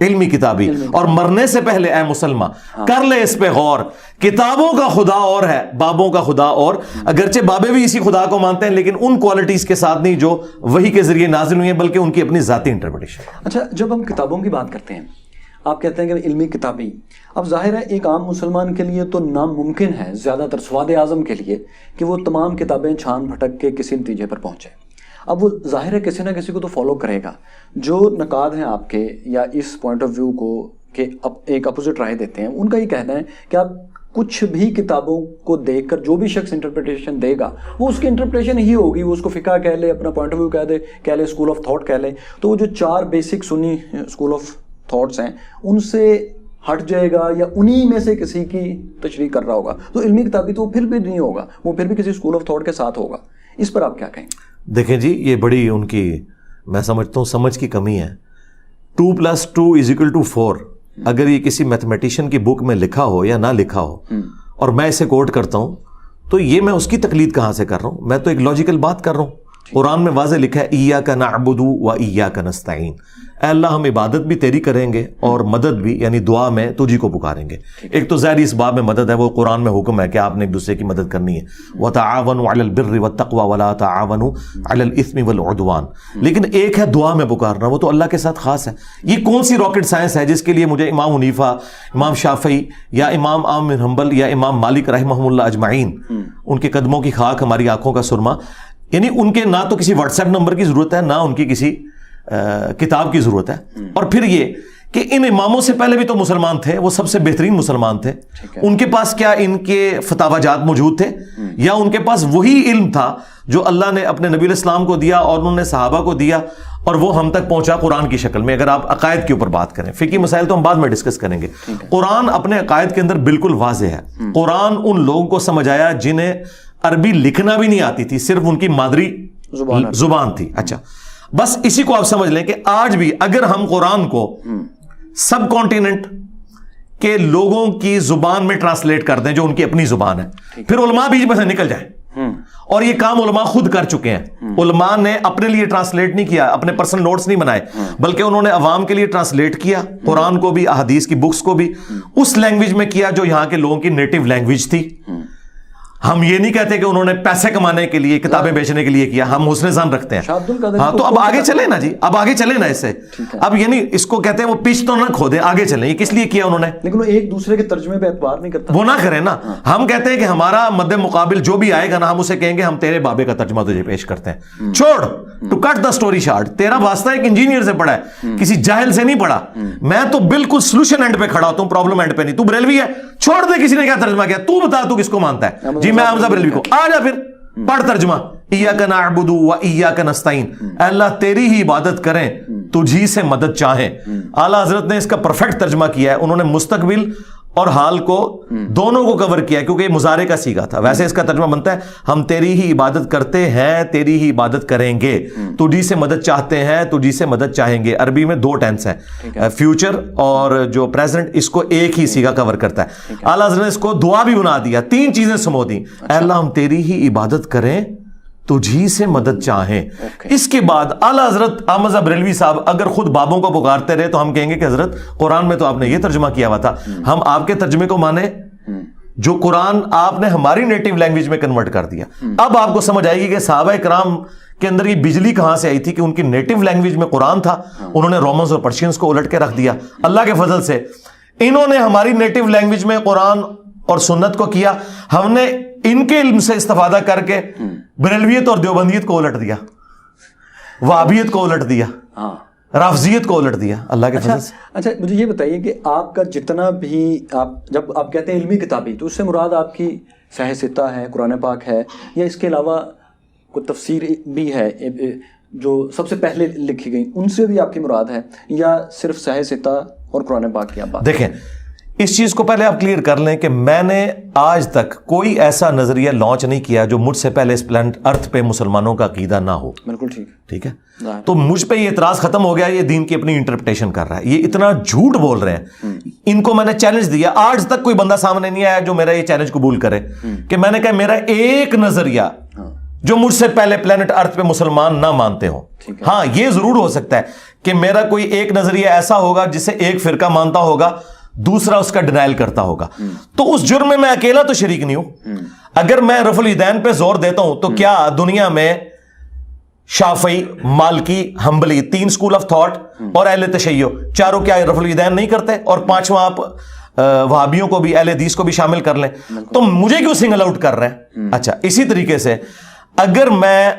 علمی کتابی، اور مرنے سے پہلے اے مسلمان کر لے اس پہ غور، کتابوں کا خدا اور ہے، بابوں کا خدا اور، اگرچہ بابے بھی اسی خدا کو مانتے ہیں لیکن ان کوالٹیز کے ساتھ نہیں جو وحی کے ذریعے نازل ہوئی ہیں، بلکہ ان کی اپنی ذاتی انٹرپریٹیشن۔ اچھا، جب ہم کتابوں کی بات کرتے ہیں، آپ کہتے ہیں کہ علمی کتابی، اب ظاہر ہے ایک عام مسلمان کے لیے تو ناممکن ہے، زیادہ تر سواد اعظم کے لیے، کہ وہ تمام کتابیں چھان بھٹک کے کسی نتیجے پر پہنچے۔ اب وہ ظاہر ہے کسی نہ کسی کو تو فالو کرے گا۔ جو نقاد ہیں آپ کے، یا اس پوائنٹ آف ویو کو کہ ایک اپوزٹ رائے دیتے ہیں، ان کا یہ کہنا ہے کہ آپ کچھ بھی کتابوں کو دیکھ کر جو بھی شخص انٹرپریٹیشن دے گا وہ اس کی انٹرپریٹیشن ہی ہوگی، وہ اس کو فقہ کہہ لے، اپنا پوائنٹ آف ویو کہہ لے، اسکول آف تھاٹ کہہ لے، تو وہ جو 4 basic Sunni school of thoughts ہیں ان سے ہٹ جائے گا، یا انہی میں سے کسی کی تشریح کر رہا ہوگا، تو علمی کتابی تو پھر بھی نہیں ہوگا، وہ پھر بھی کسی اسکول آف تھاٹ کے ساتھ ہوگا۔ اس پر آپ کیا کہیں گے؟ دیکھیں جی، یہ بڑی ان کی، میں سمجھتا ہوں سمجھ کی کمی ہے۔ 2+2=4 اگر یہ کسی میتھمیٹیشین کی بک میں لکھا ہو یا نہ لکھا ہو، اور میں اسے کوٹ کرتا ہوں، تو یہ میں اس کی تقلید کہاں سے کر رہا ہوں؟ میں تو ایک لاجیکل بات کر رہا ہوں۔ قرآن میں واضح لکھا ہے ایاک نعبد و ایاک نستعین، اے اللہ ہم عبادت بھی تیری کریں گے اور مدد بھی، یعنی دعا میں تجھی کو پکاریں گے۔ ایک تو ظاہر اس باب میں مدد ہے، وہ قرآن میں حکم ہے کہ آپ نے ایک دوسرے کی مدد کرنی ہے، وتعاونوا علی البر والتقوی ولا تعاونوا علی الاثم والعدوان۔ لیکن ایک ہے دعا میں پکارنا، وہ تو اللہ کے ساتھ خاص ہے۔ یہ کون سی راکٹ سائنس ہے جس کے لیے مجھے امام حنیفہ، امام شافعی، یا امام احمد بن حنبل، یا امام مالک رحمہ اللہ اجمعین، ان کے قدموں کی خاک ہماری آنکھوں کا سرما، یعنی ان کے نہ تو کسی واٹس ایپ نمبر کی ضرورت ہے، نہ ان کی کسی کتاب کی ضرورت ہے۔ اور پھر یہ کہ ان اماموں سے پہلے بھی تو مسلمان تھے، وہ سب سے بہترین مسلمان تھے، ان کے پاس کیا ان کے فتاوی جات موجود تھے، یا ان کے پاس وہی علم تھا جو اللہ نے اپنے نبی علیہ السلام کو دیا اور انہوں نے صحابہ کو دیا، اور وہ ہم تک پہنچا قرآن کی شکل میں؟ اگر آپ عقائد کے اوپر بات کریں، فقہی مسائل تو ہم بعد میں ڈسکس کریں گے، قرآن اپنے عقائد کے اندر بالکل واضح ہے۔ قرآن ان لوگوں کو سمجھ آیا جنہیں عربی لکھنا بھی نہیں آتی تھی، صرف ان کی مادری زبان تھی۔ اچھا، بس اسی کو آپ سمجھ لیں کہ آج بھی اگر ہم قرآن کو سب کانٹیننٹ کے لوگوں کی زبان میں ٹرانسلیٹ کر دیں جو ان کی اپنی زبان ہے، پھر علماء بیچ میں سے نکل جائیں، اور یہ کام علماء خود کر چکے ہیں۔ علماء نے اپنے لیے ٹرانسلیٹ نہیں کیا، اپنے پرسنل نوٹس نہیں بنائے، بلکہ انہوں نے عوام کے لیے ٹرانسلیٹ کیا، قرآن کو بھی، احادیث کی بکس کو بھی اس لینگویج میں کیا جو یہاں کے لوگوں کی نیٹو لینگویج تھی۔ ہم یہ نہیں کہتے کہ انہوں نے پیسے کمانے کے لیے، کتابیں بیچنے کے لیے کیا، ہم حسن ظن رکھتے ہیں۔ ہاں، تو اب آگے چلیں نا جی، اب آگے چلیں نا اس سے، اب یعنی اس کو کہتے ہیں وہ پچ تو نہ کھودیں، آگے چلیں۔ یہ کس لیے کیا انہوں نے؟ لیکن وہ ایک دوسرے کے ترجمے پہ اعتبار نہیں کرتا، وہ نہ کریں نا۔ ہم کہتے ہیں کہ ہمارا مد مقابل جو بھی آئے گا نا، ہم اسے کہیں گے ہم تیرے بابے کا ترجمہ تجھے پیش کرتے ہیں۔ چھوڑ، to cut the story short, تیرا واسطہ ایک انجینئر سے پڑھا ہے، کسی جاہل سے نہیں پڑھا۔ میں تو بالکل سولوشن اینڈ پہ کھڑا ہوتا ہوں، پرابلم اینڈ پہ نہیں۔ تو بریلوی ہے، چھوڑ دے کسی نے کیا ترجمہ کیا، تو بتا تو کس کو مانتا ہے؟ جی میں حمزہ بریلوی کو۔ آ جا پھر پڑھ ترجمہ، ایاک نعبد و ایاک نستعین، اے اللہ تیری ہی عبادت کریں، تجھی سے مدد چاہیں۔ اعلیٰ حضرت نے اس کا پرفیکٹ ترجمہ کیا ہے، انہوں نے مستقبل اور حال کو دونوں کو کور کیا کیونکہ یہ مضارع کا صیغہ تھا۔ ویسے اس کا ترجمہ بنتا ہے ہم تیری ہی عبادت کرتے ہیں، تیری ہی عبادت کریں گے، تجھی سے مدد چاہتے ہیں، تجھی سے مدد چاہیں گے۔ عربی میں 2 ٹینس ہیں، فیوچر اور جو پریزنٹ، اس کو ایک ہی صیغہ کور کرتا ہے۔ اعلیٰ حضرت نے اس کو دعا بھی بنا دیا، 3 چیزیں سمو دیں، اے اللہ ہم تیری ہی عبادت کریں، تجھی سے مدد چاہیں۔ اس کے بعد اعلیٰ حضرت احمد بریلوی صاحب اگر خود بابوں کو پکارتے رہے تو ہم کہیں گے کہ حضرت قرآن میں تو آپ نے یہ ترجمہ کیا ہوا تھا، ہم آپ کے ترجمے کو مانیں جو قرآن آپ نے ہماری نیٹو لینگویج میں کنورٹ کر دیا۔ اب آپ کو سمجھ آئے گی کہ صحابہ کرام کے اندر یہ بجلی کہاں سے آئی تھی کہ ان کی نیٹو لینگویج میں قرآن تھا، انہوں نے رومنز اور پرشینز کو الٹ کے رکھ دیا۔ اللہ کے فضل سے انہوں نے ہماری نیٹو لینگویج میں قرآن اور سنت کو کیا، ہم نے ان کے علم سے استفادہ کر کے بریلویت اور دیوبندیت کو الٹ دیا، وہابیت کو الٹ دیا، رافضیت کو الٹ دیا، اللہ کے فضل سے۔ اچھا مجھے یہ بتائیے کہ آپ کا جتنا بھی جب آپ کہتے ہیں علمی کتابی، تو اس سے مراد آپ کی صحیح ستہ ہے، قرآن پاک ہے، یا اس کے علاوہ کوئی تفسیر بھی ہے جو سب سے پہلے لکھی گئی، ان سے بھی آپ کی مراد ہے، یا صرف صحیح ستہ اور قرآن پاک کی آپ بات؟ دیکھیں اس چیز کو پہلے آپ کلیئر کر لیں کہ میں نے آج تک کوئی ایسا نظریہ لانچ نہیں کیا جو مجھ سے پہلے اس پلانٹ ارتھ پہ مسلمانوں کا عقیدہ نہ ہو۔ بالکل ٹھیک ہے، تو مجھ پہ یہ اعتراض ختم ہو گیا، یہ دین کی اپنی انٹرپریٹیشن کر رہا ہے، یہ اتنا جھوٹ بول رہے ہیں۔ ان کو میں نے چیلنج دیا، آج تک کوئی بندہ سامنے نہیں آیا جو میرا یہ چیلنج قبول کرے کہ میں نے کہا میرا ایک نظریہ جو مجھ سے پہلے پلانٹ ارتھ پہ مسلمان نہ مانتے ہوں. ہاں یہ ضرور ہو سکتا ہے کہ میرا کوئی ایک نظریہ ایسا ہوگا جسے ایک فرقہ مانتا ہوگا, دوسرا اس کا ڈینائل کرتا ہوگا, تو اس جرم میں اکیلا تو شریک نہیں ہوں. اگر میں رفع الیدین پہ زور دیتا ہوں تو کیا دنیا میں شافعی, مالکی, حنبلی 3 اسکول آف تھاٹ اور اہل تشیع چاروں کیا رفع الیدین نہیں کرتے؟ اور 5واں آپ وہابیوں کو بھی, اہل حدیث کو بھی شامل کر لیں, تو مجھے کیوں سنگل آؤٹ کر رہے ہیں؟ اچھا, اسی طریقے سے اگر میں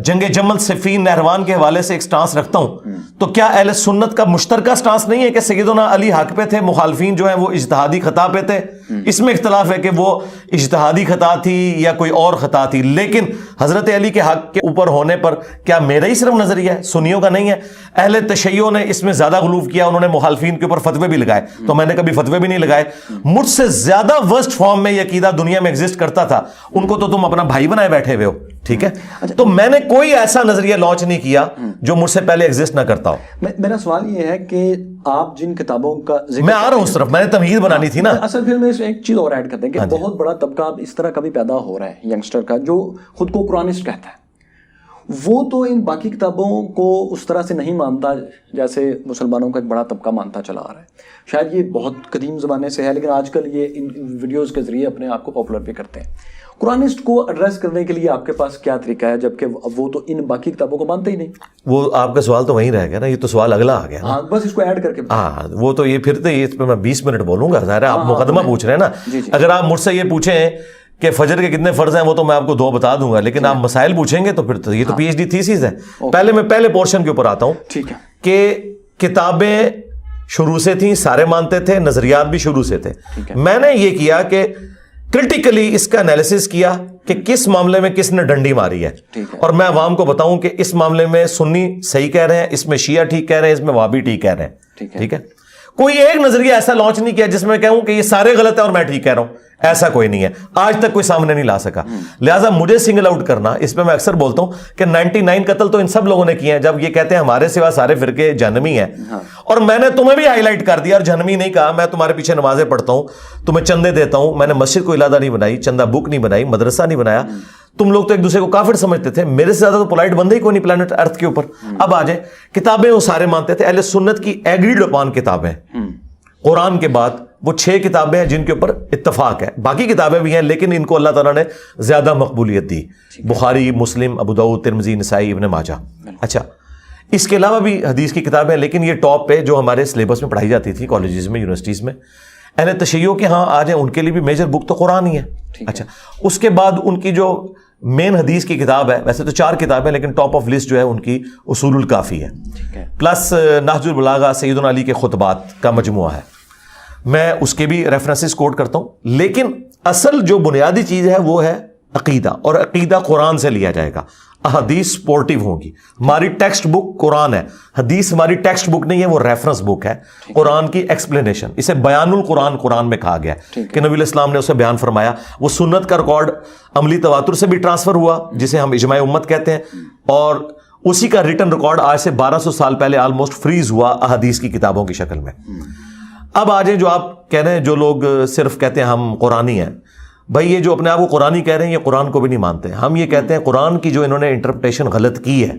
جنگ جمل صفین نہروان کے حوالے سے ایک سٹانس رکھتا ہوں تو کیا اہل سنت کا مشترکہ سٹانس نہیں ہے کہ سیدنا علی حق پہ تھے, مخالفین جو ہیں وہ اجتہادی خطا پہ تھے؟ اس میں اختلاف ہے کہ وہ اجتہادی خطا تھی یا کوئی اور خطا تھی, لیکن حضرت علی کے حق کے اوپر ہونے پر کیا میرا ہی صرف نظریہ ہے, سنیوں کا نہیں ہے؟ اہل تشیع نے اس میں زیادہ غلوف کیا, انہوں نے مخالفین کے اوپر فتوے بھی لگائے, تو میں نے کبھی فتوے بھی نہیں لگائے. مجھ سے زیادہ ورسٹ فارم میں یہ عقیدہ دنیا میں ایگزسٹ کرتا تھا, ان کو تو تم اپنا بھائی بنائے بیٹھے ہوئے ہو, ٹھیک ہے؟ تو میں نے کوئی ایسا نظریہ لانچ نہیں کیا جو مجھ سے پہلے ایگزسٹ نہ کرتا ہو. میرا سوال یہ ہے کہ آپ جن کتابوں کا میں آ رہا ہوں اس طرف, میں نے تمہید بنانی تھی نا. اصل پھر میں اس ایک چیز اور ایڈ کرتے ہیں کہ بہت بڑا طبقہ اب اس طرح کا بھی پیدا ہو رہا ہے ینگسٹر کا, جو خود کو قرآنسٹ کہتا ہے. وہ تو ان باقی کتابوں کو اس طرح سے نہیں مانتا جیسے مسلمانوں کا ایک بڑا طبقہ مانتا چلا آ رہا ہے. شاید یہ بہت قدیم زمانے سے ہے, لیکن آج کل یہ ان ویڈیوز کے ذریعے اپنے آپ کو پاپولر بھی کرتے ہیں. قرآنسٹ کو ایڈریس کرنے کے لیے آپ کے پاس کیا طریقہ ہے, جبکہ وہ تو ان باقی کتابوں کو مانتے ہی نہیں؟ وہ آپ کا سوال تو وہیں رہ گیا نا, یہ تو سوال اگلا آ گیا. ہاں بس اس کو ایڈ کر کے. ہاں وہ تو یہ پھر اس پہ میں 20 منٹ بولوں گا, ظاہر ہے آپ مقدمہ پوچھ رہے ہیں نا. اگر آپ مجھ سے یہ پوچھیں کہ فجر کے کتنے فرض ہیں, وہ تو میں آپ کو 2 بتا دوں گا, لیکن آپ مسائل پوچھیں گے تو پھر تو یہ تو پی ایچ ڈی تھیسس ہے. پہلے پورشن کے اوپر آتا ہوں. ٹھیک ہے. کہ کتابیں شروع سے تھیں, سارے مانتے تھے, نظریات بھی شروع سے تھے. میں نے یہ کیا کہ کرٹیکلی اس کا انالیسس کیا کہ کس معاملے میں کس نے ڈنڈی ماری ہے, اور میں عوام کو بتاؤں کہ اس معاملے میں سنی صحیح کہہ رہے ہیں, اس میں شیعہ ٹھیک کہہ رہے ہیں, اس میں وہابی ٹھیک کہہ رہے ہیں. ٹھیک ہے. کوئی ایک نظریہ ایسا لانچ نہیں کیا جس میں کہوں کہ یہ سارے غلط ہیں اور میں ٹھیک کہہ رہا ہوں, ایسا کوئی نہیں ہے, آج تک کوئی سامنے نہیں لا سکا. لہٰذا مجھے سنگل آؤٹ کرنا, اس پہ میں اکثر بولتا ہوں کہ 99 قتل تو ان سب لوگوں نے کیے ہیں. جب یہ کہتے ہیں ہمارے سوا سارے فرقے جہنمی ہیں, اور میں نے تمہیں بھی ہائی لائٹ کر دیا اور جہنمی نہیں کہا, میں تمہارے پیچھے نمازیں پڑھتا ہوں, تمہیں چندے دیتا ہوں, میں نے مسجد کو علادہ نہیں بنائی, چندہ بک نہیں بنائی, مدرسہ نہیں بنایا. تم لوگ تو ایک دوسرے کو کافر سمجھتے تھے, میرے سے زیادہ تو پولائٹ بندے ہی کوئی نہیں پلانٹ ارتھ کے اوپر. اب آ جائیں, کتابیں وہ سارے مانتے تھے, اہل سنت کی ایگریڈ اپان کتابیں قرآن کے بعد وہ 6 کتابیں ہیں جن کے اوپر اتفاق ہے. باقی کتابیں بھی ہیں لیکن ان کو اللہ تعالیٰ نے زیادہ مقبولیت دی, بخاری, مسلم, ابو داؤد, ترمذی, نسائی, ابن ماجہ. اچھا, اس کے علاوہ بھی حدیث کی کتابیں, لیکن یہ ٹاپ پہ جو ہمارے سلیبس میں پڑھائی جاتی تھی کالجز میں, یونیورسٹیز میں. اہل تشیع کے ہاں آ جائیں, ان کے لیے بھی میجر بک تو قرآن ہی ہے. اچھا, اس کے بعد ان کی جو مین حدیث کی کتاب ہے, ویسے تو 4 کتابیں لیکن ٹاپ آف لسٹ جو ہے ان کی اصول الکافی ہے, پلس نہج البلاغہ سیدنا علی کے خطبات کا مجموعہ ہے. میں اس کے بھی ریفرنسز کوٹ کرتا ہوں, لیکن اصل جو بنیادی چیز ہے وہ ہے عقیدہ, اور عقیدہ قرآن سے لیا جائے گا. احادیث سپورٹیو ہوں گی. ہماری ٹیکسٹ بک قرآن ہے, حدیث ہماری ٹیکسٹ بک نہیں ہے, وہ ریفرنس بک ہے, قرآن کی ایکسپلینیشن. اسے بیان القرآن قرآن میں کہا گیا ہے کہ نبی علیہ السلام نے اسے بیان فرمایا. وہ سنت کا ریکارڈ عملی تواتر سے بھی ٹرانسفر ہوا, جسے ہم اجماع امت کہتے ہیں, اور اسی کا ریٹن ریکارڈ آج سے 1200 سال پہلے آلموسٹ فریز ہوا احادیث کی کتابوں کی شکل میں. اب آ جائیں جو آپ کہہ رہے ہیں, جو لوگ صرف کہتے ہیں ہم قرآنی ہیں, بھائی یہ جو اپنے آپ کو قرآنی کہہ رہے ہیں یہ قرآن کو بھی نہیں مانتے. ہم یہ کہتے ہیں قرآن کی جو انہوں نے انٹرپریٹیشن غلط کی ہے,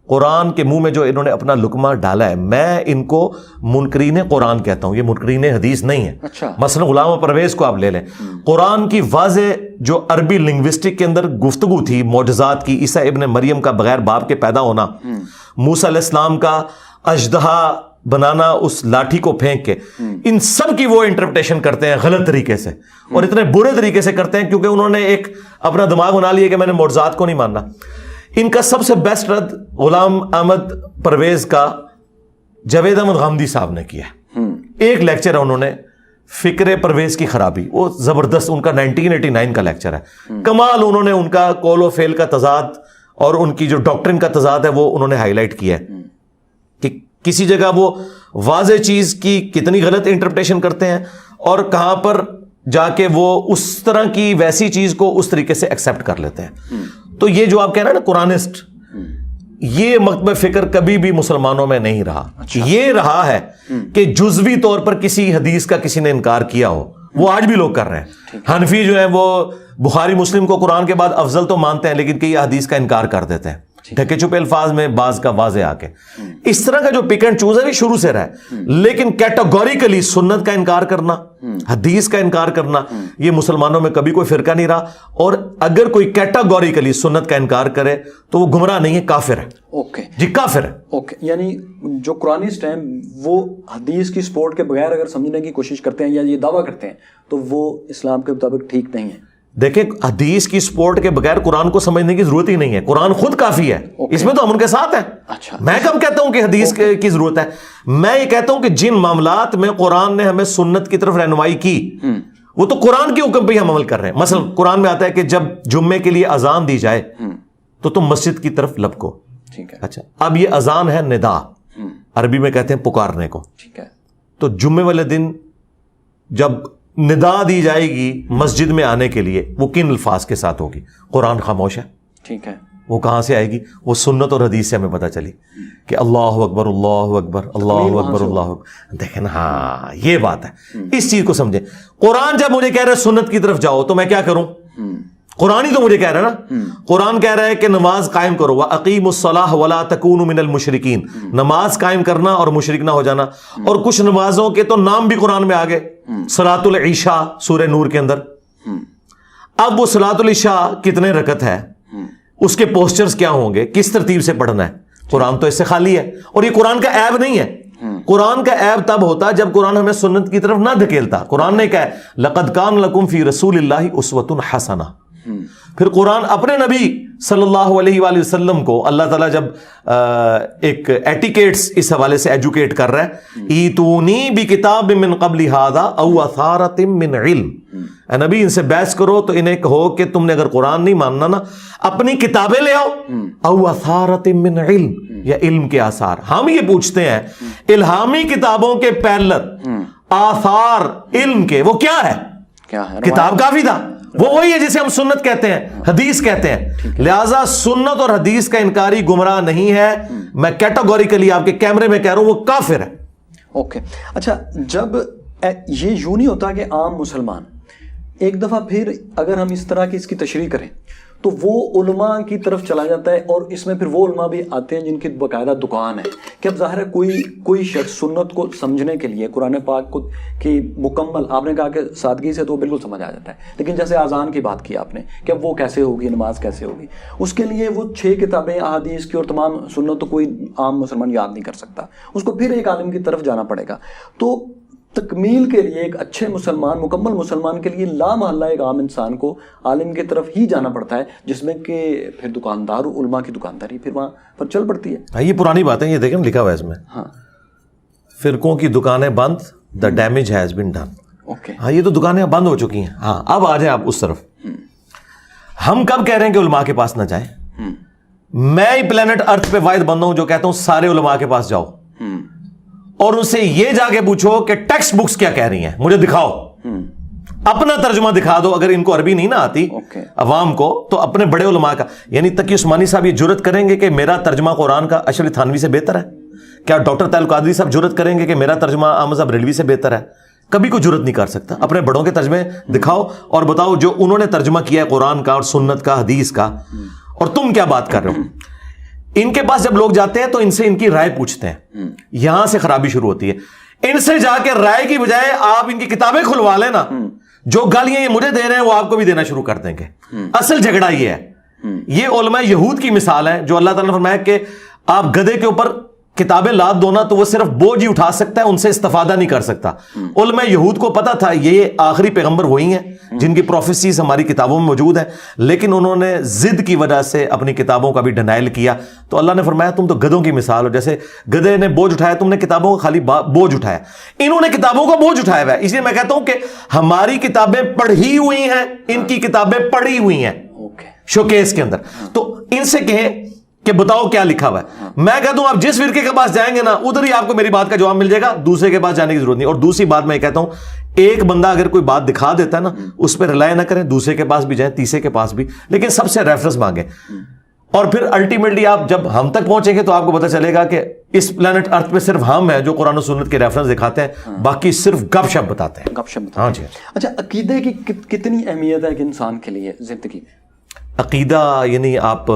قرآن کے منہ میں جو انہوں نے اپنا لقمہ ڈالا ہے, میں ان کو منکرین قرآن کہتا ہوں, یہ منکرین حدیث نہیں ہے. مثلا غلام پرویز کو آپ لے لیں, قرآن کی واضح جو عربی لنگوسٹک کے اندر گفتگو تھی معجزات کی, عیسیٰ ابن مریم کا بغیر باپ کے پیدا ہونا, موسیٰ علیہ السلام کا اژدہا بنانا اس لاٹھی کو پھینک کے, ان سب کی وہ انٹرپریٹیشن کرتے ہیں غلط طریقے سے, اور اتنے برے طریقے سے کرتے ہیں کیونکہ انہوں نے ایک اپنا دماغ بنا لیا کہ میں نے معجزات کو نہیں ماننا. ان کا سب سے بیسٹ رد غلام احمد پرویز کا جاوید احمد غامدی صاحب نے کیا. ایک لیکچر ہے انہوں نے, فکر پرویز کی خرابی, وہ زبردست, ان کا 1989 کا لیکچر ہے, کمال. انہوں نے ان کا قول و فعل کا تضاد اور ان کی جو ڈاکٹرن کا تضاد ہے وہ انہوں نے ہائی لائٹ کیا ہے کہ کسی جگہ وہ واضح چیز کی کتنی غلط انٹرپریٹیشن کرتے ہیں, اور کہاں پر جا کے وہ اس طرح کی ویسی چیز کو اس طریقے سے ایکسپٹ کر لیتے ہیں. تو یہ جو آپ کہہ رہے ہیں نا قرآنسٹ, یہ مکتب فکر کبھی بھی مسلمانوں میں نہیں رہا. یہ رہا ہے کہ جزوی طور پر کسی حدیث کا کسی نے انکار کیا ہو, وہ آج بھی لوگ کر رہے ہیں. حنفی جو ہیں وہ بخاری مسلم کو قرآن کے بعد افضل تو مانتے ہیں لیکن کئی حدیث کا انکار کر دیتے ہیں ڈھکے چھپے الفاظ میں، بعض کا واضح آ کے. اس طرح کا جو پک اینڈ چوز ہے بھی شروع سے رہا ہے، لیکن کیٹاگوریکلی سنت کا انکار کرنا، حدیث کا انکار کرنا، یہ مسلمانوں میں کبھی کوئی فرقہ نہیں رہا. اور اگر کوئی کیٹاگوریکلی سنت کا انکار کرے تو وہ گمراہ نہیں ہے، کافر ہے. اوکے جی کافر ہے. اوکے، یعنی جو قرآنسٹ ہیں وہ حدیث کی سپورٹ کے بغیر اگر سمجھنے کی کوشش کرتے ہیں یا یہ دعویٰ کرتے ہیں تو وہ اسلام کے مطابق ٹھیک نہیں ہے. دیکھیں حدیث کی سپورٹ کے بغیر قرآن کو سمجھنے کی ضرورت ہی نہیں ہے، قرآن خود کافی ہے. اس میں تو ہم ان کے ساتھ ہیں. اچھا، میں کب کہتا ہوں کہ حدیث کی ضرورت ہے؟ میں یہ کہتا ہوں کہ جن معاملات میں قرآن نے ہمیں سنت کی طرف رہنمائی کی وہ تو قرآن کے حکم پہ ہی ہم عمل کر رہے ہیں. مثلا قرآن میں آتا ہے کہ جب جمعے کے لیے اذان دی جائے تو تم مسجد کی طرف لپکو. ٹھیک ہے. اچھا، اب یہ اذان ہے ندا، عربی میں کہتے ہیں پکارنے کو. ٹھیک ہے. تو جمعے والے دن جب ندا دی جائے گی مسجد میں آنے کے لیے وہ کن الفاظ کے ساتھ ہوگی؟ قرآن خاموش ہے. ٹھیک ہے. وہ کہاں سے آئے گی؟ وہ سنت اور حدیث سے ہمیں پتہ چلی کہ اللہ اکبر اللہ اکبر اللہ اکبر اللہ اکبر. دیکھیں نا، ہاں یہ بات ہے. اس چیز کو سمجھیں. قرآن جب مجھے کہہ رہا ہے سنت کی طرف جاؤ تو میں کیا کروں؟ قرآن ہی تو مجھے کہہ رہا ہے نا. قرآن کہہ رہا ہے کہ نماز قائم کرو، وَأَقِيمُوا الصَّلَاةَ وَلَا تَكُونُوا مِنَ الْمُشْرِكِينَ. نماز قائم کرنا اور مشرک نہ ہو جانا. اور کچھ نمازوں کے تو نام بھی قرآن میں آگے، صلاۃ العشاء سورہ نور کے اندر. اب وہ صلاۃ العشاء کتنے رکعت ہے، اس کے پوسچرز کیا ہوں گے، کس ترتیب سے پڑھنا ہے؟ قرآن تو اس سے خالی ہے. اور یہ قرآن کا عیب نہیں ہے. قرآن کا عیب تب ہوتا جب قرآن ہمیں سنت کی طرف نہ دھکیلتا. قرآن نے کہا ہے لَقَدْ كَانَ لَكُمْ فِي رَسُولِ اللَّهِ أُسْوَةٌ حَسَنَةٌ. پھر قرآن اپنے نبی صلی اللہ علیہ وآلہ وسلم کو اللہ تعالیٰ جب ایک ایٹیکیٹس اس حوالے سے ایجوکیٹ کر رہا ہے، ایتونی بکتاب من قبل ھذا او اثارۃ من علم. اے نبی ان سے بحث کرو تو انہیں کہو کہ تم نے اگر قرآن نہیں ماننا نا اپنی کتابیں لے آؤ، او اثارۃ من علم، یا علم کے آثار. ہم یہ پوچھتے ہیں الہامی کتابوں کے پیرلر آثار علم کے وہ کیا ہے؟ کتاب کافی تھا، وہ وہی ہے جسے ہم سنت کہتے ہیں، حدیث کہتے ہیں. لہذا سنت اور حدیث کا انکاری گمراہ نہیں ہے. میں کیٹاگوریکلی آپ کے کیمرے میں کہہ رہا ہوں وہ کافر ہے. اوکے. اچھا، جب یہ یوں نہیں ہوتا کہ عام مسلمان ایک دفعہ پھر اگر ہم اس طرح کی اس کی تشریح کریں تو وہ علماء کی طرف چلا جاتا ہے، اور اس میں پھر وہ علماء بھی آتے ہیں جن کی باقاعدہ دکان ہے کہ اب ظاہر ہے کوئی شخص سنت کو سمجھنے کے لیے قرآن پاک کو کی مکمل، آپ نے کہا کہ سادگی سے تو بالکل سمجھ آ جاتا ہے، لیکن جیسے اذان کی بات کی آپ نے کہ اب وہ کیسے ہوگی، نماز کیسے ہوگی، اس کے لیے وہ 6 کتابیں احادیث کی اور تمام سنت تو کوئی عام مسلمان یاد نہیں کر سکتا. اس کو پھر ایک عالم کی طرف جانا پڑے گا. تو تکمیل کے لیے ایک اچھے مسلمان، مکمل مسلمان کے لیے لا محالہ ایک عام انسان کو عالم کی طرف ہی جانا پڑتا ہے، جس میں کہ پھر دکاندار علماء کی دکانداری پھر وہاں پر چل پڑتی ہے. یہ پرانی بات ہے، یہ دیکھیں لکھا ہوا ہے اس میں. ہاں، فرقوں کی دکانیں بند، the damage has been done. Okay. ہاں یہ تو دکانیں بند ہو چکی ہیں. ہاں اب آ جائیں آپ اس طرف. ہم کب کہہ رہے ہیں کہ علماء کے پاس نہ جائیں؟ میں ہی پلانٹ ارتھ پہ واحد بندہ ہوں جو کہتا ہوں سارے علماء کے پاس جاؤ اور ان سے یہ جا کے پوچھو کہ ٹیکسٹ بکس کیا کہہ رہی ہیں، مجھے دکھاؤ، اپنا ترجمہ دکھا دو. اگر ان کو عربی نہیں نہ آتی عوام کو تو اپنے بڑے علماء کا، یعنی تقی عثمانی صاحب یہ جرت کریں گے کہ میرا ترجمہ قرآن کا اشرف تھانوی سے بہتر ہے؟ کیا ڈاکٹر طاہر القادری صاحب جرت کریں گے کہ میرا ترجمہ احمد صاحب ریلوی سے بہتر ہے؟ کبھی کوئی جرت نہیں کر سکتا. اپنے بڑوں کے ترجمے دکھاؤ اور بتاؤ جو انہوں نے ترجمہ کیا ہے قرآن کا اور سنت کا، حدیث کا، اور تم کیا بات کر رہے ہو. ان کے پاس جب لوگ جاتے ہیں تو ان سے ان کی رائے پوچھتے ہیں، یہاں سے خرابی شروع ہوتی ہے. ان سے جا کے رائے کی بجائے آپ ان کی کتابیں کھلوا لیں نا، جو گالیاں یہ مجھے دے رہے ہیں وہ آپ کو بھی دینا شروع کر دیں گے. اصل جھگڑا یہ ہے. یہ علماء یہود کی مثال ہے جو اللہ تعالیٰ نے فرمایا کہ آپ گدھے کے اوپر کتابیں لاد دو نا تو وہ صرف بوجھ ہی اٹھا سکتا ہے، ان سے استفادہ نہیں کر سکتا. علماء یہود کو پتا تھا یہ آخری پیغمبر وہی ہیں جن کی پروفیسیز ہماری کتابوں میں موجود ہیں، لیکن انہوں نے ضد کی وجہ سے اپنی کتابوں کا بھی ڈینائل کیا. تو اللہ نے فرمایا تم تو گدھوں کی مثال ہو، جیسے گدھے نے بوجھ اٹھایا، تم نے کتابوں کا خالی بوجھ اٹھایا. انہوں نے کتابوں کا بوجھ اٹھایا ہوا ہے. اس لیے میں کہتا ہوں کہ ہماری کتابیں پڑھی ہوئی ہیں، ان کی کتابیں پڑھی ہوئی ہیں شوکیس کے اندر. تو ان سے کہیں کہ بتاؤ کیا لکھا ہوا ہے. میں کہتا ہوں آپ جس فرقے کے پاس جائیں گے نا ادھر ہی آپ کو میری بات کا جواب مل جائے گا، دوسرے کے پاس جانے کی ضرورت نہیں. اور دوسری بات میں کہتا ہوں ایک بندہ اگر کوئی بات دکھا دیتا ہے نا اس پہ ریلائی نہ کریں، دوسرے کے پاس بھی جائیں، تیسرے کے پاس بھی، لیکن سب سے ریفرنس مانگیں. اور پھر الٹیمیٹلی آپ جب ہم تک پہنچیں گے تو آپ کو پتہ چلے گا کہ اس پلانٹ ارتھ پہ صرف ہم ہیں جو قرآن و سنت کے ریفرنس دکھاتے ہیں، باقی صرف گپ شپ بتاتے ہیں. گپ شپ بتاتے ہاں ہیں. جی. اچھا، عقیدے کی کتنی اہمیت ہے ایک انسان کے لیے زندگی میں؟ عقیدہ یعنی آپ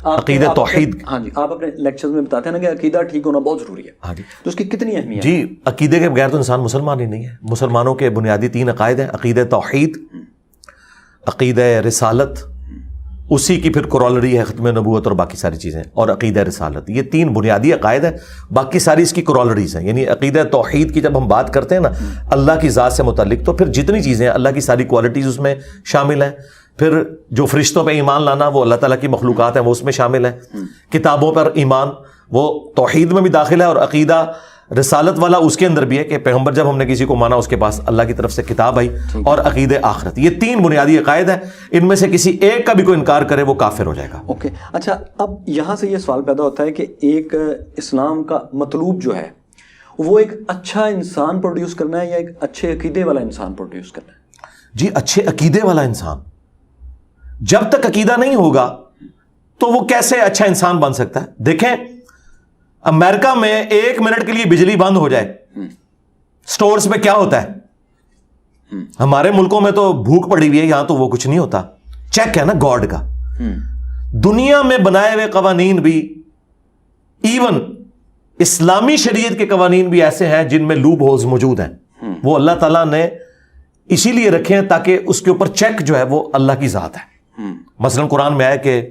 عقیدہ توحید. ہاں جی، آپ اپنے لیکچرز میں بتاتے ہیں نا کہ عقیدہ ٹھیک ہونا بہت ضروری ہے. ہاں جی. تو اس کی کتنی اہمیت؟ جی، عقیدے کے بغیر تو انسان مسلمان ہی نہیں ہے. مسلمانوں کے بنیادی 3 عقائد ہیں: عقیدہ توحید، عقیدہ رسالت، اسی کی پھر کورولری ہے ختم نبوت اور باقی ساری چیزیں، اور عقیدہ رسالت. یہ 3 بنیادی عقائد ہیں، باقی ساری اس کی کورولریز ہیں. یعنی عقیدہ توحید کی جب ہم بات کرتے ہیں نا اللہ کی ذات سے متعلق، تو پھر جتنی چیزیں ہیں اللہ کی ساری کوالٹیز اس میں شامل ہیں. پھر جو فرشتوں پہ ایمان لانا وہ اللہ تعالیٰ کی مخلوقات ہیں وہ اس میں شامل ہیں. کتابوں پر ایمان وہ توحید میں بھی داخل ہے، اور عقیدہ رسالت والا اس کے اندر بھی ہے کہ پیغمبر جب ہم نے کسی کو مانا اس کے پاس اللہ کی طرف سے کتاب آئی، اور عقیدہ آخرت. یہ 3 بنیادی عقائد ہیں، ان میں سے کسی ایک کا بھی کوئی انکار کرے وہ کافر ہو جائے گا. اوکے. اچھا، اب یہاں سے یہ سوال پیدا ہوتا ہے کہ ایک اسلام کا مطلوب جو ہے وہ ایک اچھا انسان پروڈیوس کرنا ہے یا ایک اچھے عقیدے والا انسان پروڈیوس کرنا ہے؟ جی، اچھے عقیدے والا انسان. جب تک عقیدہ نہیں ہوگا تو وہ کیسے اچھا انسان بن سکتا ہے؟ دیکھیں، امریکہ میں 1 منٹ کے لیے بجلی بند ہو جائے، سٹورز پہ کیا ہوتا ہے؟ ہمارے ملکوں میں تو بھوک پڑی ہوئی ہے، یہاں تو وہ کچھ نہیں ہوتا. چیک ہے نا گاڈ کا. دنیا میں بنائے ہوئے قوانین بھی، ایون اسلامی شریعت کے قوانین بھی ایسے ہیں جن میں لوپ ہولز موجود ہیں. وہ اللہ تعالیٰ نے اسی لیے رکھے ہیں تاکہ اس کے اوپر چیک جو ہے وہ اللہ کی ذات ہے. مثلا قرآن میں آیا کہ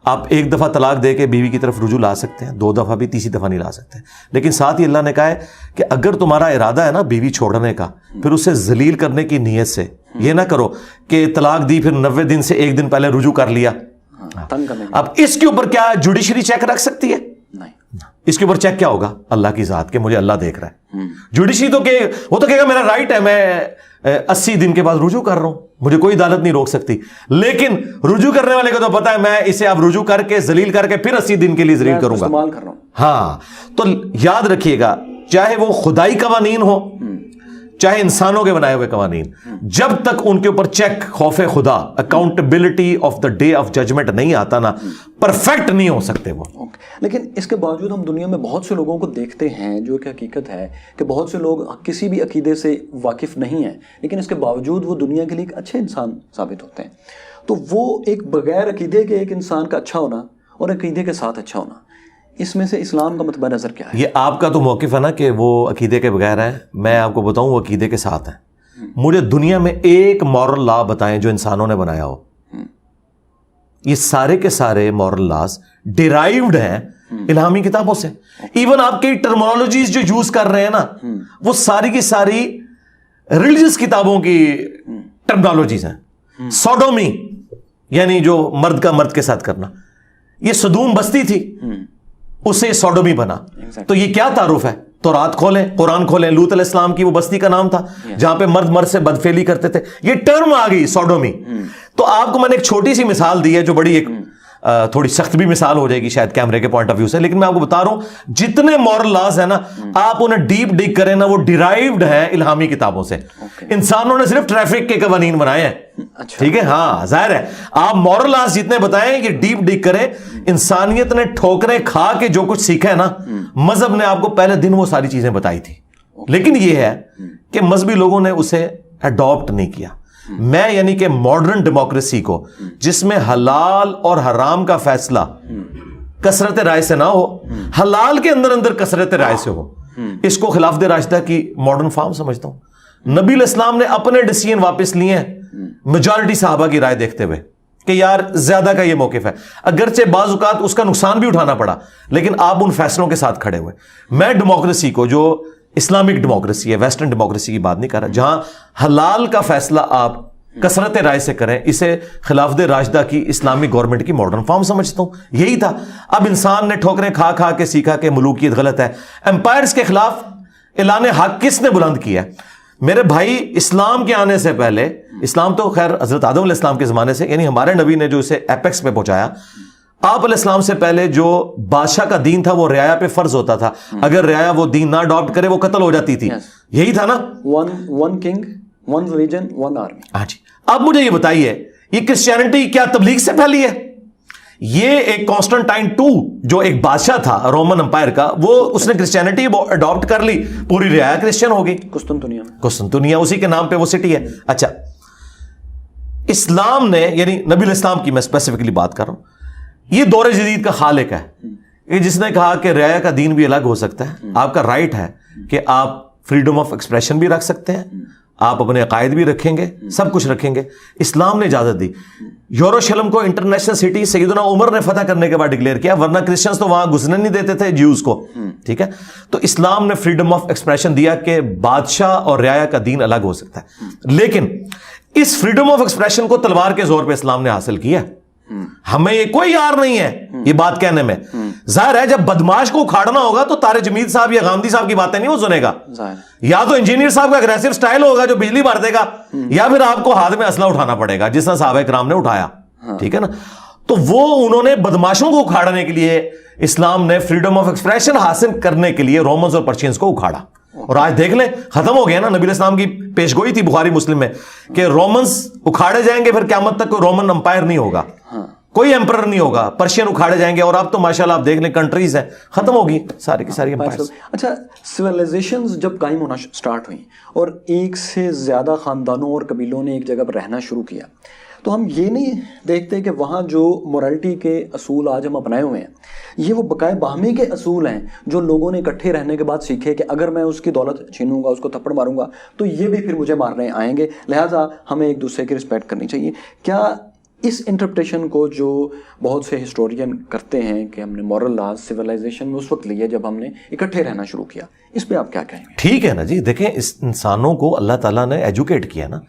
آپ 1 دفعہ طلاق دے کے بیوی کی طرف رجوع لا سکتے ہیں، 2 دفعہ بھی، تیسری دفعہ نہیں لا سکتے. لیکن ساتھ ہی اللہ نے کہا ہے کہ اگر تمہارا ارادہ ہے نا بیوی چھوڑنے کا، پھر اسے ذلیل کرنے کی نیت سے یہ نہ کرو کہ طلاق دی پھر 90 دن سے 1 دن پہلے رجوع کر لیا. اب اس کے اوپر کیا جوڈیشری چیک رکھ سکتی ہے؟ نہیں. اس کے اوپر چیک کیا ہوگا؟ اللہ کی ذات کے مجھے اللہ دیکھ رہا ہے. جوڈیشری تو کہ وہ تو کہے گا میرا رائٹ ہے، میں 80 دن کے بعد رجوع کر رہا ہوں، مجھے کوئی عدالت نہیں روک سکتی. لیکن رجوع کرنے والے کو تو پتا ہے میں اسے اب رجوع کر کے ذلیل کر کے پھر 80 دن کے لیے ذلیل کروں گا. استعمال کر رہا ہوں. ہاں، تو یاد رکھیے گا، چاہے وہ خدائی قوانین ہو چاہے انسانوں کے بنائے ہوئے قوانین، جب تک ان کے اوپر چیک، خوف خدا، accountability of the day of judgment نہیں آتا نا، پرفیکٹ نہیں ہو سکتے وہ. لیکن اس کے باوجود ہم دنیا میں بہت سے لوگوں کو دیکھتے ہیں، جو کہ حقیقت ہے کہ بہت سے لوگ کسی بھی عقیدے سے واقف نہیں ہیں، لیکن اس کے باوجود وہ دنیا کے لیے ایک اچھے انسان ثابت ہوتے ہیں. تو وہ ایک بغیر عقیدے کے ایک انسان کا اچھا ہونا اور عقیدے کے ساتھ اچھا ہونا، اس میں سے اسلام کا مطبع نظر کیا ہے؟ یہ آپ کا تو موقف ہے نا کہ وہ عقیدے کے بغیر ہے. میں آپ کو بتاؤں وہ عقیدے کے ساتھ ہیں. مجھے دنیا میں ایک مورل لا بتائیں جو انسانوں نے بنایا ہو. یہ سارے کے سارے مورل لاز ڈیرائیوڈ ہیں الہامی کتابوں سے. ایون آپ کی ٹرمینالوجیز جو یوز کر رہے ہیں نا، وہ ساری کی ساری ریلیجس کتابوں کی ٹرمینالوجیز ہیں. سوڈومی یعنی جو مرد کا مرد کے ساتھ کرنا، یہ سدوم بستی تھی، اسے سوڈومی بنا. تو یہ کیا تعارف ہے؟ تورات کھولیں، قرآن کھولیں، لوط علیہ السلام کی وہ بستی کا نام تھا جہاں پہ مرد مرد سے بدفعلی کرتے تھے. یہ ٹرم آ گئی سوڈومی. تو آپ کو میں نے ایک چھوٹی سی مثال دی ہے جو بڑی ایک تھوڑی سخت بھی مثال ہو جائے گی شاید کیمرے کے پوائنٹ آف ویو سے، لیکن میں آپ کو بتا رہا ہوں جتنے مورل لاز ہیں نا، آپ انہیں ڈیپ ڈگ کریں نا، وہ ڈیرائیوڈ ہیں الہامی کتابوں سے. انسانوں نے صرف ٹریفک کے قوانین بنائے ہیں، ٹھیک ہے؟ ہاں، ظاہر ہے آپ مورل لاز جتنے بتائیں یہ ڈیپ ڈگ کریں. انسانیت نے ٹھوکریں کھا کے جو کچھ سیکھا ہے نا، مذہب نے آپ کو پہلے دن وہ ساری چیزیں بتائی تھی، لیکن یہ ہے کہ مذہبی لوگوں نے اسے اڈاپٹ نہیں کیا. میں یعنی کہ ماڈرن ڈیموکریسی کو، جس میں حلال اور حرام کا فیصلہ کثرت رائے سے نہ ہو، حلال کے اندر اندر کثرت رائے سے ہو، اس کو خلافت راشدہ کی ماڈرن فارم سمجھتا ہوں. نبی علیہ السلام نے اپنے ڈیسیژن واپس لیے ہیں میجورٹی صحابہ کی رائے دیکھتے ہوئے کہ یار زیادہ کا یہ موقف ہے، اگرچہ بعض اوقات اس کا نقصان بھی اٹھانا پڑا، لیکن آپ ان فیصلوں کے ساتھ کھڑے ہوئے. میں ڈیموکریسی کو، جو اسلامک ڈیموکریسی ہے، ویسٹرن ڈیموکریسی کی بات نہیں کر رہا، جہاں حلال کا فیصلہ آپ کثرت رائے سے کریں، اسے خلافت راشدہ کی اسلامک گورنمنٹ کی ماڈرن فارم سمجھتا ہوں. یہی تھا. اب انسان نے ٹھوکریں کھا کھا کے سیکھا کہ ملوکیت غلط ہے. امپائرز کے خلاف اعلان حق کس نے بلند کیا؟ میرے بھائی، اسلام کے آنے سے پہلے، اسلام تو خیر حضرت آدم علیہ السلام کے زمانے سے، یعنی ہمارے نبی نے جو اسے ایپیکس پہ پہنچایا، آپ علیہ السلام سے پہلے جو بادشاہ کا دین تھا وہ رعایا پہ فرض ہوتا تھا. اگر رعایا وہ دین نہ اڈاپٹ کرے وہ قتل ہو جاتی تھی. یہی تھا نا، one king, one religion, one army. ہاں جی. اب مجھے یہ بتائیے، یہ کرسچینٹی کیا تبلیغ سے پھیلی ہے؟ یہ ایک کانسٹنٹائن II جو ایک بادشاہ تھا رومن امپائر کا, وہ اس نے کرسچینٹی اڈاپٹ کر لی, پوری رعایا کرسچن ہو گئی. قسطنطنیہ اسی کے نام پہ وہ سٹی ہے. اچھا, اسلام نے, یعنی نبی الاسلام کی میں اسپیسیفکلی بات کر رہا ہوں, یہ دور جدید کا خالق ہے, کہ جس نے کہا کہ رعایا کا دین بھی الگ ہو سکتا ہے, آپ کا رائٹ ہے کہ آپ فریڈم آف ایکسپریشن بھی رکھ سکتے ہیں, آپ اپنے عقائد بھی رکھیں گے, سب کچھ رکھیں گے. اسلام نے اجازت دی. یروشلم کو انٹرنیشنل سٹی سیدنا عمر نے فتح کرنے کے بعد ڈکلیئر کیا, ورنہ کرسچنز تو وہاں گھسنے نہیں دیتے تھے جیوز کو. ٹھیک ہے, تو اسلام نے فریڈم آف ایکسپریشن دیا کہ بادشاہ اور رعایا کا دین الگ ہو سکتا ہے. لیکن اس فریڈم آف ایکسپریشن کو تلوار کے زور پہ اسلام نے حاصل کیا. ہمیں یہ کوئی یار نہیں ہے یہ بات کہنے میں. ظاہر ہے جب بدماش کو اکھاڑنا ہوگا تو طارق جمید صاحب یا غامدی صاحب کی باتیں نہیں وہ سنے گا, یا تو انجینئر صاحب کا اگریسو سٹائل ہوگا جو بجلی مار دے گا, یا پھر آپ کو ہاتھ میں اسلحہ اٹھانا پڑے گا جس طرح صحابہ کرام نے اٹھایا. ٹھیک ہے نا, تو وہ انہوں نے بدماشوں کو اکھاڑنے کے لیے اسلام نے فریڈم آف ایکسپریشن حاصل کرنے کے لیے رومنز اور پرشینز کو اکھاڑا. اور آج دیکھ لیں ختم ہو گیا نا, نبی اسلام کی پیشگوئی تھی بخاری مسلم میں کہ رومنز اکھاڑے جائیں گے, پھر قیامت تک کوئی رومن امپائر نہیں ہوگا, کوئی ایمپرر نہیں ہوگا, پرشین اکھاڑے جائیں گے. اور اب تو ماشاءاللہ آپ دیکھ لیں کنٹریز ہیں ختم ہوگی ساری کی ساری امپائرز. اچھا, سویلائزیشنز جب قائم ہونا سٹارٹ ہوئیں اور ایک سے زیادہ خاندانوں اور قبیلوں نے ایک جگہ پر رہنا شروع کیا, تو ہم یہ نہیں دیکھتے کہ وہاں جو مورالٹی کے اصول آج ہم اپنائے ہوئے ہیں یہ وہ بقائے باہمی کے اصول ہیں جو لوگوں نے اکٹھے رہنے کے بعد سیکھے کہ اگر میں اس کی دولت چھینوں گا, اس کو تھپڑ ماروں گا, تو یہ بھی پھر مجھے مارنے آئیں گے, لہٰذا ہمیں ایک دوسرے کی رسپیکٹ کرنی چاہیے. کیا اس انٹرپریٹیشن کو جو بہت سے ہسٹورین کرتے ہیں کہ ہم نے مورل لاز سویلائزیشن میں اس وقت لیے جب ہم نے اکٹھے رہنا شروع کیا, اس پہ آپ کیا کہیں گے؟ ٹھیک ہے نا جی, دیکھیں اس انسانوں کو اللہ تعالیٰ نے ایجوکیٹ کیا نا.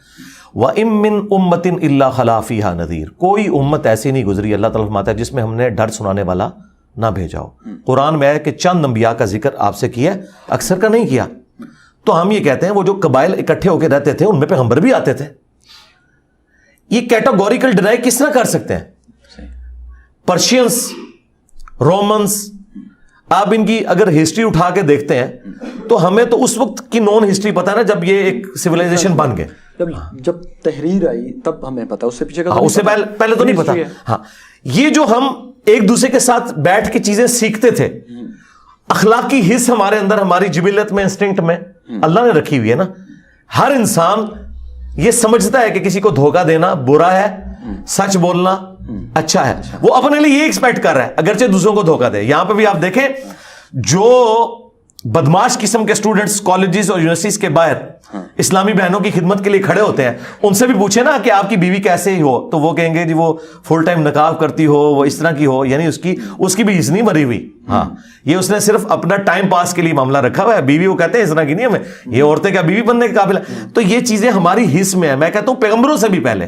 وَإِن مِّن أُمَّةٍ إِلَّا خَلَا فِيهَا نَذِيرٌ, کوئی امت ایسی نہیں گزری اللہ تعالیٰ فرماتا ہے جس میں ہم نے ڈر سنانے والا نہ بھیجا ہو. قرآن میں ہے کہ چند انبیاء کا ذکر آپ سے کیا, اکثر کا نہیں کیا. تو ہم یہ کہتے ہیں وہ جو قبائل اکٹھے ہو کے رہتے تھے ان میں پیغمبر بھی آتے تھے. یہ کیٹاگوریکل ڈینائی کس طرح کر سکتے ہیں؟ پرشینس, رومنس, آپ ان کی اگر ہسٹری اٹھا کے دیکھتے ہیں تو ہمیں تو اس وقت کی نون ہسٹری پتا ہے نا جب یہ ایک سویلائزیشن بن گئے, جب تحریر آئی تب ہمیں پتا, اس سے پیچھے کا اس سے پہلے تو نہیں پتا. ہاں, یہ جو ہم ایک دوسرے کے ساتھ بیٹھ کے چیزیں سیکھتے تھے, اخلاقی حص ہمارے اندر, ہماری جبلت میں, انسٹنکٹ میں اللہ نے رکھی ہوئی ہے نا. ہر انسان یہ سمجھتا ہے کہ کسی کو دھوکہ دینا برا ہے, سچ بولنا اچھا ہے. وہ اپنے لیے یہ ایکسپیکٹ کر رہا ہے اگرچہ دوسروں کو دھوکہ دے. یہاں پہ بھی آپ دیکھیں جو بدماش قسم کے اسٹوڈنٹس کالجز اور یونیورسٹیز کے باہر اسلامی بہنوں کی خدمت کے لیے کھڑے ہوتے ہیں, ان سے بھی پوچھیں نا کہ آپ کی بیوی کیسے ہی ہو, تو وہ کہیں گے جی وہ فل ٹائم نقاب کرتی ہو, وہ اس طرح کی ہو, یعنی اس کی بھی حص نہیں مری ہوئی. ہاں, یہ اس نے صرف اپنا ٹائم پاس کے لیے معاملہ رکھا ہوا ہے. بیوی وہ کہتے ہیں اس طرح کی نہیں ہمیں, یہ عورتیں کیا بیوی بننے کے قابل ہیں. تو یہ چیزیں ہماری حص میں ہیں. میں کہتا ہوں پیغمبروں سے بھی پہلے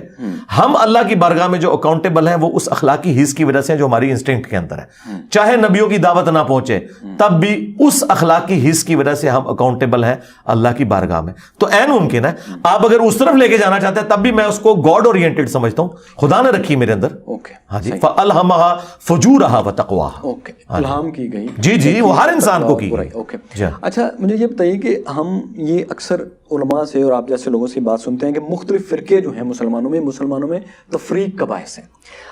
ہم اللہ کی بارگاہ میں جو اکاؤنٹیبل ہیں وہ اس اخلاقی حص کی وجہ سے جو ہماری انسٹنکٹ کے اندر ہے. چاہے نبیوں کی دعوت نہ پہنچے تب بھی اس اخلاقی حص کی وجہ سے ہم اکاؤنٹیبل ہیں اللہ کی بارگاہ میں. تو عین ممکن ہے آپ اگر اس طرف لے کے جانا چاہتے ہیں تب بھی میں اس کو گاڈ اورینٹڈ سمجھتا ہوں, خدا نے رکھی میرے اندر. ہاں جی, فَأَلْهَمَهَا فُجُورَهَا وَتَقْوَاهَا, الہام کی گئی. جی وہ ہر انسان کو کی. اچھا, مجھے یہ بتائیے کہ ہم یہ اکثر علماء سے اور آپ جیسے لوگوں سے بات سنتے ہیں کہ مختلف فرقے جو ہیں مسلمانوں میں تفریق کا باعث ہے.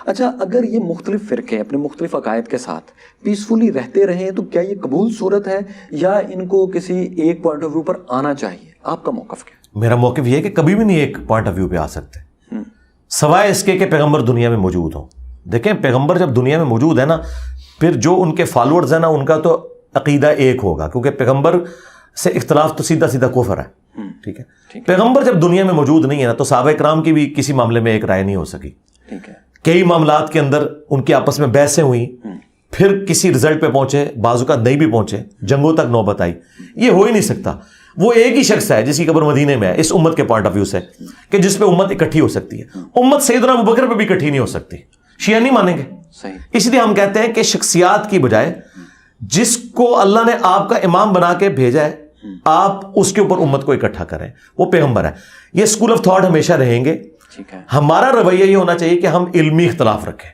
اچھا, اگر یہ مختلف فرقے اپنے مختلف عقائد کے ساتھ پیسفلی رہتے رہیں تو کیا یہ قبول صورت ہے یا ان کو کسی ایک پوائنٹ آف ویو پر آنا چاہیے؟ آپ کا موقف کیا؟ میرا موقف یہ ہے کہ کبھی بھی نہیں ایک پوائنٹ آف ویو پہ آ سکتے سوائے اس کے کہ پیغمبر دنیا میں موجود ہوں. دیکھیں پیغمبر جب دنیا میں موجود ہے نا, پھر جو ان کے فالوورز ہیں نا ان کا تو عقیدہ ایک ہوگا, کیونکہ پیغمبر سے اختلاف تو سیدھا سیدھا کفر ہے. ٹھیک ہے, پیغمبر جب دنیا میں موجود نہیں ہے نا تو صحابہ کرام کی بھی کسی معاملے میں ایک رائے نہیں ہو سکی. کئی معاملات کے اندر ان کی آپس میں بحثیں ہوئی, پھر کسی رزلٹ پہ پہنچے, بعض اوقات نہیں بھی پہنچے, جنگوں تک نوبت آئی. یہ ہو ہی نہیں سکتا. وہ ایک ہی شخص ہے جس کی قبر مدینے میں ہے اس امت کے پوائنٹ آف ویو سے, کہ جس پہ امت اکٹھی ہو سکتی ہے. امت سیدنا ابوبکر پہ بھی اکٹھی نہیں ہو سکتی, شیعہ نہیں مانیں گے. اس لیے ہم کہتے ہیں کہ شخصیات کی بجائے جس کو اللہ نے آپ کا امام بنا کے بھیجا ہے آپ اس کے اوپر امت کو اکٹھا کریں, وہ پیغمبر ہے. یہ اسکول آف تھاٹ ہمیشہ رہیں گے. ہمارا رویہ یہ ہونا چاہیے کہ ہم علمی اختلاف رکھیں,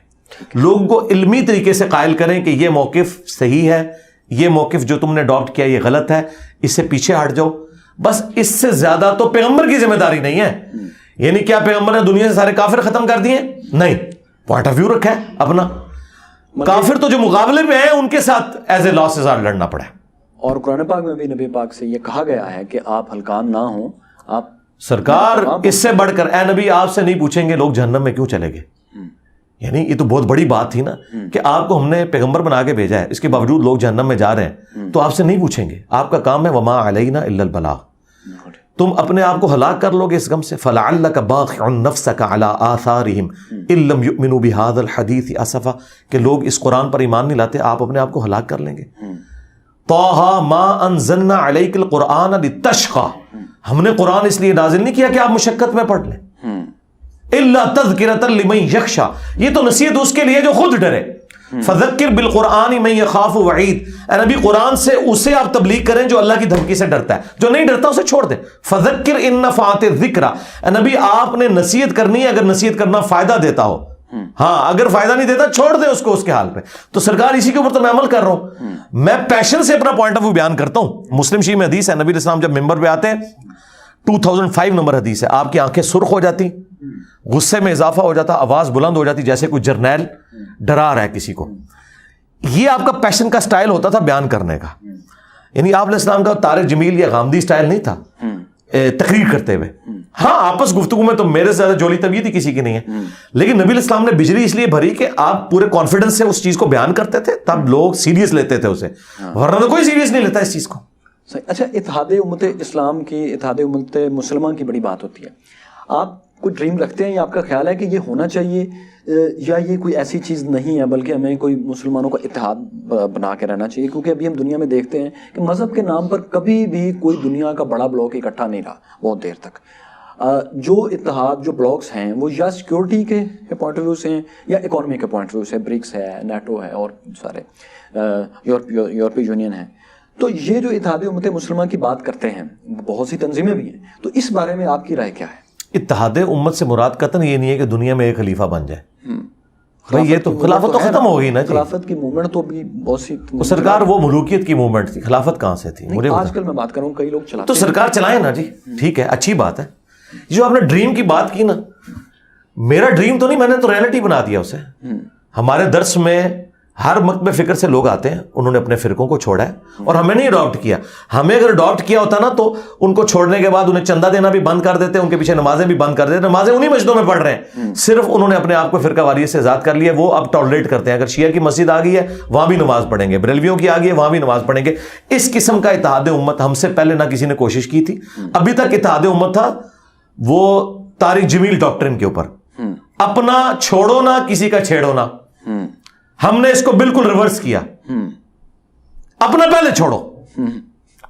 لوگوں کو علمی طریقے سے قائل کریں کہ یہ موقف صحیح ہے, یہ موقف جو تم نے اڈاپٹ کیا یہ غلط ہے, اس سے پیچھے ہٹ جاؤ. بس اس سے زیادہ تو پیغمبر کی ذمہ داری نہیں ہے. یعنی کیا پیغمبر نے دنیا سے سارے کافر ختم کر دیے؟ نہیں, پوائنٹ آف ویو رکھا ہے اپنا. کافر تو جو مقابلے میں ہیں ان کے ساتھ ایز اے لاس ازار لڑنا پڑا. اور قرآن پاک میں بھی نبی پاک سے یہ کہا گیا ہے کہ آپ ہلکان نہ ہوں. آپ سرکار اس سے بڑھ کر اے نبی آپ سے نہیں پوچھیں گے لوگ جہنم میں کیوں چلے گئے. یعنی یہ تو بہت بڑی بات تھی نا کہ آپ کو ہم نے پیغمبر بنا کے بھیجا ہے, اس کے باوجود لوگ جہنم میں جا رہے ہیں, تو آپ سے نہیں پوچھیں گے. آپ کا کام ہے وما علینا الا البلاغ. تم اپنے آپ کو ہلاک کر لو گے اس غم سے. فلعلک باخع نفسک علی آثارہم ان لم یؤمنوا بہذا الحدیث اسفا, کہ لوگ اس قرآن پر ایمان نہیں لاتے, آپ اپنے آپ کو ہلاک کر لیں گے. طٰہ ما انزلنا علیک القرآن لتشقى, ہم نے قرآن اس لیے نازل نہیں کیا کہ آپ مشقت میں پڑھ لیں. الا تذکرۃ لمن یخشی, یہ تو نصیحت اس کے لیے جو خود ڈرے. فذکر بالقرآن من یخاف وعید, اے نبی قرآن سے اسے آپ تبلیغ کریں جو اللہ کی دھمکی سے ڈرتا ہے, جو نہیں ڈرتا اسے چھوڑ دیں. فذکر ان نفعت الذکر, اے نبی آپ نے نصیحت کرنی ہے اگر نصیحت کرنا فائدہ دیتا ہو. ہاں اگر فائدہ نہیں دیتا چھوڑ دیں اس کو اس کے حال پہ. تو سرکار اسی کے اوپر تو میں عمل کر رہا ہوں. میں پیشن سے اپنا پوائنٹ آف ویو بیان کرتا ہوں. مسلم شریف میں حدیث ہے, نبی علیہ السلام جب ممبر پہ آتے ہیں, 2005 نمبر حدیث ہے, آپ کی آنکھیں سرخ ہو جاتی, غصے میں اضافہ ہو جاتا, آواز بلند ہو جاتی جیسے کوئی جرنیل ڈرا رہا ہے کسی کو. یہ آپ کا پیشن کا سٹائل ہوتا تھا بیان کرنے کا. یعنی آپ علیہ السلام کا طارق جمیل یا غامدی سٹائل نہیں تھا تقریر کرتے ہوئے. ہاں آپس گفتگو میں تو میرے سے زیادہ جولی طبیعت ہی کسی کی نہیں ہے, لیکن نبی علیہ السلام نے بجلی اس لیے بھری کہ آپ پورے کانفیڈنس سے اس چیز کو بیان کرتے تھے, تب لوگ سیریس لیتے تھے اسے, ورنہ تو کوئی سیریس نہیں لیتا اس چیز کو. اچھا, اتحاد امت اسلام کی, اتحاد امت مسلمان کی بڑی بات ہوتی ہے. آپ کوئی ڈریم رکھتے ہیں یا آپ کا خیال ہے کہ یہ ہونا چاہیے, یا یہ کوئی ایسی چیز نہیں ہے بلکہ ہمیں کوئی مسلمانوں کا اتحاد بنا کے رہنا چاہیے؟ کیونکہ ابھی ہم دنیا میں دیکھتے ہیں کہ مذہب کے نام پر کبھی بھی کوئی دنیا کا بڑا بلاک اکٹھا نہیں رہا بہت دیر تک. جو اتحاد, جو بلاکس ہیں وہ یا سیکورٹی کے پوائنٹ آف ویو سے ہیں یا اکانومی کے پوائنٹ آف ویو سے, برکس ہے, نیٹو ہے اور سارے یورپی یونین ہے. تو یہ جو اتحاد امت مسلمہ کی بات کرتے ہیں, بہت سی تنظیمیں بھی ہیں, تو اس بارے میں آپ کی رائے کیا ہے؟ اتحاد امت سے مراد قطعاً یہ نہیں ہے کہ دنیا میں ایک خلیفہ بن جائے. یہ تو خلافت تو ختم ہو گئی نا. خلافت کی موومنٹ تو بھی بہت سی, سرکار وہ ملوکیت کی موومنٹ تھی, خلافت کہاں سے تھی؟ مجھے آج کل میں بات کر رہا ہوں کئی لوگ چلاتے تو سرکار چلائیں نا جی, ٹھیک ہے, اچھی بات ہے. جو آپ نے ڈریم کی بات کی نا, میرا ڈریم تو نہیں, میں نے تو ریئلٹی بنا دیا اسے. ہمارے درس میں ہر مکتب فکر سے لوگ آتے ہیں, انہوں نے اپنے فرقوں کو چھوڑا ہے اور ہمیں نہیں اڈاپٹ کیا. ہمیں اگر اڈاپٹ کیا ہوتا نا تو ان کو چھوڑنے کے بعد انہیں چندہ دینا بھی بند کر دیتے, ان کے پیچھے نمازیں بھی بند کر دیتے. نمازیں انہی مسجدوں میں پڑھ رہے ہیں, صرف انہوں نے اپنے آپ کو فرقہ واریت سے آزاد کر لیا. وہ اب ٹالریٹ کرتے ہیں, اگر شیعہ کی مسجد آ گئی ہے وہاں بھی نماز پڑھیں گے, بریلویوں کی آ گئی ہے وہاں بھی نماز پڑھیں گے. اس قسم کا اتحاد امت ہم سے پہلے نہ کسی نے کوشش کی تھی. ابھی تک اتحاد امت تھا وہ طارق جمیل ڈاکٹرن کے اوپر, اپنا چھوڑو نہ کسی کا چھیڑو نہ. ہم نے اس کو بالکل ریورس کیا, اپنا پہلے چھوڑو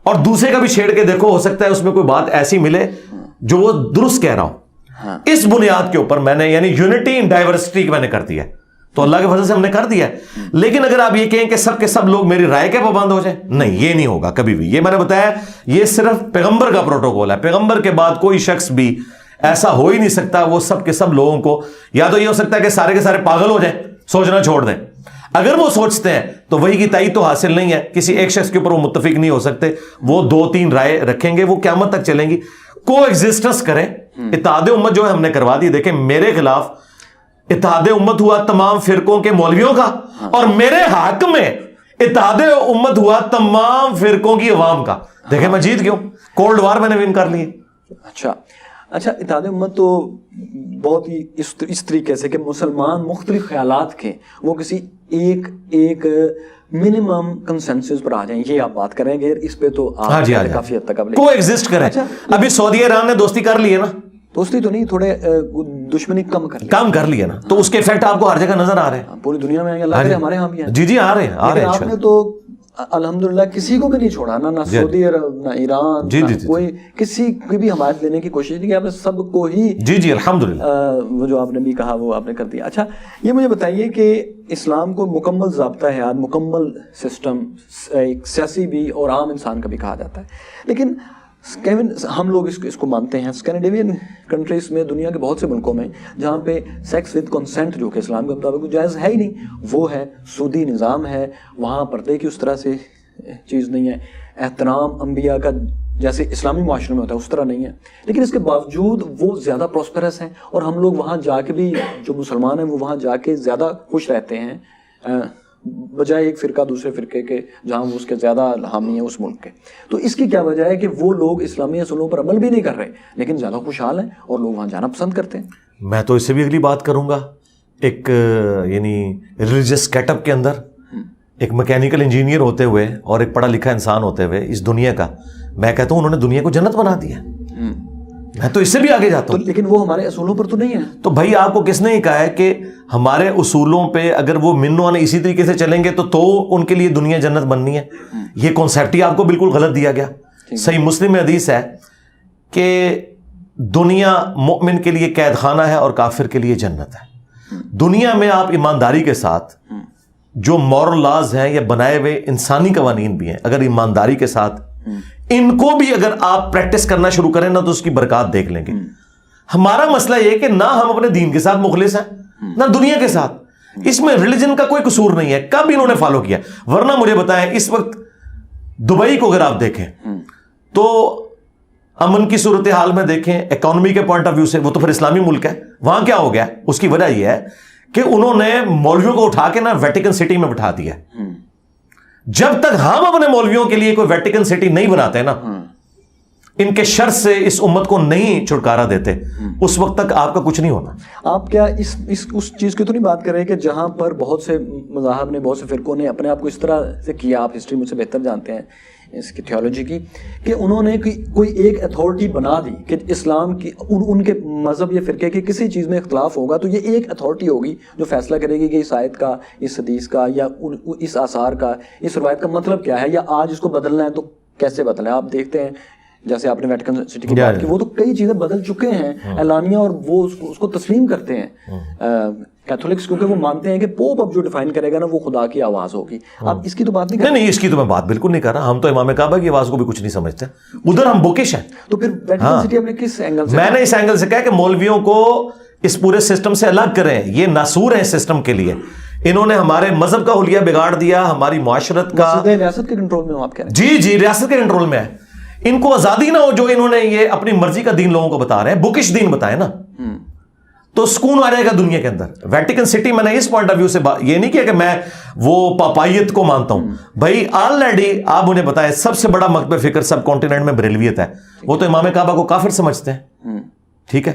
اور دوسرے کا بھی چھیڑ کے دیکھو, ہو سکتا ہے اس میں کوئی بات ایسی ملے جو وہ درست کہہ رہا ہوں. اس بنیاد کے اوپر میں نے, یعنی یونٹی ان ڈائیورسٹی میں نے کر دیا, تو اللہ کے فضل سے ہم نے کر دیا. لیکن اگر آپ یہ کہیں کہ سب کے سب لوگ میری رائے کے پابند ہو جائیں, نہیں, یہ نہیں ہوگا کبھی بھی. یہ میں نے بتایا, یہ صرف پیغمبر کا پروٹوکول ہے. پیغمبر کے بعد کوئی شخص بھی ایسا ہو ہی نہیں سکتا وہ سب کے سب لوگوں کو, یا تو یہ ہو سکتا ہے کہ سارے کے سارے پاگل ہو جائیں, سوچنا چھوڑ دیں. اگر وہ سوچتے ہیں تو وہی کی تائید تو حاصل نہیں ہے, کسی ایک شخص کے اوپر وہ متفق نہیں ہو سکتے, وہ 2-3 رائے رکھیں گے, وہ قیامت تک چلیں گی, کو ایگزسٹنس کریں. اتحاد امت جو ہے ہم نے کروا دی. دیکھیں میرے خلاف اتحاد امت ہوا تمام فرقوں کے مولویوں کا, اور میرے حق میں اتحاد امت ہوا تمام فرقوں کی عوام کا. دیکھیں میں جیت گیا ہوں, کولڈ وار میں نے ون کر لی. اچھا, اتحاد امت تو بہت ہی اس طریقے سے کہ مسلمان مختلف خیالات کے وہ کسی ایک منیمم کنسنسس پر آ جائیں, یہ آپ بات کریں گے. اس پہ تو آپ کافی حد تک کو ایگزسٹ کریں. ابھی سعودی ایران نے دوستی کر لی ہے نا, دوستی تو نہیں, تھوڑے دشمنی کم کر لی ہے نا, تو اس کے افیکٹ آپ کو ہر جگہ نظر آ رہے ہیں. پوری دنیا میں ہمارے یہاں بھی ہیں. جی آ رہے ہیں. آپ نے تو الحمدللہ کسی کو بھی نہیں چھوڑا, نہ سعودی عرب, نہ ایران, کوئی کسی کی بھی حمایت لینے کی کوشش نہیں کی. آپ نے سب کو ہی جی الحمدللہ وہ جو آپ نے بھی کہا وہ آپ نے کر دیا. اچھا, یہ مجھے بتائیے کہ اسلام کو مکمل ضابطہ حیات, مکمل سسٹم, ایک سیاسی بھی اور عام انسان کا بھی کہا جاتا ہے, لیکن ہم لوگ اس کو مانتے ہیں. اسکینڈینیوین کنٹریز میں, دنیا کے بہت سے ملکوں میں جہاں پہ سیکس ود کنسنٹ جو کہ اسلام کے مطابق جائز ہے ہی نہیں, وہ ہے. سعودی نظام ہے, وہاں پردے کی اس طرح سے چیز نہیں ہے. احترام انبیاء کا جیسے اسلامی معاشرے میں ہوتا ہے اس طرح نہیں ہے, لیکن اس کے باوجود وہ زیادہ پراسپرس ہیں, اور ہم لوگ وہاں جا کے بھی, جو مسلمان ہیں وہ وہاں جا کے زیادہ خوش رہتے ہیں. بجائے ایک فرقہ دوسرے فرقے کے جہاں وہ اس کے زیادہ حامی ہیں اس ملک کے. تو اس کی کیا وجہ ہے کہ وہ لوگ اسلامی اصولوں پر عمل بھی نہیں کر رہے لیکن زیادہ خوشحال ہیں اور لوگ وہاں جانا پسند کرتے ہیں؟ میں تو اس سے بھی اگلی بات کروں گا. ایک یعنی ریلیجس گیٹ اپ کے اندر ایک میکینیکل انجینئر ہوتے ہوئے اور ایک پڑھا لکھا انسان ہوتے ہوئے اس دنیا کا، میں کہتا ہوں انہوں نے دنیا کو جنت بنا دیا. میں تو اس سے بھی آگے جاتا ہوں. لیکن وہ ہمارے اصولوں پر تو نہیں ہے. تو بھائی آپ کو کس نے یہ کہا ہے کہ ہمارے اصولوں پہ اگر وہ منوں نے اسی طریقے سے چلیں گے تو ان کے لیے دنیا جنت بننی ہے؟ یہ کانسیپٹ ہی آپ کو بالکل غلط دیا گیا. صحیح مسلم میں حدیث ہے کہ دنیا مومن کے لیے قید خانہ ہے اور کافر کے لیے جنت ہے. دنیا میں آپ ایمانداری کے ساتھ جو مورل لاز ہیں یا بنائے ہوئے انسانی قوانین بھی ہیں، اگر ایمانداری کے ساتھ ان کو بھی اگر آپ پریکٹس کرنا شروع کریں نا تو اس کی برکات دیکھ لیں گے. ہمارا مسئلہ یہ کہ نہ ہم اپنے دین کے ساتھ مخلص ہیں نہ دنیا کے ساتھ. اس میں ریلیجن کا کوئی قصور نہیں ہے. کب انہوں نے فالو کیا؟ ورنہ مجھے بتائیں اس وقت دبئی کو اگر آپ دیکھیں تو امن کی صورتحال میں دیکھیں، اکانومی کے پوائنٹ آف ویو سے وہ تو پھر اسلامی ملک ہے. وہاں کیا ہو گیا؟ اس کی وجہ یہ ہے کہ انہوں نے مولویوں کو اٹھا کے نا ویٹیکن سٹی میں بٹھا دیا. جب تک ہم اپنے مولویوں کے لیے کوئی ویٹیکن سٹی نہیں بناتے نا، ان کے شر سے اس امت کو نہیں چھٹکارا دیتے، اس وقت تک آپ کا کچھ نہیں ہونا. آپ کیا اس چیز کی تو نہیں بات کر رہے کہ جہاں پر بہت سے مذاہب نے، بہت سے فرقوں نے اپنے آپ کو اس طرح سے کیا، آپ ہسٹری مجھ سے بہتر جانتے ہیں اس کی تھیولوجی کی، کہ انہوں نے کوئی ایک اتھارٹی بنا دی کہ اسلام کی ان کے مذہب یا فرقے کے کسی چیز میں اختلاف ہوگا تو یہ ایک اتھارٹی ہوگی جو فیصلہ کرے گی کہ اس آیت کا، اس حدیث کا یا اس آثار کا، اس روایت کا مطلب کیا ہے، یا آج اس کو بدلنا ہے تو کیسے بدلنا ہے. آپ دیکھتے ہیں جیسے آپ نے ویٹیکن سٹی کی بات کی، وہ تو کئی چیزیں بدل چکے ہیں اعلانیہ، اور وہ اس کو تسلیم کرتے ہیں کیتھولکس، کیونکہ وہ مانتے ہیں کہ پوپ اب جو ڈیفائن کرے گا نا وہ خدا کی آواز ہوگی. آپ اس کی تو بات نہیں کر رہے. نہیں، اس کی تو میں بات بالکل نہیں کر رہا. ہم تو امام کعبہ کی آواز کو بھی کچھ نہیں سمجھتے، ادھر ہم بوکش ہیں. تو پھر ویٹیکن سٹی آپ نے کس اینگل سے؟ میں نے اس اینگل سے کہا کہ مولویوں کو اس پورے سسٹم سے الگ کریں. یہ ناسور ہیں اس سسٹم کے لیے. انہوں نے ہمارے مذہب کا حلیہ بگاڑ دیا، ہماری معاشرت کا. ریاست کے کنٹرول میں ہوں آپ کہہ رہے ہیں؟ جی ریاست کے کنٹرول میں ہے. ان کو آزادی نہ ہو جو انہوں نے یہ اپنی مرضی کا دین لوگوں کو بتا رہے ہیں، بکش دین بتائیں نا تو سکون آ جائے گا دنیا کے اندر. ویٹیکن سٹی میں نے اس پوائنٹ آف ویو سے یہ نہیں کیا کہ میں وہ پاپائیت کو مانتا ہوں. بھائی آلریڈی آپ مجھے بتائیں سب سے بڑا مکتب فکر سب کانٹیننٹ میں بریلویت ہے. وہ تو امام کعبہ کو کافر سمجھتے ہیں. ٹھیک ہے،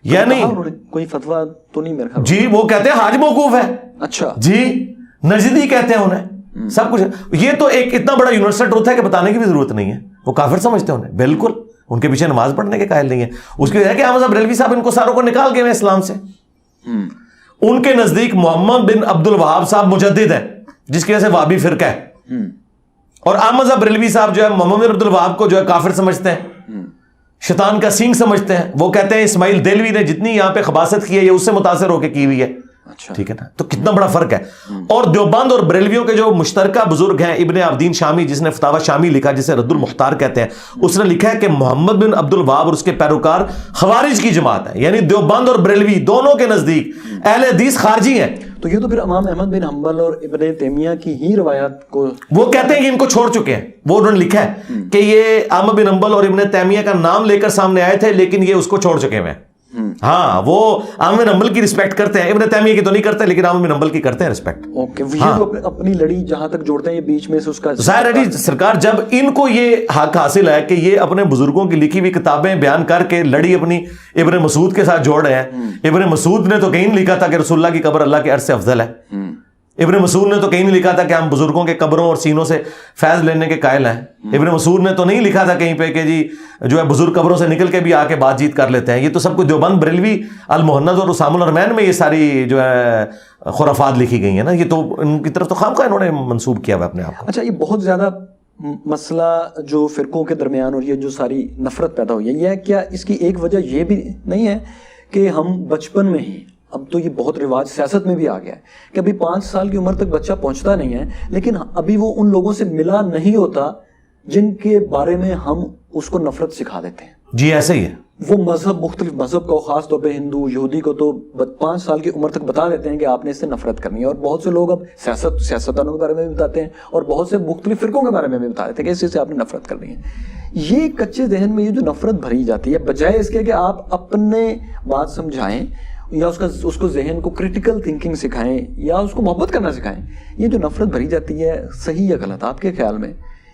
یعنی کوئی فتویٰ تو نہیں میرے خیال. جی وہ کہتے ہیں حج موقوف ہے. اچھا جی نجدی کہتے ہیں انہیں سب کچھ. یہ تو ایک اتنا بڑا یونیورسل ٹروتھ ہے کہ بتانے کی بھی ضرورت نہیں ہے. وہ کافر سمجھتے ہیں انہیں، بالکل ان کے پیچھے نماز پڑھنے کے قائل نہیں ہے. اس کی وجہ ہے کہ احمد بریلوی صاحب ان کو ساروں کو نکال گئے ہیں اسلام سے. ان کے نزدیک محمد بن عبد الوہاب صاحب مجدد ہیں، جس کی وجہ سے وہابی فرقہ ہے. اور احمد بریلوی صاحب جو ہے محمد بن عبد الوہاب کو جو ہے کافر سمجھتے ہیں، شیطان کا سینگ سمجھتے ہیں. وہ کہتے ہیں اسماعیل دیلوی نے جتنی یہاں پہ خباثت کی ہے یہ اس سے متاثر ہو کے کی ہوئی ہے. ٹھیک ہے نا، تو کتنا بڑا فرق ہے. اور دیوبند اور بریلویوں کے جو مشترکہ بزرگ ہیں، ابن عابدین شامی جس نے فتاوی شامی لکھا جسے رد المختار کہتے ہیں، اس نے لکھا ہے کہ محمد بن عبد الوہاب اور اس کے پیروکار خوارج کی جماعت ہے. یعنی دیوبند اور بریلوی دونوں کے نزدیک اہل حدیث خارجی ہیں. تو یہ تو پھر امام احمد بن حنبل اور ابن تیمیہ کی ہی روایات کو وہ کہتے ہیں کہ ان کو چھوڑ چکے ہیں. وہ انہوں نے لکھا ہے کہ یہ احمد بن حنبل اور ابن تیمیہ کا نام لے کر سامنے آئے تھے لیکن یہ اس کو چھوڑ چکے ہیں. ہاں وہ احمد بن حنبل کی رسپیکٹ کرتے ہیں، ابن تیمیہ کی تو نہیں کرتے لیکن احمد بن حنبل کی کرتے ہیں رسپیکٹ. اوکے، یہ تو اپنی لڑی جہاں تک جوڑتے ہیں یہ بیچ میں سے اس کا ظاہر ہے جی. سرکار جب ان کو یہ حق حاصل ہے کہ یہ اپنے بزرگوں کی لکھی ہوئی کتابیں بیان کر کے لڑی اپنی ابن مسعود کے ساتھ جوڑ رہے ہیں. ابن مسعود نے تو کہیں نہیں لکھا تھا کہ رسول اللہ کی قبر اللہ کے عرش سے افضل ہے. ابن مسعود نے تو کہیں نہیں لکھا تھا کہ ہم بزرگوں کے قبروں اور سینوں سے فیض لینے کے قائل ہیں. ابن مسعود نے تو نہیں لکھا تھا کہیں پہ کہ جی جو ہے بزرگ قبروں سے نکل کے بھی آ کے بات چیت کر لیتے ہیں. یہ تو سب کچھ دیوبند، بریلوی، المہند اور اسام الارمین میں یہ ساری جو ہے خرافات لکھی گئی ہیں نا. یہ تو ان کی طرف تو خامخواہ انہوں نے منسوب کیا ہوا اپنے آپ کو. اچھا، یہ بہت زیادہ مسئلہ جو فرقوں کے درمیان اور یہ جو ساری نفرت پیدا ہوئی ہے، یہ کیا اس کی ایک وجہ یہ بھی نہیں ہے کہ ہم بچپن میں ہی، اب تو یہ بہت رواج سیاست میں بھی آ گیا ہے کہ ابھی 5 سال کی عمر تک بچہ پہنچتا نہیں ہے لیکن ابھی وہ ان لوگوں سے ملا نہیں ہوتا جن کے بارے میں ہم اس کو نفرت سکھا دیتے ہیں. جی ایسے ہی ہے. وہ مذہب، مختلف مذہب کو، خاص طور پہ ہندو، یہودی کو تو 5 سال کی عمر تک بتا دیتے ہیں کہ آپ نے اس سے نفرت کرنی ہے. اور بہت سے لوگ اب سیاستدانوں کے بارے میں بھی بتاتے ہیں اور بہت سے مختلف فرقوں کے بارے میں بھی بتا دیتے ہیں کہ اس سے آپ نے نفرت کرنی ہے. یہ کچے ذہن میں یہ جو نفرت بھری جاتی ہے، بجائے اس کے کہ آپ اپنے بات سمجھائیں یا اس کو ذہن کو کریٹیکل تھنکنگ سکھائیں یا اس کو محبت کرنا سکھائیں. یہ جو نفرت بھری جاتی ہے صحیح یا غلط آپ کے خیال میں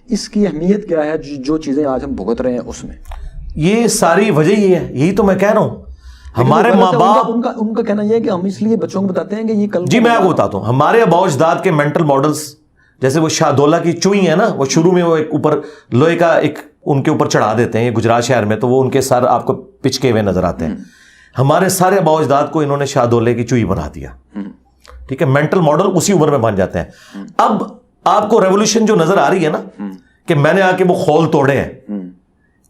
اس کی اہمیت کیا ہے جو چیزیں آج ہم بھگت رہے ہیں اس میں؟ یہ ساری وجہ یہ ہے, یہی تو میں کہہ رہا ہوں. ہمارے ماں باپ ان کا کہنا یہ ہے کہ ہم اس لیے بچوں کو بتاتے ہیں کہ یہ کل. جی میں آپ کو بتاتا ہوں, ہمارے آباء و اجداد کے مینٹل ماڈلز, جیسے وہ شاہ دولہ کی چوئی ہے نا, وہ شروع میں وہ ایک اوپر لوہے کا ایک ان کے اوپر چڑھا دیتے ہیں, یہ گجرات شہر میں, تو وہ ان کے سر آپ کو پچکے ہوئے نظر آتے ہیں. ہمارے سارے آباء و اجداد کو انہوں نے شاہ دولے کی چوئی بنا دیا. ٹھیک ہے, مینٹل ماڈل اسی عمر میں بن جاتے ہیں. اب آپ کو ریولوشن جو نظر آ رہی ہے نا کہ میں نے آ کے وہ خول توڑے ہیں,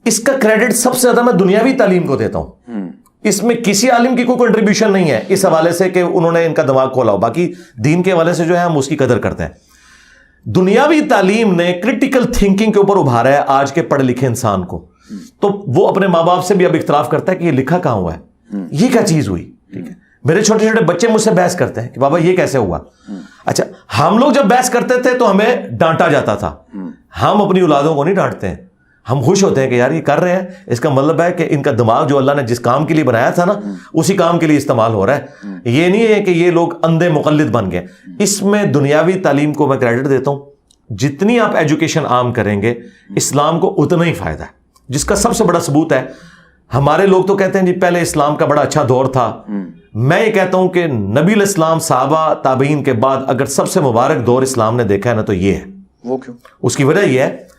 اس کا کریڈٹ سب سے زیادہ میں دنیاوی تعلیم کو دیتا ہوں. اس میں کسی عالم کی کوئی کنٹریبیوشن نہیں ہے اس حوالے سے کہ انہوں نے ان کا دماغ کھولا ہو. باقی دین کے حوالے سے جو ہے ہم اس کی قدر کرتے ہیں. دنیاوی تعلیم نے کرٹیکل تھنکنگ کے اوپر ابھارا ہے آج کے پڑھے لکھے انسان کو. تو وہ اپنے ماں باپ سے بھی اب اختلاف کرتا ہے کہ یہ لکھا کہاں ہوا ہے, یہ کیا چیز ہوئی. ٹھیک ہے, میرے چھوٹے چھوٹے بچے مجھ سے بحث کرتے ہیں کہ بابا یہ کیسے ہوا. اچھا, ہم لوگ جب بحث کرتے تھے تو ہمیں ڈانٹا جاتا تھا. ہم اپنی اولادوں کو نہیں ڈانٹتے ہیں, ہم خوش ہوتے ہیں کہ یار یہ کر رہے ہیں, اس کا مطلب ہے کہ ان کا دماغ جو اللہ نے جس کام کے لیے بنایا تھا نا اسی کام کے لیے استعمال ہو رہا ہے. یہ نہیں ہے کہ یہ لوگ اندھے مقلد بن گئے. اس میں دنیاوی تعلیم کو میں کریڈٹ دیتا ہوں. جتنی آپ ایجوکیشن عام کریں گے اسلام کو اتنا ہی فائدہ ہے, جس کا سب سے بڑا ثبوت ہے. ہمارے لوگ تو کہتے ہیں جی پہلے اسلام کا بڑا اچھا دور تھا. میں یہ کہتا ہوں کہ نبی علیہ السلام, صحابہ, تابعین کے بعد اگر سب سے مبارک دور اسلام نے دیکھا ہے نا تو یہ ہے. وہ کیوں؟ اس کی وجہ یہ ہے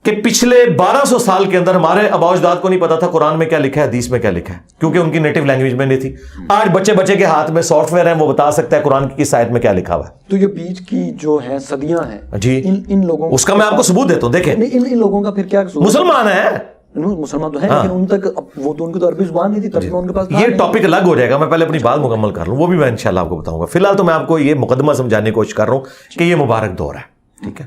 کہ پچھلے 1200 سال کے اندر ہمارے آباء و اجداد کو نہیں پتا تھا قرآن میں کیا لکھا ہے, حدیث میں کیا لکھا ہے, کیونکہ ان کی نیٹو لینگویج میں نہیں تھی. آج بچے کے ہاتھ میں سافٹ ویئر ہے, وہ بتا سکتا ہے قرآن کی کس آیت میں کیا لکھا ہوا ہے. تو یہ بیچ کی جو ہے صدیاں ہیں جی, ان لوگوں اس کا میں آپ کو ثبوت دیتا ہوں. دیکھیں ان لوگوں کا پھر کیا قصور؟ مسلمان ہیں, مسلمان تو ہیں لیکن ان تک وہ تو ان کی تو عربی زبان نہیں تھی, ترجمہ ان کے پاس. یہ ٹاپک الگ ہو جائے گا, میں پہلے اپنی بات مکمل کر لوں, وہ بھی میں انشاءاللہ آپ کو بتاؤں گا. فی الحال تو میں آپ کو یہ مقدمہ سمجھانے کی کوشش کر رہا ہوں کہ یہ مبارک دور ہے. ٹھیک ہے,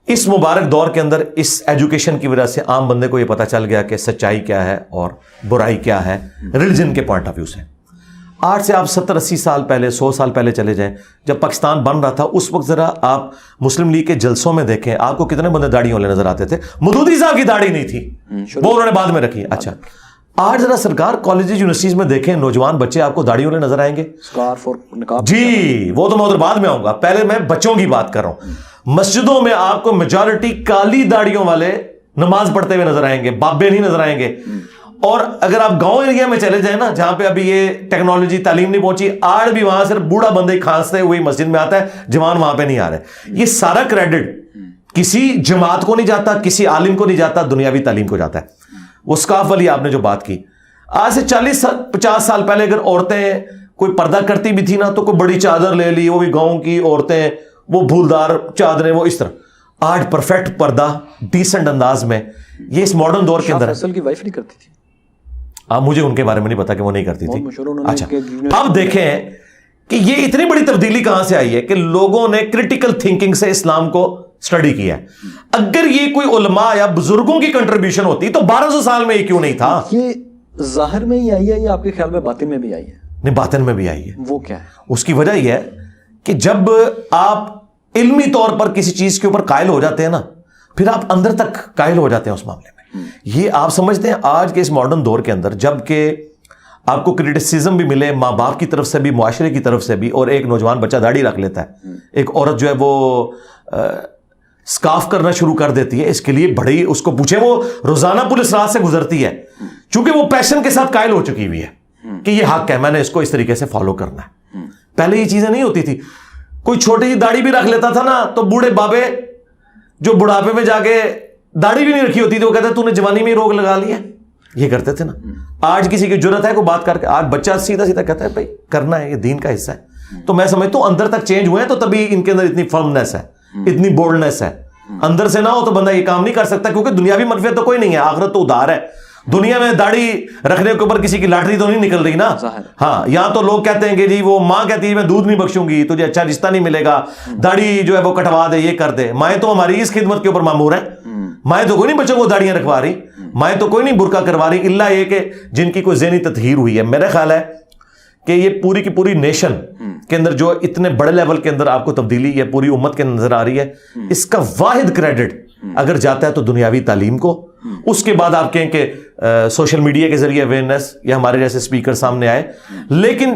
اس مبارک دور کے اندر اس ایجوکیشن کی وجہ سے عام بندے کو یہ پتا چل گیا کہ سچائی کیا ہے اور برائی کیا ہے ریلیجن کے پوائنٹ آف ویو سے. آج سے آپ 70-80 سال پہلے, 100 سال پہلے چلے جائیں, جب پاکستان بن رہا تھا اس وقت ذرا آپ مسلم لیگ کے جلسوں میں دیکھیں, آپ کو کتنے بندے داڑھی والے نظر آتے تھے. مودودی صاحب کی داڑھی نہیں تھی, وہ انہوں نے بعد میں رکھی. اچھا, آج ذرا سرکار کالجز یونیورسٹیز میں دیکھیں, نوجوان بچے آپ کو داڑھی والے نظر آئیں گے. جی وہ تو میں ادھر بعد میں آؤں گا, پہلے میں بچوں کی بات کر رہا ہوں. مسجدوں میں آپ کو میجورٹی کالی داڑھیوں والے نماز پڑھتے ہوئے نظر آئیں گے, بابے نہیں نظر آئیں گے. اور اگر آپ گاؤں ایریا میں چلے جائیں نا جہاں پہ ابھی یہ ٹیکنالوجی تعلیم نہیں پہنچی, آج بھی وہاں صرف بوڑھا بندے کھانستے ہوئے مسجد میں آتا ہے, جوان وہاں پہ نہیں آ رہے. یہ سارا کریڈٹ کسی جماعت کو نہیں جاتا, کسی عالم کو نہیں جاتا, دنیاوی تعلیم کو جاتا ہے. وہ اسکارف والی آپ نے جو بات کی, آج سے 40-50 سال پہلے اگر عورتیں کوئی پردہ کرتی بھی تھی نا تو کوئی بڑی چادر لے لی, وہ بھی گاؤں کی عورتیں, وہ پھولدار چادریں, وہ اس طرح. آج پرفیکٹ پردہ ڈیسنٹ انداز میں, یہ اس ماڈرن دور کے اندر. فیصل کی وائف نہیں کرتی تھی. اب مجھے ان کے بارے میں نہیں پتا کہ وہ نہیں کرتی تھی. اچھا, اب دیکھیں کہ یہ اتنی بڑی تبدیلی کہاں سے آئی ہے کہ لوگوں نے کرٹیکل تھنکنگ سے اسلام کو سٹڈی کیا ہے. اگر یہ کوئی علماء یا بزرگوں کی کنٹریبیوشن ہوتی تو 1200 سال میں یہ کیوں نہیں تھا. یہ ظاہر میں ہی آئی ہے یا آپ کے خیال میں باطن میں بھی آئی ہے؟ نہیں, باطن میں بھی آئی ہے. وہ کیا ہے؟ اس کی وجہ یہ ہے کہ جب آپ علمی طور پر کسی چیز کے اوپر قائل ہو جاتے ہیں نا, پھر آپ اندر تک قائل ہو جاتے ہیں اس معاملے میں. یہ آپ سمجھتے ہیں آج کے اس ماڈرن دور کے اندر جب کہ آپ کو کرٹیسزم بھی ملے, ماں باپ کی طرف سے بھی, معاشرے کی طرف سے بھی, اور ایک نوجوان بچہ داڑھی رکھ لیتا ہے, ایک عورت جو ہے وہ سکارف کرنا شروع کر دیتی ہے, اس کے لیے بڑی, اس کو پوچھے, وہ روزانہ پولیس رات سے گزرتی ہے چونکہ وہ پیشن کے ساتھ قائل ہو چکی ہوئی ہے کہ یہ حق ہے, میں نے اس کو اس طریقے سے فالو کرنا ہے. پہلے یہ چیزیں نہیں ہوتی تھی. کوئی چھوٹی سی داڑھی بھی رکھ لیتا تھا نا تو بوڑھے بابے جو بڑھاپے میں جا کے داڑھی بھی نہیں رکھی ہوتی تھی وہ کہتے ہیں تو نے جوانی میں ہی روگ لگا لیا, یہ کرتے تھے نا. آج کسی کی جرت ہے کوئی بات کر کے, آج بچہ سیدھا سیدھا کہتا ہے بھائی کرنا ہے, یہ دین کا حصہ ہے. تو میں سمجھتا ہوں اندر تک چینج ہوئے ہیں تو تبھی ان کے اندر اتنی فرمنس ہے, اتنی بولڈنس ہے. اندر سے نہ ہو تو بندہ یہ کام نہیں کر سکتا, کیونکہ دنیاوی منفعت تو کوئی نہیں ہے, آخرت تو ادھار ہے. دنیا میں داڑھی رکھنے کے اوپر کسی کی لاٹری تو نہیں نکل رہی نا. ہاں, یہاں تو لوگ کہتے ہیں کہ جی وہ ماں کہتی ہے میں دودھ نہیں بخشوں گی, تجھے اچھا رشتہ نہیں ملے گا, داڑھی جو ہے وہ کٹوا دے, یہ کر دے. مائیں تو ہماری اس خدمت کے اوپر مامور ہیں. مائیں تو کوئی نہیں بچوں کو داڑیاں رکھوا رہی, مائیں تو کوئی نہیں برقع کروا رہی, الا یہ کہ جن کی کوئی ذہنی تطہیر ہوئی ہے. میرا خیال ہے کہ یہ پوری کی پوری نیشن کے اندر جو اتنے بڑے لیول کے اندر آپ کو تبدیلی یہ پوری امت کے نظر آ رہی ہے, اس کا واحد کریڈٹ اگر جاتا ہے تو دنیاوی تعلیم کو اس کے بعد آپ کہیں کہ سوشل میڈیا کے ذریعے اویئرنیس یا ہمارے جیسے اسپیکر سامنے آئے. لیکن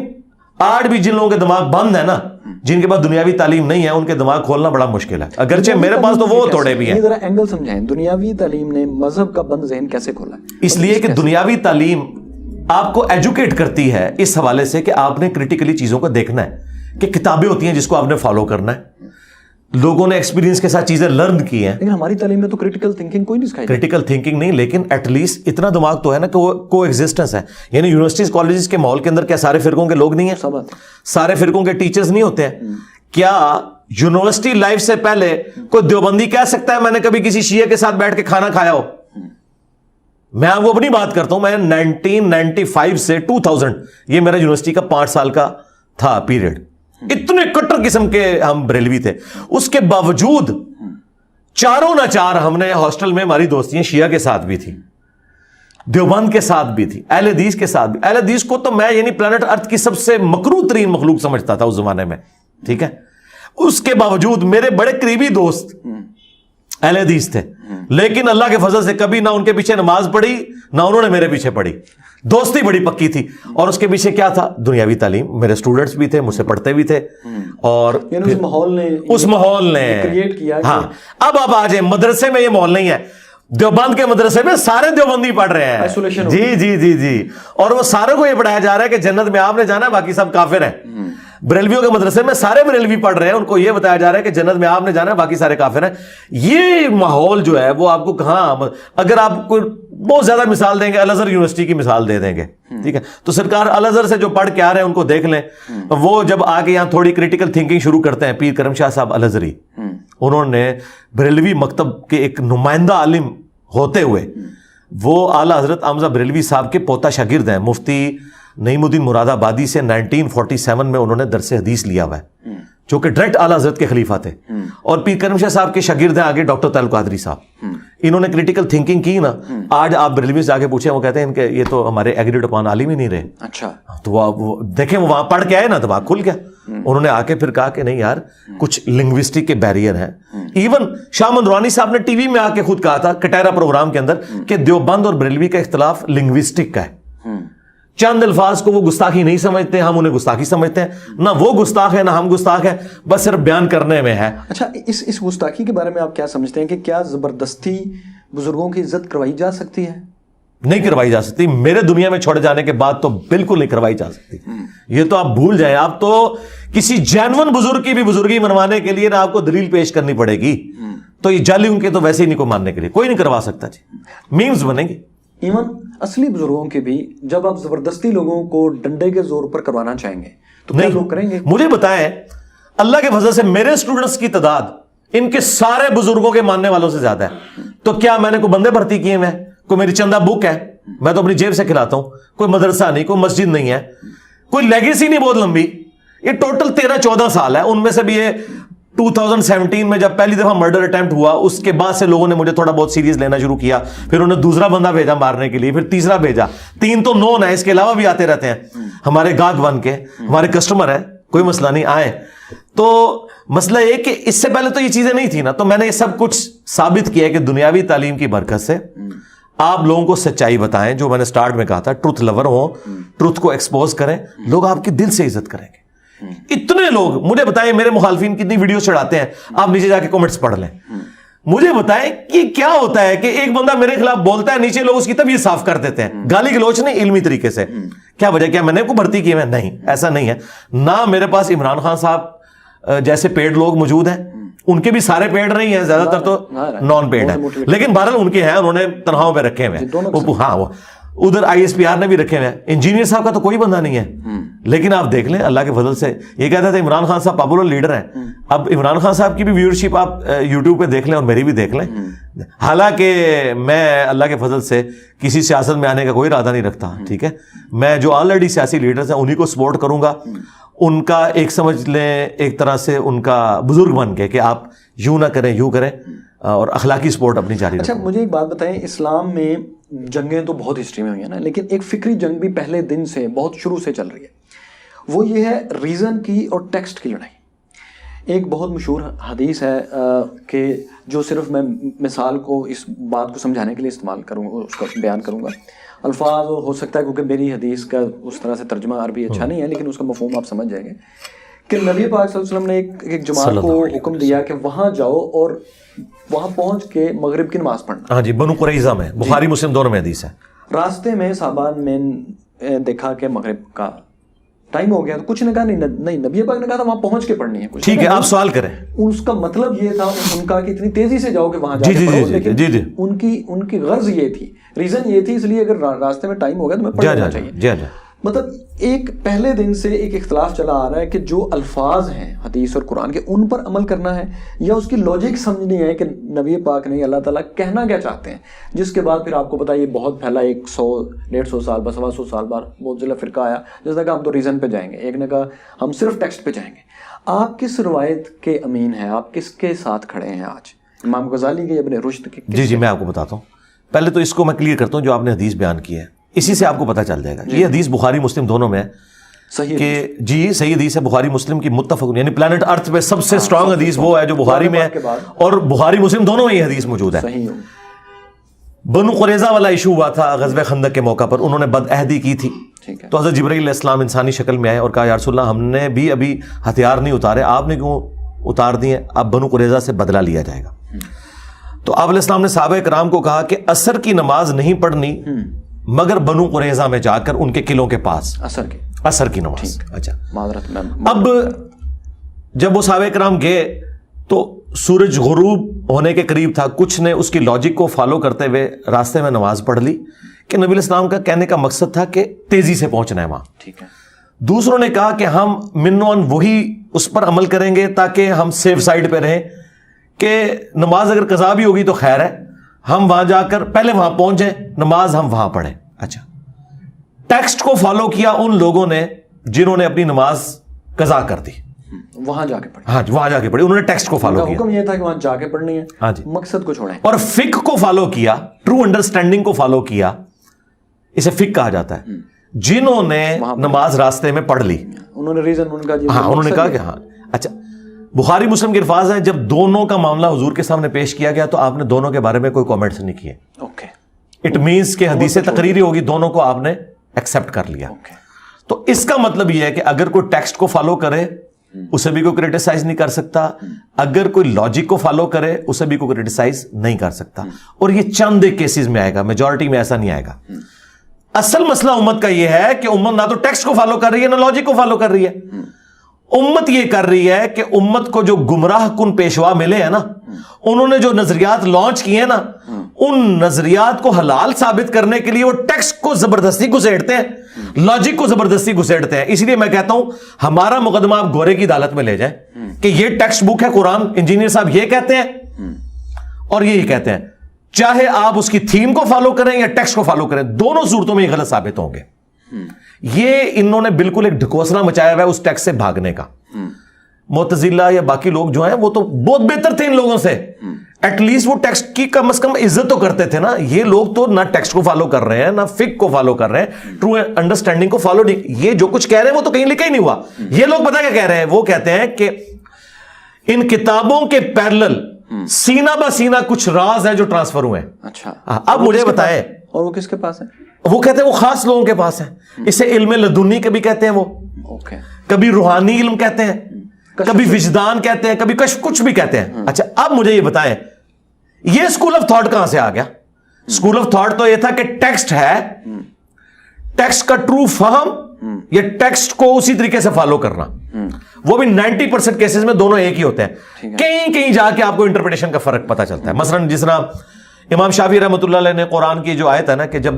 آج بھی جن لوگوں کے دماغ بند ہے نا, جن کے پاس دنیاوی تعلیم نہیں ہے, ان کے دماغ کھولنا بڑا مشکل ہے, اگرچہ میرے پاس تو وہ تھوڑے بھی ہیں. ذرا اینگل سمجھائیں, دنیاوی تعلیم نے مذہب کا بند ذہن کیسے کھولا؟ اس لیے کہ دنیاوی تعلیم آپ کو ایجوکیٹ کرتی ہے اس حوالے سے کہ آپ نے کریٹیکلی چیزوں کو دیکھنا ہے, کہ کتابیں ہوتی ہیں جس کو آپ نے فالو کرنا ہے, لوگوں نے ایکسپیرینس کے ساتھ چیزیں لرن کی ہیں. لیکن ہماری تعلیم میں تو کریٹیکل تھنکنگ کوئی نہیں سکھائی. کریٹیکل تھنکنگ نہیں, لیکن ایٹ لیسٹ اتنا دماغ تو ہے نا کہ وہ کو ایگزسٹنس ہے. یعنی یونیورسٹیز کالجز کے ماحول کے اندر کیا سارے فرقوں کے لوگ نہیں ہیں؟ سارے فرقوں کے ٹیچرز نہیں ہوتے ہیں؟ کیا یونیورسٹی لائف سے پہلے کوئی دیوبندی کہہ سکتا ہے میں نے کبھی کسی شیعہ کے ساتھ بیٹھ کے کھانا کھایا ہو؟ میں آپ کو اپنی بات کرتا ہوں, میں 1995 سے 2000 یہ میرا یونیورسٹی کا 5 سال کا تھا پیریڈ, اتنے کٹر قسم کے ہم بریلوی تھے. اس کے باوجود چاروں نہ چار ہم نے ہاسٹل میں ہماری دوستیاں شیعہ کے ساتھ بھی تھی, دیوبند کے ساتھ بھی تھی, اہل حدیث کے ساتھ بھی. اہل حدیث کو تو میں یعنی پلانٹ ارتھ کی سب سے مکروہ ترین مخلوق سمجھتا تھا اس زمانے میں, ٹھیک ہے. اس کے باوجود میرے بڑے قریبی دوست اہل حدیث تھے, لیکن اللہ کے فضل سے کبھی نہ ان کے پیچھے نماز پڑھی نہ انہوں نے میرے پیچھے پڑھی. دوستی بڑی پکی تھی, اور اس کے پیچھے کیا تھا؟ دنیاوی تعلیم. میرے اسٹوڈنٹس بھی تھے, مجھ سے پڑھتے بھی تھے, اور اس ماحول نے کریٹ کیا. ہاں, اب آپ آ جائیں مدرسے میں, یہ ماحول نہیں ہے. دیوبند کے مدرسے میں سارے دیوبندی پڑھ رہے ہیں, جی جی جی جی, اور وہ سارے کو یہ پڑھایا جا رہا ہے کہ جنت میں آپ نے جانا ہے, باقی سب کافر ہیں. بریلویوں کے مدرسے میں سارے بریلوی پڑھ رہے ہیں, ان کو یہ بتایا جا رہا ہے کہ جنت میں آپ نے جانا ہے, باقی سارے کافر ہیں. یہ ماحول جو ہے وہ آپ کو کہاں, اگر آپ کو بہت زیادہ مثال دیں گے, الازہر یونیورسٹی کی مثال دے دیں گے, ٹھیک ہے. تو سرکار الازہر سے جو پڑھ کے آ رہے ہیں ان کو دیکھ لیں, وہ جب آ کے یہاں تھوڑی کریٹیکل تھنکنگ شروع کرتے ہیں. پیر کرم شاہ صاحب الازہری, انہوں نے بریلوی مکتب کے ایک نمائندہ عالم ہوتے ہوئے, وہ اعلیٰ حضرت حمزہ بریلوی صاحب کے پوتا شاگرد ہیں. مفتی نعیم الدین مراد آبادی سے 1947 میں انہوں نے درس حدیث لیا ہوا ہے, جو کہ ڈائریکٹ اعلیٰ حضرت کے خلیفہ تھے. اور پیر کرم شاہ صاحب کے شاگرد ہیں آگے ڈاکٹر طاہر القادری صاحب. انہوں نے کریٹیکل تھنکنگ کی نا. آج آپ بریلوی سے آگے پوچھیں, وہ کہتے ہیں کہ یہ تو ہمارے ایگریڈ اپان عالم ہی نہیں رہے. اچھا, تو وہ دیکھیں, وہ وہاں پڑھ کے آئے نا, دماغ کھل گیا. انہوں نے آ کے پھر کہا کہ نہیں یار, کچھ لنگوسٹک کے بیریئر ہیں. ایون شاہ منروانی صاحب نے ٹی وی میں آ کے خود کہا تھا کٹیرا پروگرام کے اندر کہ دیوبند اور بریلوی کا اختلاف لنگوسٹک کا ہے. چند الفاظ کو وہ گستاخی نہیں سمجھتے, ہم انہیں گستاخی سمجھتے ہیں. نہ وہ گستاخ ہے نہ ہم گستاخ ہیں, بس صرف بیان کرنے میں ہے. اچھا, اس گستاخی کے بارے میں آپ کیا سمجھتے ہیں کہ کیا زبردستی بزرگوں کی عزت کروائی جا سکتی ہے؟ نہیں کروائی جا سکتی. میرے دنیا میں چھوڑے جانے کے بعد تو بالکل نہیں کروائی جا سکتی. یہ تو آپ بھول جائیں. آپ تو کسی جینون بزرگ کی بھی بزرگی منوانے کے لیے نا آپ کو دلیل پیش کرنی پڑے گی. تو یہ جعلی ان کے تو ویسے ہی نہیں کو ماننے کے لیے کوئی نہیں کروا سکتا. جی, میمز بنیں گے. ایون اصلی بزرگوں کے بھی جب آپ زبردستی لوگوں کو ڈنڈے کے زور پر کروانا چاہیں گے تو کیا لوگ کریں گے؟ مجھے بتائیں, اللہ کے فضل سے میرے اسٹوڈنٹس کی تعداد ان کے سارے بزرگوں کے ماننے والوں سے زیادہ ہے. تو کیا میں نے کوئی بندے بھرتی کیے ہیں؟ کوئی میری چندہ بک ہے, میں تو اپنی جیب سے کھلاتا ہوں. کوئی مدرسہ نہیں, کوئی مسجد نہیں ہے, کوئی لیگیسی نہیں بہت لمبی. یہ ٹوٹل 13-14 سال ہے. ان میں سے بھی یہ 2017 میں جب پہلی دفعہ مرڈر اٹیمپٹ ہوا, اس کے بعد سے لوگوں نے مجھے تھوڑا بہت سیریس لینا شروع کیا. پھر انہوں نے دوسرا بندہ بھیجا مارنے کے لیے, پھر تیسرا بھیجا, 3 تو 9 ہیں, اس کے علاوہ بھی آتے رہتے ہیں. ہمارے گاہک بن کے, ہمارے کسٹمر ہیں, کوئی مسئلہ نہیں, آئے. تو مسئلہ یہ کہ اس سے پہلے تو یہ چیزیں نہیں تھی نا. تو میں نے یہ سب کچھ ثابت کیا کہ دنیاوی تعلیم کی برکت سے آپ لوگوں کو سچائی بتائیں, جو میں نے سٹارٹ میں کہا تھا, ٹروتھ لور ہوں, ٹروتھ کو ایکسپوز کریں, لوگ آپ کی دل سے عزت کریں گے. اتنے لوگ مجھے بتائیں, میرے مخالفین کتنی ویڈیوز چڑھاتے ہیں, آپ نیچے جا کے کمنٹس پڑھ لیں. مجھے بتائیں کہ کیا ہوتا ہے کہ ایک بندہ میرے خلاف بولتا ہے, نیچے لوگ اس کی طبیعت صاف کر دیتے ہیں, گالی گلوچ نہیں, علمی طریقے سے. کیا وجہ, کیا میں نے کو بھرتی کی؟ میں نہیں, ایسا نہیں ہے. نہ میرے پاس عمران خان صاحب جیسے پیڈ لوگ موجود ہیں, ان کے بھی سارے پیڈ نہیں ہیں, زیادہ تر تو نان پیڈ ہیں, لیکن بہرحال ان کے ہیں, انہوں نے تنخواہوں پہ رکھے ہوئے ہیں. ہاں, وہ ادھر ISPR نے بھی رکھے ہوئے ہیں. انجینئر صاحب کا تو کوئی بندہ نہیں ہے. لیکن آپ دیکھ لیں اللہ کے فضل سے, یہ کہتے تھے عمران خان صاحب پاپولر لیڈر ہیں. اب عمران خان صاحب کی بھی ویورشپ آپ یوٹیوب پہ دیکھ لیں اور میری بھی دیکھ لیں. حالانکہ میں اللہ کے فضل سے کسی سیاست میں آنے کا کوئی ارادہ نہیں رکھتا, ٹھیک ہے. میں جو آلریڈی سیاسی لیڈرز ہیں انہی کو سپورٹ کروں گا. ان کا ایک سمجھ لیں ایک طرح سے ان کا بزرگ بن کے کہ آپ یوں نہ کریں, یوں کریں, اور اخلاقی سپورٹ اپنی جاری رکھیں. اچھا, مجھے ایک بات بتائیں, اسلام میں جنگیں تو بہت ہسٹری میں ہوئی ہیں نا, لیکن ایک فکری جنگ بھی پہلے دن سے بہت شروع سے چل رہی ہے. وہ یہ ہے ریزن کی اور ٹیکسٹ کی لڑائی. ایک بہت مشہور حدیث ہے کہ جو صرف میں مثال کو اس بات کو سمجھانے کے لیے استعمال کروں گا، اس کا بیان کروں گا. الفاظ ہو سکتا ہے کیونکہ میری حدیث کا اس طرح سے ترجمہ عربی اچھا نہیں ہے، لیکن اس کا مفہوم آپ سمجھ جائیں گے کہ نبی پاک صلی اللہ علیہ وسلم نے ایک جماعت کو حکم دیا کہ وہاں جاؤ اور وہاں پہنچ کے مغرب کی نماز پڑھنا. ہاں جی، بنو قریظہ میں، بخاری مسلم دونوں میں حدیث ہے. راستے میں صحابہ میں دیکھا کہ مغرب کا ٹائم ہو گیا تو کچھ نے کہا نہیں، نبی پاک نے کہا تھا وہاں پہنچ کے پڑھنی ہے. ٹھیک ہے، آپ سوال کریں. اس کا مطلب یہ تھا ان کا کہ اتنی تیزی سے جاؤ کہ وہاں جا کے پڑھو، لیکن ان کی غرض یہ تھی، ریزن یہ تھی، اس لیے اگر راستے میں ٹائم ہو گیا تو میں پڑھنا چاہیے. مطلب ایک پہلے دن سے ایک اختلاف چلا آ رہا ہے کہ جو الفاظ ہیں حدیث اور قرآن کے ان پر عمل کرنا ہے یا اس کی لاجک سمجھنی ہے کہ نبی پاک نے اللہ تعالیٰ کہنا کیا چاہتے ہیں. جس کے بعد پھر آپ کو پتا یہ بہت پھیلا، 100-150 سال 100 سال بعد بہت ضلع فرقہ آیا جس نے کہا ہم تو ریزن پہ جائیں گے، ایک نے کہا ہم صرف ٹیکسٹ پہ جائیں گے. آپ کس روایت کے امین ہیں؟ آپ کس کے ساتھ کھڑے ہیں آج؟ امام غزالی کے، ابن رشد کے؟ جی میں آپ کو بتاتا ہوں. پہلے تو اس کو میں کلیئر کرتا ہوں جو آپ نے حدیث بیان کی ہے، اسی سے آپ کو پتہ چل جائے گا. یہ حدیث بخاری مسلم دونوں میں ہے صحیح کہ جی صحیح حدیث ہے، بخاری مسلم کی متفق، یعنی پلانٹ ارتھ پہ سب سے اسٹرانگ حدیث وہ ہے جو بخاری میں ہے اور بخاری مسلم دونوں میں یہ حدیث موجود ہے. بنو قریظہ والا ایشو ہوا تھا غزوہ خندق کے موقع پر، انہوں نے بد عہدی کی تھی تو حضرت جبرائیل علیہ السلام انسانی شکل میں آئے اور کہا یا رسول اللہ ہم نے بھی ابھی ہتھیار نہیں اتارے، آپ نے کیوں اتار دیے؟ اب بنو قریظہ سے بدلہ لیا جائے گا. تو آپ علیہ السلام نے صحابہ کرام کو کہا کہ عصر کی نماز نہیں پڑھنی مگر بنو قریظہ میں جا کر ان کے قلعوں کے پاس عصر کی نماز. اچھا، اب جب وہ صحابہ کرام گئے تو سورج غروب ہونے کے قریب تھا. کچھ نے اس کی لاجک کو فالو کرتے ہوئے راستے میں نماز پڑھ لی کہ نبی علیہ السلام کا کہنے کا مقصد تھا کہ تیزی سے پہنچنا ہے وہاں. ٹھیک ہے. دوسروں نے کہا کہ ہم منون وہی اس پر عمل کریں گے تاکہ ہم سیف سائڈ پہ رہیں کہ نماز اگر قضا بھی ہوگی تو خیر ہے، ہم وہاں جا کر پہلے وہاں پہنچیں، نماز ہم وہاں پڑھیں. اچھا، ٹیکسٹ کو فالو کیا ان لوگوں نے جنہوں نے اپنی نماز قضا کر دی، وہاں جا کے پڑھی. ہاں وہاں جا کے پڑھی، انہوں نے ٹیکسٹ کو فالو کیا. حکم یہ تھا کہ وہاں جا کے پڑھنی ہے. ہاں جی، مقصد کو چھوڑیں. اور فقہ کو فالو کیا، ٹرو انڈرسٹینڈنگ کو فالو کیا، اسے فقہ کہا جاتا ہے. جنہوں نے نماز راستے میں پڑھ لی انہوں نے ریزن ان کا ہاں انہوں نے کہا کہ ہاں. اچھا، بخاری مسلم کے الفاظ ہیں جب دونوں کا معاملہ حضور کے سامنے پیش کیا گیا تو آپ نے دونوں کے بارے میں کوئی کامنٹس نہیں کیے. اوکے، اٹ مینس کہ حدیث تقریری ہوگی، دونوں کو آپ نے ایکسپٹ کر لیا. تو اس کا مطلب یہ ہے کہ اگر کوئی ٹیکسٹ کو فالو کرے اسے بھی کوئی کریٹیسائز نہیں کر سکتا، اگر کوئی لاجک کو فالو کرے اسے بھی کوئی کریٹیسائز نہیں کر سکتا. اور یہ چند ایک کیسز میں آئے گا، میجورٹی میں ایسا نہیں آئے گا. اصل مسئلہ امت کا یہ ہے کہ امت نہ تو ٹیکسٹ کو فالو کر رہی ہے نہ لاجک کو فالو کر رہی ہے. امت یہ کر رہی ہے کہ امت کو جو گمراہ کن پیشوا ملے ہیں نا، انہوں نے جو نظریات لانچ کیے ہیں نا، ان نظریات کو حلال ثابت کرنے کے لیے وہ ٹیکسٹ کو زبردستی گھسیڑتے ہیں، لاجک کو زبردستی گھسیڑتے ہیں. اس لیے میں کہتا ہوں ہمارا مقدمہ آپ گورے کی عدالت میں لے جائیں کہ یہ ٹیکسٹ بک ہے قرآن، انجینئر صاحب یہ کہتے ہیں اور یہی کہتے ہیں، چاہے آپ اس کی تھیم کو فالو کریں یا ٹیکسٹ کو فالو کریں، دونوں صورتوں میں یہ غلط ثابت ہوں گے. یہ انہوں نے بالکل ایک ڈھکوسلا مچایا ہوا ہے اس ٹیکسٹ سے بھاگنے کا. معتزلہ یا باقی لوگ جو ہیں وہ تو بہت بہتر تھے ان لوگوں سے، ایٹ لیسٹ وہ ٹیکسٹ کی کم از کم عزت تو کرتے تھے نا. یہ لوگ تو نہ ٹیکسٹ کو فالو کر رہے ہیں نہ فقہ کو فالو کر رہے ہیں، ٹرو انڈرسٹینڈنگ کو فالو نہیں. یہ جو کچھ کہہ رہے ہیں وہ تو کہیں لکھا ہی نہیں ہوا. یہ لوگ پتہ کیا کہہ رہے ہیں؟ وہ کہتے ہیں کہ ان کتابوں کے پیرلل سینہ بہ سینہ کچھ راز ہیں جو ٹرانسفر ہوئے ہیں. اچھا، اب مجھے بتائیں اور وہ کس کے پاس ہے؟ وہ کہتے ہیں وہ خاص لوگوں کے پاس ہے. اسے علم لدنی کبھی کہتے ہیں، وہ کبھی روحانی علم کہتے ہیں، کبھی وجدان کہتے ہیں، کبھی کشف، کچھ بھی کہتے ہیں. اچھا، اب مجھے یہ بتائیں یہ اسکول آف تھاٹ کہاں سے آ گیا؟ اسکول آف تھاٹ تو یہ تھا کہ ٹیکسٹ ہے، ٹیکسٹ کا ٹرو فہم یا ٹیکسٹ کو اسی طریقے سے فالو کرنا. وہ بھی 90% کیسز میں دونوں ایک ہی ہوتے ہیں. کہیں کہیں جا کے آپ کو انٹرپریٹیشن کا فرق پتا چلتا ہے. مثلا جس طرح امام شافعی رحمۃ اللہ علیہ نے قرآن کی جو آیت ہے نا کہ جب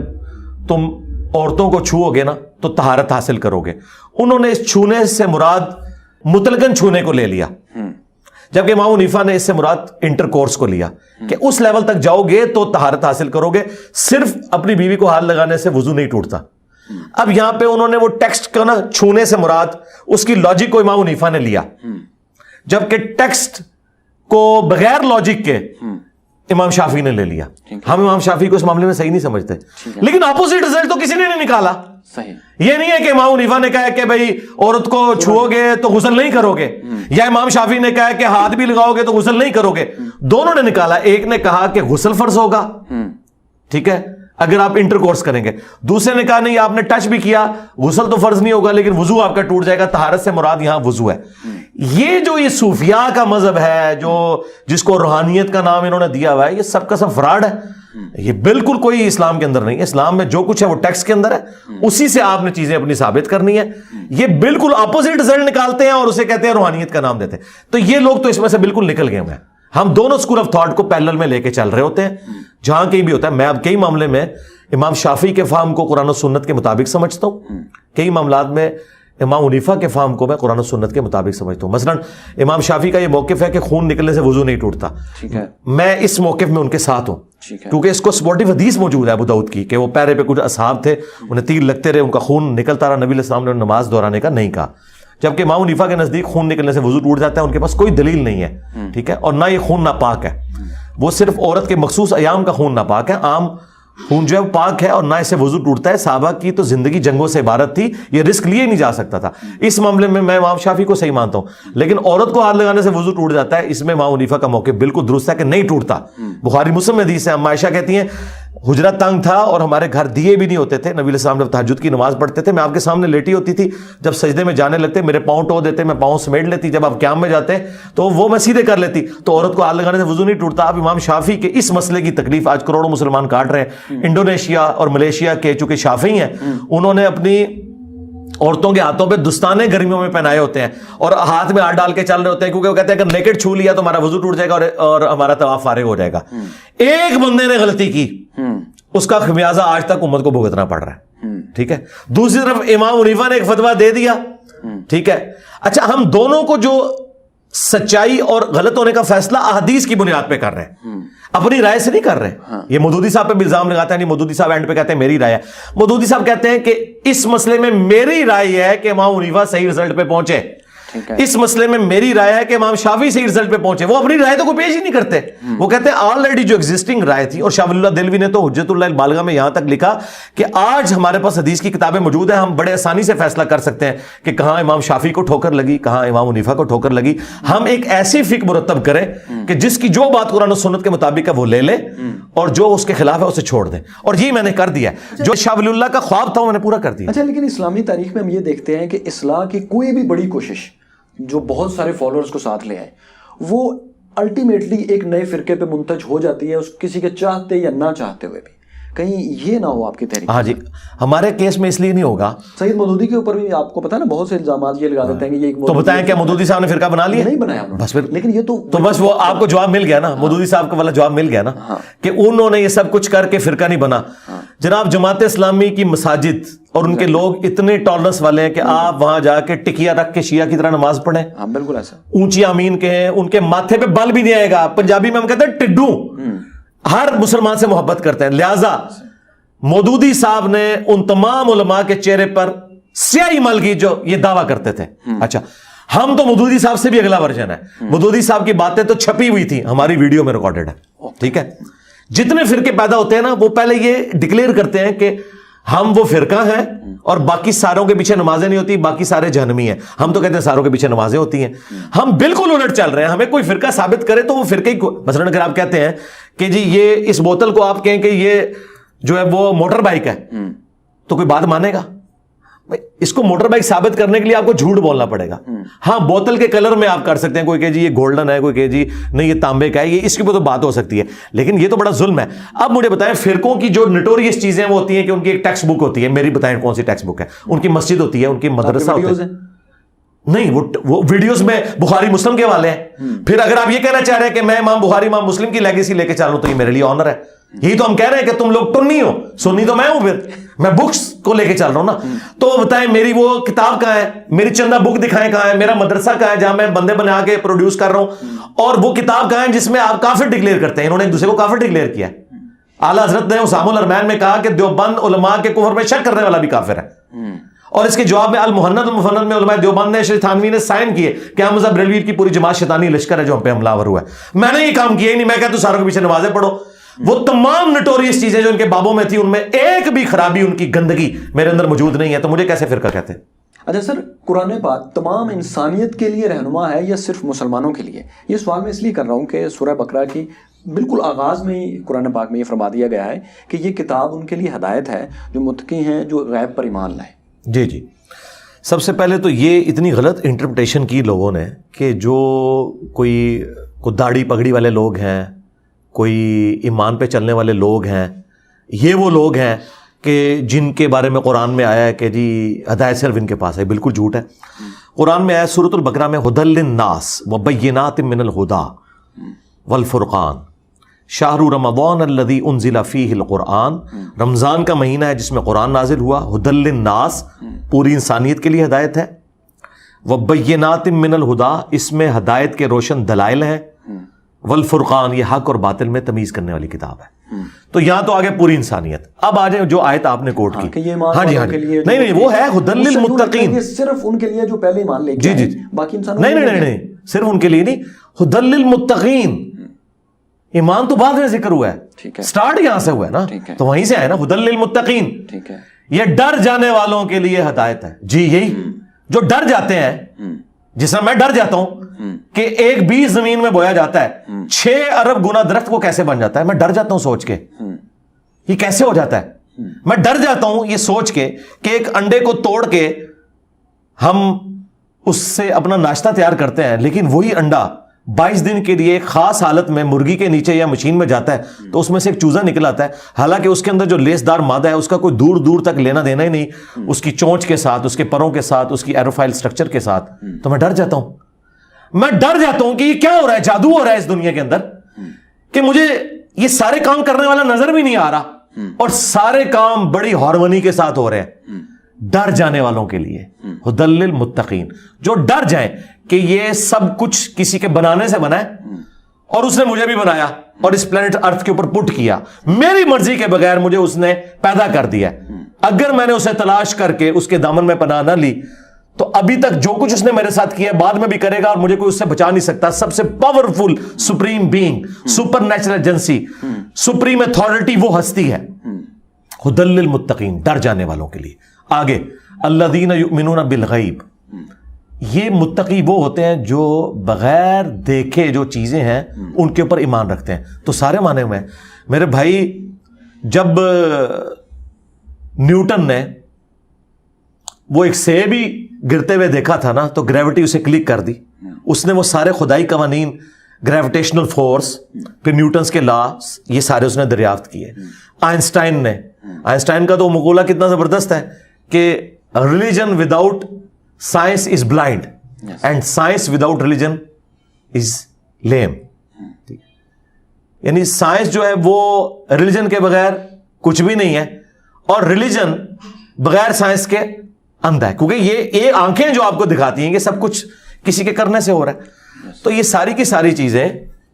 تم عورتوں کو چھوؤ گے نا تو طہارت حاصل کرو گے، انہوں نے اس چھونے سے مراد مطلقاً چھونے کو لے لیا، جبکہ امام حنیفہ نے اس سے مراد انٹر کورس کو لیا کہ اس لیول تک جاؤ گے تو طہارت حاصل کرو گے، صرف اپنی بیوی کو ہاتھ لگانے سے وضو نہیں ٹوٹتا. اب یہاں پہ انہوں نے وہ ٹیکسٹ کا نا چھونے سے مراد اس کی لاجک کو امام حنیفہ نے لیا، جبکہ ٹیکسٹ کو بغیر لاجک کے امام شافعی نے لے لیا. ہم امام شافعی کو اس معاملے میں صحیح نہیں سمجھتے، لیکن اپوزٹ رزلٹ تو کسی نے نہیں نکالا. صحیح. یہ نہیں ہے کہ امام حنیفہ نے کہا کہ بھائی عورت کو چھوؤ گے تو غسل نہیں کرو گے, یا امام شافعی نے کہا کہ ہاتھ بھی لگاؤ گے تو غسل نہیں کرو گے. دونوں نے نکالا, ایک نے کہا کہ غسل فرض ہوگا, ٹھیک ہے, اگر آپ انٹر کورس کریں گے. دوسرے نے کہا نہیں, آپ نے ٹچ بھی کیا, غسل تو فرض نہیں ہوگا لیکن وضو آپ کا ٹوٹ جائے گا. طہارت سے مراد یہاں وضو ہے. یہ صوفیاء کا مذہب ہے, جس کو روحانیت کا نام انہوں نے دیا ہوا ہے, یہ سب کا سب فراڈ ہے. یہ بالکل کوئی اسلام کے اندر نہیں ہے. اسلام میں جو کچھ ہے وہ ٹیکسٹ کے اندر ہے, اسی سے آپ نے چیزیں اپنی ثابت کرنی ہے. یہ بالکل اپوزٹ رزلٹ نکالتے ہیں اور اسے کہتے ہیں روحانیت کا نام دیتے ہیں. تو یہ لوگ تو اس میں سے بالکل نکل گئے ہوئے ہیں. ہم دونوں اسکول آف تھاٹ کو پیرلل میں لے کے چل رہے ہوتے ہیں. جہاں کہیں بھی ہوتا ہے, میں اب کئی معاملے میں امام شافعی کے فہم کو قرآن و سنت کے مطابق سمجھتا ہوں, کئی معاملات میں امام حنیفہ کے فہم کو میں قرآن و سنت کے مطابق سمجھتا ہوں. مثلا امام شافعی کا یہ موقف ہے کہ خون نکلنے سے وضو نہیں ٹوٹتا, میں اس موقف میں ان کے ساتھ ہوں, کیونکہ اس کو سپورٹیو حدیث موجود ہے ابو داؤد کی کہ وہ پیرے پہ کچھ اصحاب تھے, انہیں تیر لگتے رہے, ان کا خون نکلتا رہا, نبی علیہ السلام نے نماز دہرانے کا نہیں کہا. جبکہ امام حنیفہ کے نزدیک خون نکلنے سے وضو ٹوٹ جاتا ہے, ان کے پاس کوئی دلیل نہیں ہے, ٹھیک ہے, اور نہ یہ خون ناپاک ہے. وہ صرف عورت کے مخصوص ایام کا خون ناپاک ہے, عام خون جو ہے وہ پاک ہے اور نہ اسے وضو ٹوٹتا ہے. صحابہ کی تو زندگی جنگوں سے عبارت تھی, یہ رسک لیے نہیں جا سکتا تھا. اس معاملے میں میں امام شافعی کو صحیح مانتا ہوں, لیکن عورت کو ہاتھ لگانے سے وضو ٹوٹ جاتا ہے, اس میں امام حنیفہ کا موقف بالکل درست ہے کہ نہیں ٹوٹتا. بخاری مسلم میں حدیث ہے, اما عائشہ کہتی ہیں حجرہ تنگ تھا اور ہمارے گھر دیے بھی نہیں ہوتے تھے. نبی علیہ السلام جب تہجد کی نماز پڑھتے تھے, میں آپ کے سامنے لیٹی ہوتی تھی, جب سجدے میں جانے لگتے میرے پاؤں ٹو دیتے, میں پاؤں سمیٹ لیتی, جب آپ قیام میں جاتے تو وہ میں سیدھے کر لیتی. تو عورت کو ہاتھ لگانے سے وضو نہیں ٹوٹتا. اب امام شافعی کے اس مسئلے کی تکلیف آج کروڑوں مسلمان کاٹ رہے ہیں. انڈونیشیا اور ملیشیا کے چونکہ شافعی ہیں, انہوں نے اپنی عورتوں کے ہاتھوں پہ دستانے گرمیوں میں پہنائے ہوتے ہیں اور ہاتھ میں ہاتھ ڈال کے چل رہے ہوتے ہیں, کیونکہ وہ کہتے ہیں اگر نیکڈ چھو لیا تو ہمارا وضو ٹوٹ جائے گا اور ہمارا طواف فارغ ہو جائے گا. ایک بندے نے غلطی کی, اس کا خمیازہ آج تک امت کو بھگتنا پڑ رہا ہے, ٹھیک ہے. دوسری طرف امام حنیفہ نے ایک فتویٰ دے دیا, ٹھیک ہے. اچھا, ہم دونوں کو جو سچائی اور غلط ہونے کا فیصلہ احادیث کی بنیاد پہ کر رہے ہیں, اپنی رائے سے نہیں کر رہے. یہ مودودی صاحب پہ بھی الزام لگاتا ہے, نہیں مودودی صاحب اینڈ پہ کہتے ہیں میری رائے ہے. مودودی صاحب کہتے ہیں کہ اس مسئلے میں میری رائے ہے کہ امام حنیفہ صحیح رزلٹ پہ پہنچے, اس مسئلے میں میری رائے ہے کہ امام شافعی صحیح رزلٹ پہ پہنچے. وہ اپنی رائے تو کوئی پیش ہی نہیں کرتے, وہ کہتے ہیں آلریڈی جو ایگزسٹنگ رائے تھی. اور شاہ ولی اللہ دہلوی نے تو حجت اللہ البالغہ میں یہاں تک لکھا کہ آج ہمارے پاس حدیث کی کتابیں موجود ہیں, ہم بڑے آسانی سے فیصلہ کر سکتے ہیں کہ کہاں امام شافعی کو ٹھوکر لگی, کہاں امام حنیفہ کو ٹھوکر لگی. ہم ایک ایسی فقہ مرتب کریں کہ جس کی جو بات قرآن و سنت کے مطابق ہے وہ لے لے, اور جو اس کے خلاف ہے اسے چھوڑ دیں. اور یہ میں نے کر دیا, جو شاہ ولی اللہ کا خواب تھا وہ میں نے پورا کر دیا. اچھا, لیکن اسلامی تاریخ میں ہم یہ دیکھتے ہیں کہ اصلاح کی کوئی بھی بڑی کوشش جو بہت سارے فالوورز کو ساتھ لے آئے, وہ الٹیمیٹلی ایک نئے فرقے پہ منتج ہو جاتی ہے, اس کسی کے چاہتے یا نہ چاہتے ہوئے بھی. کہیں یہ نہ ہو آپ کی تحریک؟ ہاں جی, ہمارے کیس میں اس لیے نہیں ہوگا. سید مودودی کے اوپر بھی آپ کو پتا نا بہت سے الزامات یہ لگا دیتے ہیں کہ یہ تو بتائیں کیا مودودی صاحب نے فرقہ بنا لیا؟ نہیں بنایا بس پھر, لیکن یہ تو بس وہ آپ کو جواب مل گیا نا, مودودی صاحب کا والا جواب مل گیا نا کہ انہوں نے یہ سب کچھ کر کے فرقہ نہیں بنا. جناب جماعت اسلامی کی مساجد اور ان کے لوگ اتنے ٹالرنس والے ہیں کہ آپ وہاں جا کے ٹکیا رکھ کے شیعہ کی طرح نماز پڑھیں. ہاں بالکل ایسا, اونچی آمین کہیں, ان کے ماتھے پہ بل بھی نہیں آئے گا. پنجابی میں ہم کہتے ہیں ٹڈو, ہر مسلمان سے محبت کرتے ہیں. لہذا مودودی صاحب نے ان تمام علماء کے چہرے پر سیاہی مل گئی جو یہ دعویٰ کرتے تھے. اچھا, ہم تو مودودی صاحب سے بھی اگلا ورژن ہے. مودودی صاحب کی باتیں تو چھپی ہوئی تھی, ہماری ویڈیو میں ریکارڈڈ ہے, ٹھیک ہے. جتنے فرقے پیدا ہوتے ہیں نا, وہ پہلے یہ ڈکلیئر کرتے ہیں کہ ہم وہ فرقہ ہیں اور باقی ساروں کے پیچھے نمازیں نہیں ہوتی, باقی سارے جہنمی ہیں. ہم تو کہتے ہیں ساروں کے پیچھے نمازیں ہوتی ہیں. ہم بالکل الٹ چل رہے ہیں. ہمیں کوئی فرقہ ثابت کرے تو وہ فرقے کو, مثلا اگر آپ کہتے ہیں کہ جی یہ اس بوتل کو آپ کہیں کہ یہ جو ہے وہ موٹر بائک ہے, تو کوئی بات مانے گا؟ اس کو موٹر بائک ثابت کرنے کے لیے آپ کو جھوٹ بولنا پڑے گا. ہاں, بوتل کے کلر میں آپ کر سکتے ہیں, کوئی کہ جی یہ گولڈن ہے, کوئی کہ جی نہیں یہ تانبے کا ہے, یہ اس کے اوپر تو بات ہو سکتی ہے, لیکن یہ تو بڑا ظلم ہے. اب مجھے بتائیں, فرقوں کی جو نٹوریس چیزیں وہ ہوتی ہیں کہ ان کی ایک ٹیکسٹ بک ہوتی ہے. میری بتائیں کون سی ٹیکسٹ بک ہے؟ ان کی مسجد ہوتی ہے, ان کی مدرسہ ہوتا ہے. نہیں, وہ ویڈیوز میں بخاری مسلم کے والے ہیں. پھر اگر آپ یہ کہنا چاہ رہے ہیں کہ میں امام بخاری امام مسلم کی لیگیسی لے کے چل رہا ہوں تو یہ میرے لیے آنر ہے. یہی تو ہم کہہ رہے ہیں کہ تم لوگ ٹنی ہو, سنی تو میں ہوں, پھر میں بکس کو لے کے چل رہا ہوں نا. تو بتائیں میری وہ کتاب کہاں ہے, میری چندہ بک دکھائیں کہاں ہے, میرا مدرسہ کہاں ہے جہاں میں بندے بنا کے پروڈیوس کر رہا ہوں, اور وہ کتاب کہاں ہے جس میں آپ کافر ڈکلیئر کرتے ہیں. انہوں نے ایک دوسرے کو کافر ڈکلیئر کیا ہے. اعلیٰ حضرت نے اسام الارمین میں کہا کہ دیوبند علماء کے کفر میں شک کرنے والا بھی کافر ہے, اور اس کے جواب میں المحند المفند میں علماء دیوبند نے شریف تھانوی نے سائن کیے کہ احمد بریلوی کی پوری جماعت شیطانی لشکر ہے جو ہم پہ حملہ آور ہوا ہے. میں نے یہ کام کیا ہی نہیں, میں کہتا ہوں ساروں کے پیچھے نمازیں پڑھو. وہ تمام نٹوریس چیزیں جو ان کے بابوں میں تھی ان میں ایک بھی خرابی، ان کی گندگی میرے اندر موجود نہیں ہے، تو مجھے کیسے فرقہ کہتے ہیں؟ اچھا سر، قرآن پاک تمام انسانیت کے لیے رہنما ہے یا صرف مسلمانوں کے لیے؟ یہ سوال میں اس لیے کر رہا ہوں کہ سورہ بقرہ کی بالکل آغاز میں ہی قرآن پاک میں یہ فرما دیا گیا ہے کہ یہ کتاب ان کے لیے ہدایت ہے جو متقی ہیں، جو غیب پر ایمان لائیں۔ جی جی، سب سے پہلے تو یہ اتنی غلط انٹرپریٹیشن کی لوگوں نے کہ جو کوئی داڑھی پگڑی والے لوگ ہیں، کوئی ایمان پہ چلنے والے لوگ ہیں، یہ وہ لوگ ہیں کہ جن کے بارے میں قرآن میں آیا ہے کہ جی ہدایت صرف ان کے پاس ہے۔ بالکل جھوٹ ہے۔ قرآن میں آیا سورۃ البقرہ میں ھدی للناس وبینات من الہدی والفرقان شہر رمضان الذی انزل فیہ القرآن، رمضان کا مہینہ ہے جس میں قرآن نازل ہوا، ھدی للناس پوری انسانیت کے لیے ہدایت ہے، وبینات من الہدی اس میں ہدایت کے روشن دلائل ہیں، والفرقان یہ حق اور باطل میں تمیز کرنے والی کتاب ہے۔ تو یہاں تو آگے پوری انسانیت۔ اب آ جائیں جو آیت آپ نے کوٹ کی، ہاں جی ہاں جی، نہیں وہ ہے ھدی للمتقین، صرف ان کے لیے جو پہلے ایمان لے کے جی باقی انسانوں نہیں صرف ان کے لیے نہیں، ھدی للمتقین، ایمان تو بعد میں ذکر ہوا ہے، سٹارٹ یہاں سے ہوا ہے نا، تو وہیں سے آیا نا ھدی للمتقین، یہ ڈر جانے والوں کے لیے ہدایت ہے۔ جی یہی جو ڈر جاتے ہیں، جس طرح میں ڈر جاتا ہوں کہ ایک بیج زمین میں بویا جاتا ہے 6 ارب گنا درخت کو کیسے بن جاتا ہے، میں ڈر جاتا ہوں سوچ کے یہ کیسے ہو جاتا ہے۔ میں ڈر جاتا ہوں یہ سوچ کے کہ ایک انڈے کو توڑ کے ہم اس سے اپنا ناشتہ تیار کرتے ہیں، لیکن وہی انڈا 22 دن کے لیے ایک خاص حالت میں مرغی کے نیچے یا مشین میں جاتا ہے تو اس میں سے ایک چوزا نکل آتا ہے، حالانکہ اس کے اندر جو لیس دار مادہ ہے اس کا کوئی دور دور تک لینا دینا ہی نہیں اس کی چونچ کے ساتھ، اس کے پروں کے ساتھ، اس کی ایروفائل سٹرکچر کے ساتھ۔ تو میں ڈر جاتا ہوں، میں ڈر جاتا ہوں کہ یہ کیا ہو رہا ہے، جادو ہو رہا ہے اس دنیا کے اندر، کہ مجھے یہ سارے کام کرنے والا نظر بھی نہیں آ رہا اور سارے کام بڑی ہارمونی کے ساتھ ہو رہے ہیں۔ ڈر جانے والوں کے لیے ھدی للمتقین، جو ڈر جائیں کہ یہ سب کچھ کسی کے بنانے سے بنا ہے اور اس نے مجھے بھی بنایا اور اس پلینٹ ارتھ کے اوپر پٹ کیا، میری مرضی کے بغیر مجھے اس نے پیدا کر دیا۔ اگر میں نے اسے تلاش کر کے اس کے دامن میں پناہ نہ لی تو ابھی تک جو کچھ اس نے میرے ساتھ کیا بعد میں بھی کرے گا اور مجھے کوئی اس سے بچا نہیں سکتا۔ سب سے powerful supreme being, super natural agency, supreme authority وہ ہستی ہے۔ ھدی للمتقین، ڈر جانے والوں کے لیے۔ آگے الذین یؤمنون بالغیب، یہ متقی وہ ہوتے ہیں جو بغیر دیکھے جو چیزیں ہیں ان کے اوپر ایمان رکھتے ہیں۔ تو سارے معنی میں میرے بھائی، جب نیوٹن نے وہ ایک سیب ہی گرتے ہوئے دیکھا تھا نا تو گریوٹی اسے کلک کر دی، اس نے وہ سارے خدائی قوانین، گریویٹیشنل فورس، پھر نیوٹنس کے لاز، یہ سارے اس نے دریافت کیے۔ آئنسٹائن کا تو مقولہ کتنا زبردست ہے کہ religion without science is blind and science without religion is lame, یعنی سائنس جو ہے وہ ریلیجن کے بغیر کچھ بھی نہیں ہے اور ریلیجن بغیر سائنس کے اندھا ہے، کیونکہ یہ آنکھیں جو آپ کو دکھاتی ہیں کہ سب کچھ کسی کے کرنے سے ہو رہا ہے۔ تو یہ ساری کی ساری چیزیں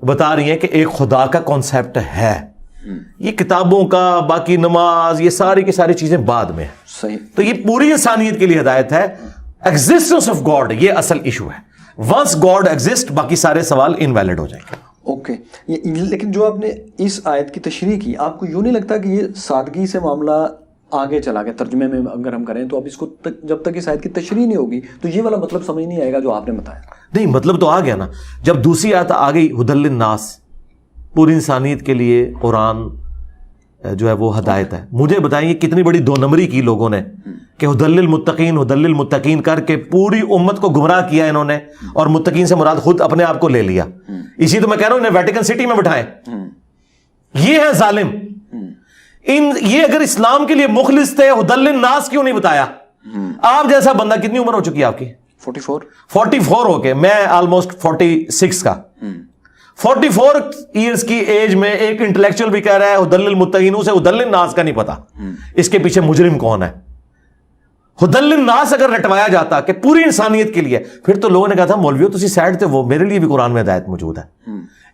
بتا رہی ہیں کہ ایک خدا کا کانسیپٹ ہے، یہ کتابوں کا، باقی نماز، یہ ساری کی ساری چیزیں بعد میں صحیح۔ تو یہ پوری انسانیت کے لیے ہدایت ہے۔ ایگزسٹنس آف گاڈ یہ اصل ایشو ہے، ونس گاڈ ایگزسٹ باقی سارے سوال انویلڈ ہو جائیں گے۔ اوکے، لیکن جو آپ نے اس آیت کی تشریح کی، آپ کو یوں نہیں لگتا کہ یہ سادگی سے معاملہ آگے چلا گیا؟ ترجمے میں اگر ہم کریں تو اب اس کو جب تک اس آیت کی تشریح نہیں ہوگی تو یہ والا مطلب سمجھ نہیں آئے گا جو آپ نے بتایا۔ نہیں، مطلب تو آ گیا نا، جب دوسری آیت آ گئی ھدی للناس، پوری انسانیت کے لیے قرآن جو ہے وہ ہدایت ہے۔ مجھے بتائیں یہ کتنی بڑی 2 نمبری کی لوگوں نے کہ ھدی للمتقین ھدی للمتقین کر کے پوری امت کو گمراہ کیا انہوں نے، اور متقین سے مراد خود اپنے آپ کو لے لیا۔ اسی تو میں کہہ رہا ہوں انہیں ویٹیکن سٹی میں بٹھائیں، یہ ہے ظالم۔ یہ اگر اسلام کے لیے مخلص تھے ھدی للناس کیوں نہیں بتایا؟ آپ جیسا بندہ، کتنی عمر ہو چکی ہے آپ کی؟ 44 ہو کے، میں آلموسٹ 46 کا، 44 ایئرز کی ایج میں ایک انٹلیکچوئل بھی کہہ رہا ہے ھدی للمتقین، اسے ھدی للناس کا نہیں پتا اس کے پیچھے مجرم کون ہے۔ ھدی للناس اگر رٹوایا جاتا کہ پوری انسانیت کے لیے، پھر تو لوگوں نے کہا تھا مولویو تسی سائڈ تے، وہ میرے لیے بھی قرآن میں ہدایت موجود ہے۔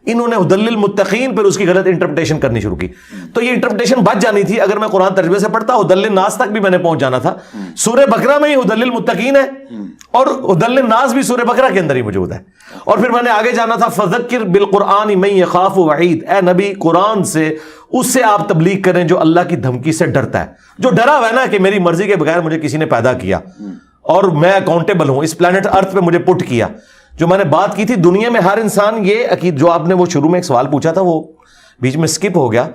انہوں نے ہدی للمتقین پر اس کی غلط انٹرپریٹیشن کرنی شروع کی. تو یہ انٹرپریٹیشن بچ جانی تھی اگر میں قرآن ترجمے سے پڑھتا. ہدی للناس تک بھی میں نے پہنچ جانا تھا. سورہ بقرہ میں ہی ہدی للمتقین ہے اور ہدی للناس بھی سورہ بقرہ کے اندر ہی موجود ہے. اور پھر میں نے آگے جانا تھا فذکر بالقرآن من یخاف وعید. اے نبی قرآن سے اس سے آپ تبلیغ کریں جو اللہ کی دھمکی سے ڈرتا ہے, جو ڈرا ہوا ہے نا کہ میری مرضی کے بغیر مجھے کسی نے پیدا کیا اور میں اکاؤنٹیبل ہوں, اس پلانٹ ارتھ پہ مجھے پٹ کیا. جو میں نے بات کی تھی دنیا میں ہر انسان یہ عقید, جو آپ نے وہ شروع میں ایک سوال پوچھا تھا وہ بیچ میں سکپ ہو گیا,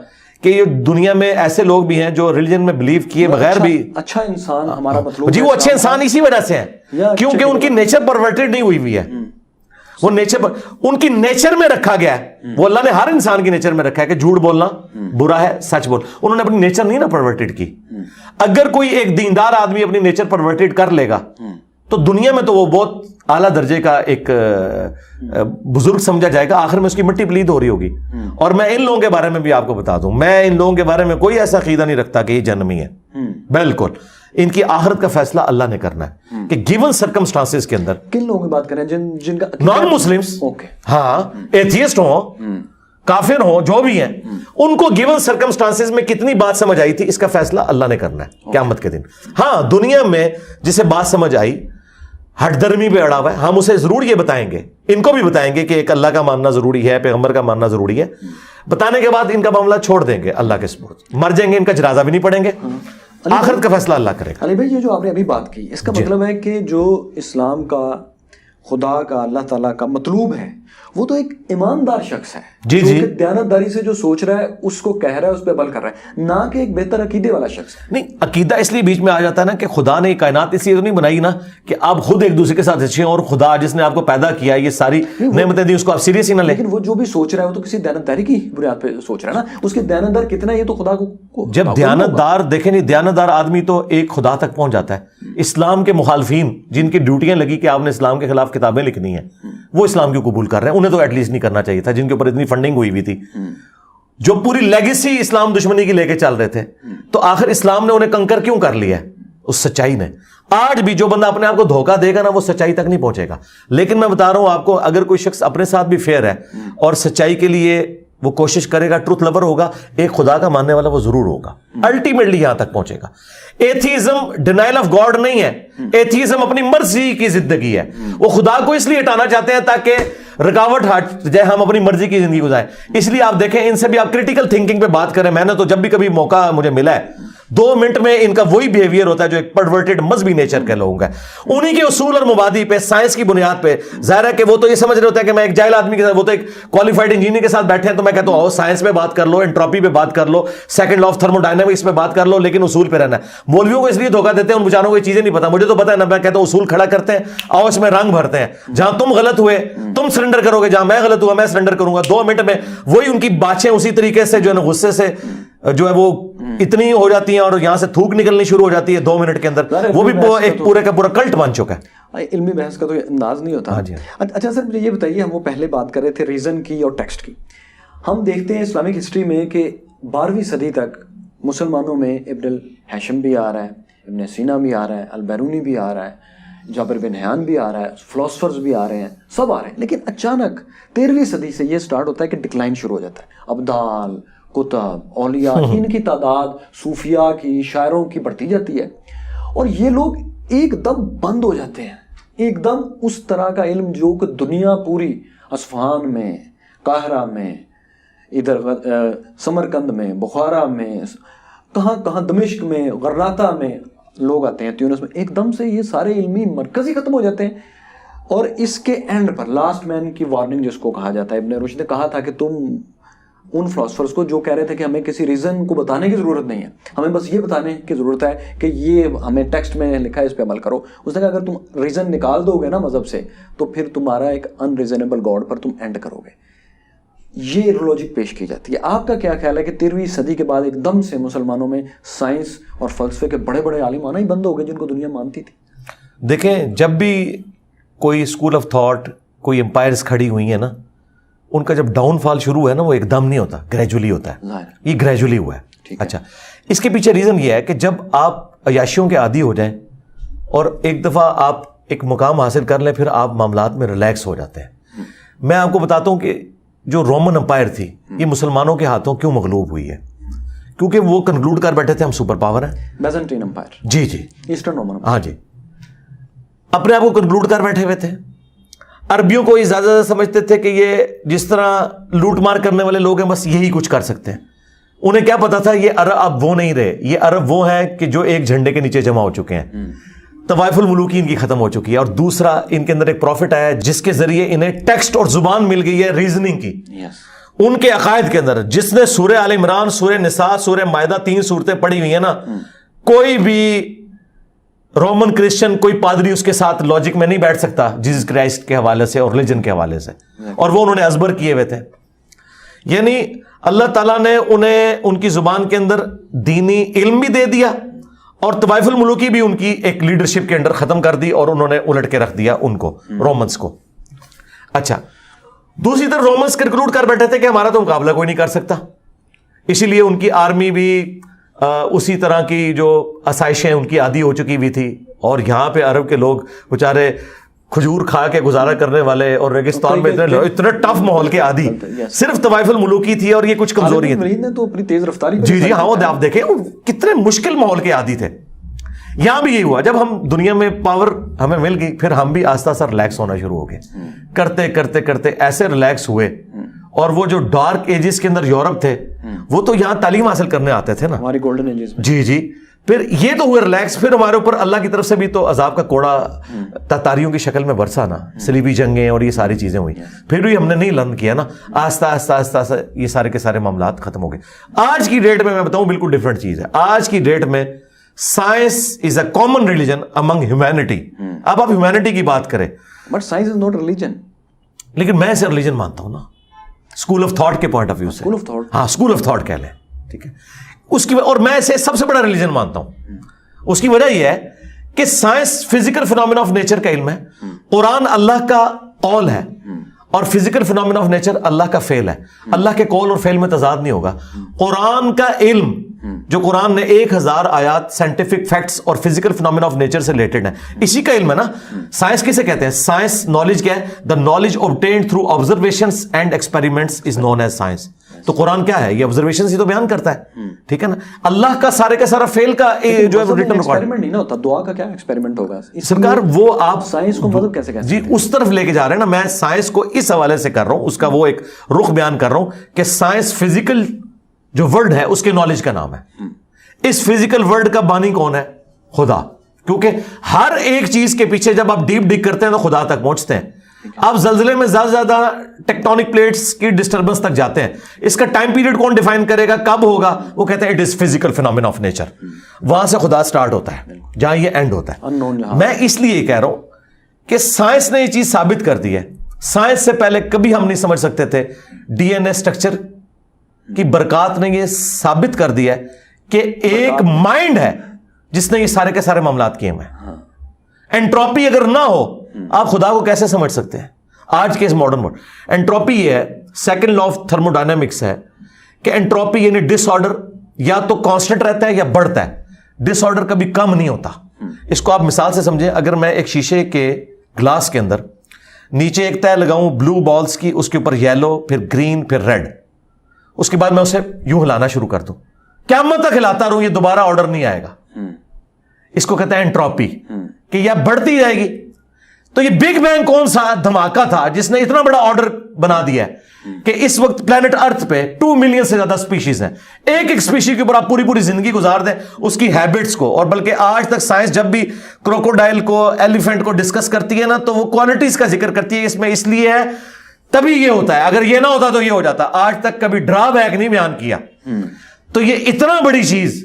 کہ یہ دنیا میں ایسے لوگ بھی ہیں جو ریلیجن میں بلیو کیے بغیر بھی اچھا انسان ہمارا مطلب جی, وہ اچھے انسان اسی وجہ سے ہیں کیونکہ ان کی نیچر پرورٹڈ نہیں ہوئی ہے. وہ نیچر پر ان کی نیچر میں رکھا گیا ہے, وہ اللہ نے ہر انسان کی نیچر میں رکھا ہے کہ جھوٹ بولنا برا ہے, سچ بول. انہوں نے اپنی نیچر نہیں نا پرورٹڈ کی. اگر کوئی ایک دیندار آدمی اپنی نیچر پرورٹڈ کر لے گا تو دنیا میں تو وہ بہت اعلیٰ درجے کا ایک بزرگ سمجھا جائے گا, آخر میں اس کی مٹی پلید ہو رہی ہوگی. اور میں ان لوگوں کے بارے میں بھی آپ کو بتا دوں, میں ان لوگوں کے بارے میں کوئی ایسا عقیدہ نہیں رکھتا کہ یہ جہنمی ہے. بالکل ان کی آخرت کا فیصلہ اللہ نے کرنا ہے کہ گیون سرکمسٹانسز کے اندر. کن لوگوں کی بات کریں جن کا نان مسلمس, ہاں ایتھیسٹ ہوں, کافر ہوں, جو بھی ہیں, ان کو گیون سرکمسٹانسز میں کتنی بات سمجھ آئی تھی اس کا فیصلہ اللہ نے کرنا ہے قیامت کے دن. ہاں دنیا میں جسے بات سمجھ آئی ہٹ درمی پہ اڑا ہوا ہے, ہم اسے ضرور یہ بتائیں گے, ان کو بھی بتائیں گے کہ ایک اللہ کا ماننا ضروری ہے, پیغمبر کا ماننا ضروری ہے. بتانے کے بعد ان کا معاملہ چھوڑ دیں گے اللہ کے سپرد, مر جائیں گے, ان کا جنازہ بھی نہیں پڑھیں گے, آخرت کا فیصلہ اللہ کرے گا. علی بھائی یہ جو آپ نے ابھی بات کی اس کا مطلب ہے کہ جو اسلام کا, خدا کا, اللہ تعالیٰ کا مطلوب ہے وہ تو ایک ایماندار شخص ہے جی جو کہ دیانتداری سے جو سوچ رہا ہے اس کو کہہ رہا ہے, اس پہ عمل کر رہا ہے, نہ کہ ایک بہتر عقیدے والا شخص ہے. نہیں, عقیدہ اس لیے بیچ میں آ جاتا ہے نا کہ خدا نے کائنات اس لیے تو نہیں بنائی نا کہ آپ خود ایک دوسرے کے ساتھ اچھے ہیں, اور خدا جس نے آپ کو پیدا کیا یہ ساری نعمتیں دی اس کو آپ سیریس ہی نہ لیں. لیکن وہ جو بھی سوچ رہا ہے وہ تو کسی دیانتداری کی بنیاد پہ سوچ رہا ہے نا, اس کے دیانتدار کتنا یہ تو خدا کو جب دیانتدار دیکھیں نہیں, دیانتدار آدمی تو ایک خدا تک پہنچ جاتا ہے. اسلام کے مخالفین جن کی ڈیوٹیاں لگی کہ آپ نے اسلام کے خلاف کتابیں لکھنی ہیں, وہ اسلام کو قبول کر رہے ہیں, انہیں تو ایٹ لیسٹ نہیں کرنا چاہیے تھا, جن کے اوپر اتنی فنڈنگ ہوئی ہوئی تھی, جو پوری لیگیسی اسلام دشمنی کی لے کے چل رہے تھے. تو آخر اسلام نے انہیں کنکر کیوں کر لیا ہے؟ اس سچائی نے. آج بھی جو بندہ اپنے آپ کو دھوکہ دے گا نا وہ سچائی تک نہیں پہنچے گا. لیکن میں بتا رہا ہوں آپ کو, اگر کوئی شخص اپنے ساتھ بھی فیئر ہے اور سچائی کے لیے وہ کوشش کرے گا, ٹروتھ لور ہوگا, ایک خدا کا ماننے والا وہ ضرور ہوگا, الٹیمیٹلی یہاں تک پہنچے گا. ایتھیزم ڈینائل آف گاڈ نہیں ہے, ایتھیزم اپنی مرضی کی زندگی ہے. وہ خدا کو اس لیے ہٹانا چاہتے ہیں تاکہ رکاوٹ ہٹ جائے, ہم اپنی مرضی کی زندگی گزاریں. اس لیے آپ دیکھیں ان سے بھی آپ کریٹیکل تھنکنگ پہ بات کریں. میں نے تو جب بھی کبھی موقع مجھے ملا ہے 2 منٹ میں ان کا وہی بیہیویئر ہوتا ہے جو ایک پرورٹڈ مذہبی نیچر کے لوگوں کا ہے. انہی کے اصول اور مبادی پہ, سائنس کی بنیاد پہ. ظاہر ہے کہ وہ تو یہ سمجھ رہے ہوتے ہیں کہ میں ایک جاہل آدمی کے ساتھ, وہ تو ایک کوالیفائڈ انجینئر کے ساتھ بیٹھے ہیں, تو میں کہتا ہوں سائنس پہ بات کر لو, انٹروپی پہ بات کر لو, second law of thermodynamics پہ بات کر لو, لیکن اصول پہ رہنا ہے. مولویوں کو اس لیے دھوکہ دیتے ہیں, ان بیچاروں کو یہ چیزیں نہیں پتا. مجھے تو پتا ہے نا, میں کہتا ہوں اصول کھڑا کرتے ہیں, آؤ اس میں رنگ بھرتے ہیں, جہاں تم غلط ہوئے تم سرنڈر کرو گے, جہاں میں غلط ہوا میں سرنڈر کروں گا. 2 منٹ میں وہی ان کی باتیں اسی طریقے سے جو ہے نا غصے سے جو ہے وہ اتنی ہو جاتی ہیں اور یہاں سے تھوک نکلنی شروع ہو جاتی ہے 2 منٹ کے اندر. وہ بھی ایک پورے کا پورا کلٹ بن چکا ہے. علمی بحث کا تو انداز نہیں ہوتا. اچھا سر مجھے یہ بتائیے, ہم وہ پہلے بات کر رہے تھے ریزن کی اور ٹیکسٹ کی. ہم دیکھتے ہیں اسلامک ہسٹری میں کہ 12ویں صدی تک مسلمانوں میں ابن الہیشم بھی آ رہا ہے, ابن سینا بھی آ رہا ہے, البیرونی بھی آ رہا ہے, جابر بن حیان بھی آ رہا ہے, فلاسفرز بھی آ رہے ہیں, سب آ رہے ہیں. لیکن اچانک 13ویں صدی سے یہ سٹارٹ ہوتا ہے کہ ڈکلائن شروع ہو جاتا ہے. ابدال, کتب, اولیاء, ان کی تعداد صوفیاء کی, شاعروں کی بڑھتی جاتی ہے, اور یہ لوگ ایک دم بند ہو جاتے ہیں. ایک دم اس طرح کا علم جو کہ دنیا پوری اصفہان میں, قاہرہ میں, ادھر سمرقند میں, بخارا میں, کہاں کہاں, دمشق میں, غرناطہ میں لوگ آتے ہیں, تیونس میں, ایک دم سے یہ سارے علمی مرکز ہی ختم ہو جاتے ہیں. اور اس کے اینڈ پر لاسٹ مین کی وارننگ جس کو کہا جاتا ہے, ابن رشد نے کہا تھا کہ تم ان فلاسفرز کو جو کہہ رہے تھے کہ ہمیں کسی ریزن کو بتانے کی ضرورت نہیں ہے, ہمیں بس یہ بتانے کی ضرورت ہے کہ یہ ہمیں ٹیکسٹ میں لکھا ہے, اس پہ عمل کرو. اس نے کہا اگر تم ریزن نکال دو گے نا مذہب سے تو پھر تمہارا ایک انریزنیبل گاڈ پر تم اینڈ کرو گے. یہ لوجک پیش کی جاتی ہے. آپ کا کیا خیال ہے کہ 13ویں صدی کے بعد ایک دم سے مسلمانوں میں سائنس اور فلسفے کے بڑے بڑے عالم آنا ہی بند ہو گئے جن کو دنیا مانتی تھی؟ دیکھیں, جب بھی کوئی اسکول آف تھاٹ, کوئی امپائرز کھڑی ہوئی ہیں نا, ان کا جب ڈاؤن فال شروع ہے نا وہ ایک دم نہیں ہوتا, گریجولی ہوتا ہے. یہ گریجولی ہوا ہے. اچھا, اس کے پیچھے ریزن یہ ہے کہ جب آپ عیاشیوں کے عادی ہو جائیں اور ایک دفعہ آپ ایک مقام حاصل کر لیں, پھر آپ معاملات میں ریلیکس ہو جاتے ہیں. میں آپ کو بتاتا ہوں کہ جو رومن امپائر تھی یہ مسلمانوں کے ہاتھوں کیوں مغلوب ہوئی ہے؟ کیونکہ وہ کنکلوڈ کر بیٹھے تھے ہم سپر پاور ہیں. بیزنٹین امپائر, جی جی, ایسٹرن رومن, ہاں جی, اپنے آپ کو کنکلوڈ کر بیٹھے ہوئے تھے. عربیوں کو یہ زیادہ سمجھتے تھے کہ یہ جس طرح لوٹ مار کرنے والے لوگ ہیں بس یہی کچھ کر سکتے ہیں. انہیں کیا پتا تھا یہ عرب اب وہ نہیں رہے, یہ عرب وہ ہیں کہ جو ایک جھنڈے کے نیچے جمع ہو چکے ہیں. طوائف الملوکی ان کی ختم ہو چکی ہے, اور دوسرا ان کے اندر ایک پروفٹ آیا ہے جس کے ذریعے انہیں ٹیکسٹ اور زبان مل گئی ہے ریزننگ کی. ان کے عقائد کے اندر جس نے سورہ آل عمران, سورہ نساء, سورہ مائدہ 3 سورتیں پڑھی ہوئی ہیں نا, کوئی بھی رومن کرسچن, کوئی پادری اس کے ساتھ لاجک میں نہیں بیٹھ سکتا جیسس کرائسٹ کے حوالے سے اور ریلیجن کے حوالے سے, اور وہ انہوں نے ازبر کیے ہوئے تھے. یعنی اللہ تعالیٰ نے انہیں ان کی زبان کے اندر دینی علم بھی دے دیا, اور طوائف الملوکی بھی ان کی ایک لیڈرشپ کے انڈر ختم کر دی, اور انہوں نے الٹ کے رکھ دیا ان کو, رومنس کو. اچھا, دوسری طرف رومنس کنکلوڈ کر بیٹھے تھے کہ ہمارا تو مقابلہ کوئی نہیں کر سکتا, اسی لیے ان کی آرمی بھی اسی طرح کی جو آسائشیں ان کی عادی ہو چکی ہوئی تھی. اور یہاں پہ عرب کے لوگ بیچارے کھجور کھا کے گزارا کرنے والے اور ریگستان میں اتنے ٹف ماحول کے عادی صرف طوائف الملوکی تھی, اور یہ کچھ کمزوری ہے تو اپنی تیز رفتاری. جی جی, ہاں, وہ آپ دیکھیں کتنے مشکل ماحول کے عادی تھے. یہاں بھی یہی ہوا, جب ہم دنیا میں پاور ہمیں مل گئی پھر ہم بھی آہستہ آہستہ ریلیکس ہونا شروع ہو گئے. کرتے کرتے کرتے ایسے ریلیکس ہوئے, اور وہ جو ڈارک ایجز کے اندر یورپ تھے وہ تو یہاں تعلیم حاصل کرنے آتے تھے نا, ہماری گولڈن ایجز. جی جی, پھر یہ تو ہوئے ریلیکس, پھر ہمارے اوپر اللہ کی طرف سے بھی تو عذاب کا کوڑا تاتاریوں کی شکل میں برسا نا, صلیبی جنگیں اور یہ ساری چیزیں ہوئی, پھر بھی ہم نے نہیں لرن کیا نا. آہستہ آہستہ آہستہ آہستہ یہ سارے کے سارے معاملات ختم ہو گئے. آج کی ڈیٹ میں بتاؤں بالکل ڈفرینٹ چیز ہے. آج کی ڈیٹ میں science is a common religion Umang humanity. اب آپ ہیومینٹی کی بات کریں, but science is not religion. لیکن میں اسے ریلیجن مانتا ہوں نا, اسکول آف تھاٹ کے پوائنٹ آف ویو سے. اسکول آف تھاٹ, ہاں, اسکول آف تھاٹ کہہ لیں, ٹھیک ہے. اس کی اور میں اسے سب سے بڑا ریلیجن مانتا ہوں. اس کی وجہ یہ ہے کہ science physical phenomena of nature کا علم ہے, قرآن اللہ کا قول ہے, اور فزیکل فینومینا آف نیچر اللہ کا فعل ہے. اللہ کے قول اور فعل میں تضاد نہیں ہوگا. قرآن کا علم جو قرآن نے 1000 آیات سائنٹیفک فیکٹس اور فزیکل فینومینا آف نیچر سے ریلیٹڈ ہے, اسی کا علم ہے نا. سائنس کسے کہتے ہیں؟ سائنس نالج کیا ہے؟ The knowledge obtained through observations and experiments is known as science. تو قرآن کیا ہے؟ یہ آبزرویشن ہی تو بیان کرتا ہے, ٹھیک ہے نا. اللہ کا سارے کا سارا فیل کا جو ہے وہ ریٹن ایکسپیریمنٹ نہیں نا ہوتا, دعا کا کیا ایکسپیریمنٹ ہوگا سرکار؟ وہ آپ سائنس کو مطلب کیسے جی اس طرف لے کے جا رہے ہیں نا. میں سائنس کو اس حوالے سے کر رہا ہوں, اس کا وہ ایک رخ بیان کر رہا ہوں کہ سائنس فزیکل جو ورڈ ہے اس کے نالج کا نام ہے. اس فزیکل ورڈ کا بانی کون ہے؟ خدا. کیونکہ ہر ایک چیز کے پیچھے جب آپ ڈیپ ڈگ کرتے ہیں تو خدا تک پہنچتے ہیں. آپ زلزلے میں زیادہ زیادہ ٹیکٹونک پلیٹس کی ڈسٹربنس تک جاتے ہیں, اس کا ٹائم پیریڈ کون ڈیفائن کرے گا, کب ہوگا؟ وہ کہتے ہیں it is physical phenomena of nature. وہاں سے خدا سٹارٹ ہوتا ہے جہاں یہ اینڈ ہوتا ہے. میں اس لیے کہہ رہا ہوں کہ سائنس نے یہ چیز ثابت کر دی ہے. سائنس سے پہلے کبھی ہم نہیں سمجھ سکتے تھے. ڈی این اے اسٹرکچر کی برکات نے یہ ثابت کر دیا ہے کہ ایک مائنڈ ہے جس نے یہ سارے کے سارے معاملات کیے ہیں. انٹروپی اگر نہ ہو آپ خدا کو کیسے سمجھ سکتے ہیں آج کے اس ماڈرن ورلڈ؟ انٹروپی یہ ہے, second law of thermo dynamics ہے کہ انٹروپی یعنی ڈس آرڈر یا تو کانسٹنٹ رہتا ہے یا بڑھتا ہے, ڈس آرڈر کبھی کم نہیں ہوتا. اس کو آپ مثال سے سمجھیں, اگر میں ایک شیشے کے گلاس کے اندر نیچے ایک تہ لگاؤں بلو بالز کی, اس کے اوپر یلو, پھر گرین, پھر ریڈ, اس کے بعد میں اسے یوں ہلانا شروع کر دوں, قیامت تک ہلاتا رہوں, یہ دوبارہ آرڈر نہیں آئے گا. اس کو کہتے ہیں انٹروپی, کہ یہ بڑھتی جائے گی. تو یہ بگ بینگ کون سا دھماکہ تھا جس نے اتنا بڑا آرڈر بنا دیا ہے کہ اس وقت پلانٹ ارتھ پہ 2 ملین سے زیادہ سپیشیز ہیں. ایک ایک سپیشی کے اوپر آپ پوری پوری زندگی گزار دیں, اس کی ہیبٹس کو. اور بلکہ آج تک سائنس جب بھی کروکوڈائل کو, ایلیفینٹ کو ڈسکس کرتی ہے نا, تو وہ کوالٹیز کا ذکر کرتی ہے. اس میں اس لیے ہے تبھی یہ ہوتا ہے, اگر یہ نہ ہوتا تو یہ ہو جاتا. آج تک کبھی ڈرا بیک نہیں بیان کیا. تو یہ اتنا بڑی چیز,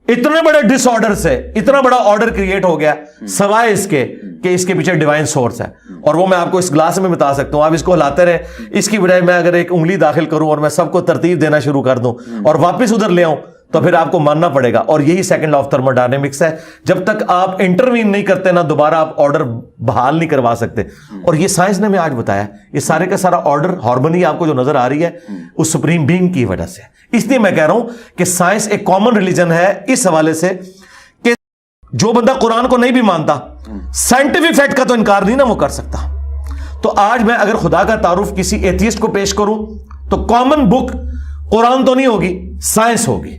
اتنے بڑے ڈس آرڈر سے اتنا بڑا آرڈر کریٹ ہو گیا سوائے اس کے کہ اس کے پیچھے ڈیوائن سورس ہے. اور وہ میں آپ کو اس گلاس میں بتا سکتا ہوں, آپ اس کو ہلاتے رہے, اس کی بجائے میں اگر ایک انگلی داخل کروں اور میں سب کو ترتیب دینا شروع کر دوں اور واپس ادھر لے آؤں تو پھر آپ کو ماننا پڑے گا. اور یہی second law of thermo dynamics ہے. جب تک آپ انٹروین نہیں کرتے نا, دوبارہ آپ آرڈر بحال نہیں کروا سکتے. اور یہ سائنس نے ہمیں آج بتایا, یہ سارے کا سارا آرڈر, ہارمونی آپ کو جو نظر آ رہی ہے اس سپریم بینگ کی وجہ سے. اس لیے میں کہہ رہا ہوں کہ سائنس ایک کامن ریلیجن ہے اس حوالے سے کہ جو بندہ قرآن کو نہیں بھی مانتا, سائنٹیفک فیکٹ کا تو انکار نہیں نا وہ کر سکتا. تو آج میں اگر خدا کا تعارف کسی ایتھیسٹ کو پیش کروں تو کامن بک قرآن تو نہیں ہوگی، سائنس ہوگی.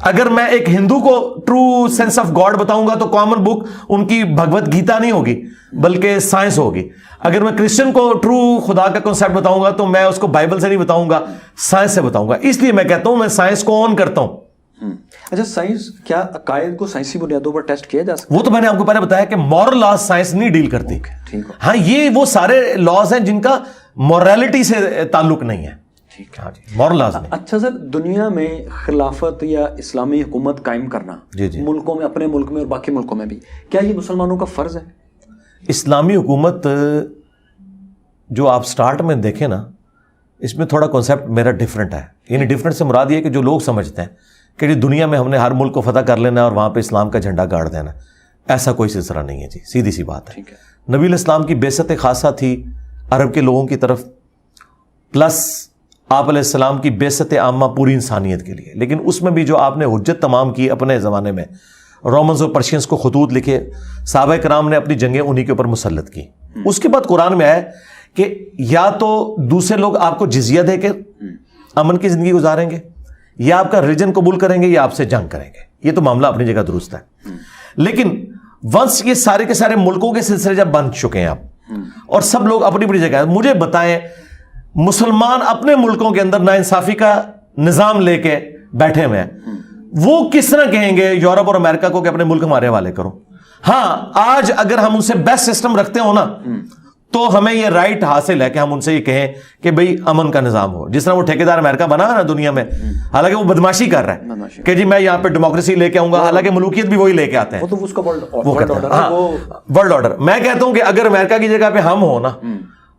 اگر میں ایک ہندو کو ٹرو سینس آف گاڈ بتاؤں گا تو کامن بک ان کی بھگوت گیتا نہیں ہوگی بلکہ سائنس ہوگی. اگر میں کرسچن کو ٹرو خدا کا کنسیپٹ بتاؤں گا تو میں اس کو بائبل سے نہیں بتاؤں گا، سائنس سے بتاؤں گا. اس لیے میں کہتا ہوں میں سائنس کو آن کرتا ہوں. اچھا، سائنس کیا عقائد کو سائنسی بنیادوں پر ٹیسٹ کیا جا سکتا ہے؟ وہ تو میں نے آپ کو پہلے بتایا کہ مورل لاز سائنس نہیں ڈیل کرتی. ٹھیک ہے. ہاں یہ وہ سارے لاز ہیں جن کا موریلٹی سے تعلق نہیں ہے. ٹھیک ہے. ہاں جی، مورل لاز نہیں. اچھا سر، دنیا میں خلافت یا اسلامی حکومت قائم کرنا ملکوں میں، اپنے ملک میں اور باقی ملکوں میں بھی، کیا یہ مسلمانوں کا فرض ہے؟ اسلامی حکومت جو آپ سٹارٹ میں دیکھیں نا، اس میں تھوڑا کانسیپٹ میرا ڈیفرنٹ ہے. یعنی ڈیفرنٹ سے مراد یہ ہے کہ جو لوگ سمجھتے ہیں کہ جی دنیا میں ہم نے ہر ملک کو فتح کر لینا ہے اور وہاں پہ اسلام کا جھنڈا گاڑ دینا، ایسا کوئی سلسلہ نہیں ہے جی. سیدھی سی بات ہے. نبی علیہ السلام کی بعثت خاصہ تھی عرب کے لوگوں کی طرف، پلس آپ علیہ السلام کی بعثت عامہ پوری انسانیت کے لیے. لیکن اس میں بھی جو آپ نے حجت تمام کی اپنے زمانے میں، رومنز اور پرشینز کو خطوط لکھے، صحابہ کرام نے اپنی جنگیں انہی کے اوپر مسلط کی. اس کے بعد قرآن میں آیا کہ یا تو دوسرے لوگ آپ کو جزیہ دے کے امن کی زندگی گزاریں گے، یا آپ کا ریلیجن قبول کریں گے، یا آپ سے جنگ کریں گے. یہ تو معاملہ اپنی جگہ درست ہے. لیکن ونس یہ سارے کے سارے ملکوں کے سلسلے جب بن چکے ہیں آپ، اور سب لوگ اپنی اپنی جگہ، مجھے بتائیں مسلمان اپنے ملکوں کے اندر ناانصافی کا نظام لے کے بیٹھے ہوئے ہیں، وہ کس طرح کہیں گے یورپ اور امریکہ کو کہ اپنے ملک ہمارے حوالے کرو؟ ہاں آج اگر ہم ان سے بیسٹ سسٹم رکھتے ہو نا تو ہمیں یہ رائٹ حاصل ہے کہ ہم ان سے یہ کہیں کہ بھئی امن کا نظام ہو. جس طرح وہ ٹھیکیدار امریکہ بنا ہے نا دنیا میں، حالانکہ وہ بدماشی کر رہا ہے کہ جی میں یہاں پہ ڈیموکریسی لے کے آؤں گا، حالانکہ ملوکیت بھی وہی لے کے آتے ہیں. وہ کہتے ہیں ورلڈ آرڈر. میں کہتا ہوں کہ اگر امریکہ کی جگہ پہ ہم ہو نا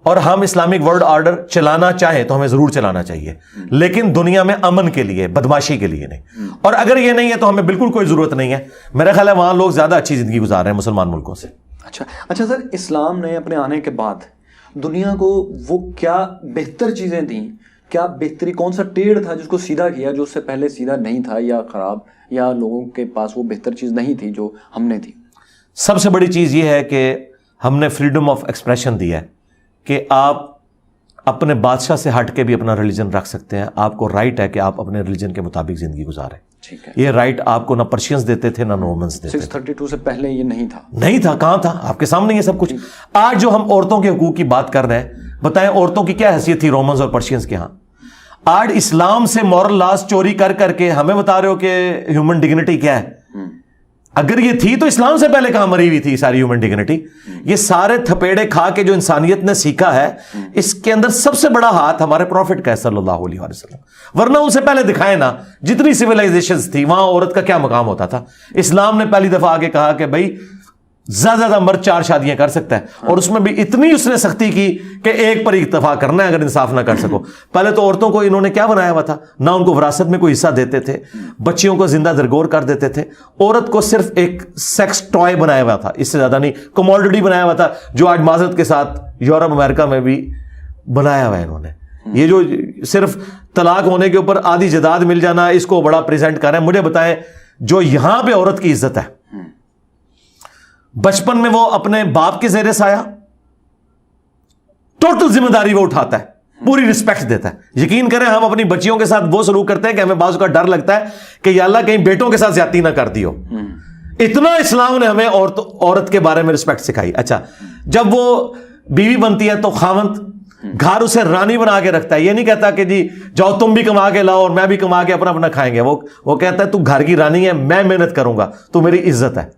اور ہم اسلامک ورلڈ آرڈر چلانا چاہیں تو ہمیں ضرور چلانا چاہیے، لیکن دنیا میں امن کے لیے، بدماشی کے لیے نہیں. اور اگر یہ نہیں ہے تو ہمیں بالکل کوئی ضرورت نہیں ہے. میرا خیال ہے وہاں لوگ زیادہ اچھی زندگی گزار رہے ہیں مسلمان ملکوں سے. اچھا سر، اسلام نے اپنے آنے کے بعد دنیا کو وہ کیا بہتر چیزیں دیں؟ کیا بہتری، کون سا ٹیڑھ تھا جس کو سیدھا کیا جو اس سے پہلے سیدھا نہیں تھا یا خراب، یا لوگوں کے پاس وہ بہتر چیز نہیں تھی جو ہم نے دی؟ سب سے بڑی چیز یہ ہے کہ ہم نے فریڈم آف ایکسپریشن دی ہے کہ آپ اپنے بادشاہ سے ہٹ کے بھی اپنا ریلیجن رکھ سکتے ہیں. آپ کو رائٹ ہے کہ آپ اپنے ریلیجن کے مطابق زندگی گزاریں. یہ رائٹ آپ کو نہ پرشینز دیتے تھے نہ رومنز دیتے تھے. 632 سے پہلے یہ نہیں تھا. نہیں تھا. کہاں تھا؟ آپ کے سامنے یہ سب کچھ. آج جو ہم عورتوں کے حقوق کی بات کر رہے ہیں، بتائیں عورتوں کی کیا حیثیت تھی رومنز اور پرشینز کے ہاں؟ آج اسلام سے مورل لاز چوری کر کر کے ہمیں بتا رہے ہو کہ ہیومن ڈگنیٹی کیا ہے. اگر یہ تھی تو اسلام سے پہلے کہاں مری ہوئی تھی ساری ہیومن ڈگنیٹی؟ یہ سارے تھپیڑے کھا کے جو انسانیت نے سیکھا ہے، اس کے اندر سب سے بڑا ہاتھ ہمارے پروفٹ کا ہے صلی اللہ علیہ وسلم. ورنہ ان سے پہلے دکھائے نا جتنی سویلائزیشنز تھی وہاں عورت کا کیا مقام ہوتا تھا. اسلام نے پہلی دفعہ آگے کہا کہ بھائی زیادہ زیادہ مرد 4 شادیاں کر سکتا ہے، اور اس میں بھی اتنی اس نے سختی کی کہ ایک پر اکتفا کرنا ہے اگر انصاف نہ کر سکو. پہلے تو عورتوں کو انہوں نے کیا بنایا ہوا تھا؟ نہ ان کو وراثت میں کوئی حصہ دیتے تھے، بچیوں کو زندہ درگور کر دیتے تھے. عورت کو صرف ایک سیکس ٹوائے بنایا ہوا تھا، اس سے زیادہ نہیں. کموڈٹی بنایا ہوا تھا جو آج معذرت کے ساتھ یورپ امریکہ میں بھی بنایا ہوا ہے انہوں نے. یہ جو صرف طلاق ہونے کے اوپر آدھی جائیداد مل جانا، اس کو بڑا پریزنٹ کر رہے ہیں. مجھے بتائیں جو یہاں پہ عورت کی عزت ہے، بچپن میں وہ اپنے باپ کے زیر سایہ ٹوٹل ذمہ داری وہ اٹھاتا ہے، پوری رسپیکٹ دیتا ہے. یقین کریں ہم اپنی بچیوں کے ساتھ وہ سلوک کرتے ہیں کہ ہمیں بعض کا ڈر لگتا ہے کہ یا اللہ کہیں بیٹوں کے ساتھ زیادتی نہ کر دی ہو. اتنا اسلام نے ہمیں عورت کے بارے میں رسپیکٹ سکھائی. اچھا جب وہ بیوی بنتی ہے تو خاوند گھر اسے رانی بنا کے رکھتا ہے. یہ نہیں کہتا کہ جی جاؤ تم بھی کما کے لاؤ اور میں بھی کما کے اپنا اپنا کھائیں گے. وہ کہتا ہے تو گھر کی رانی ہے، میں محنت کروں گا، تو میری عزت ہے.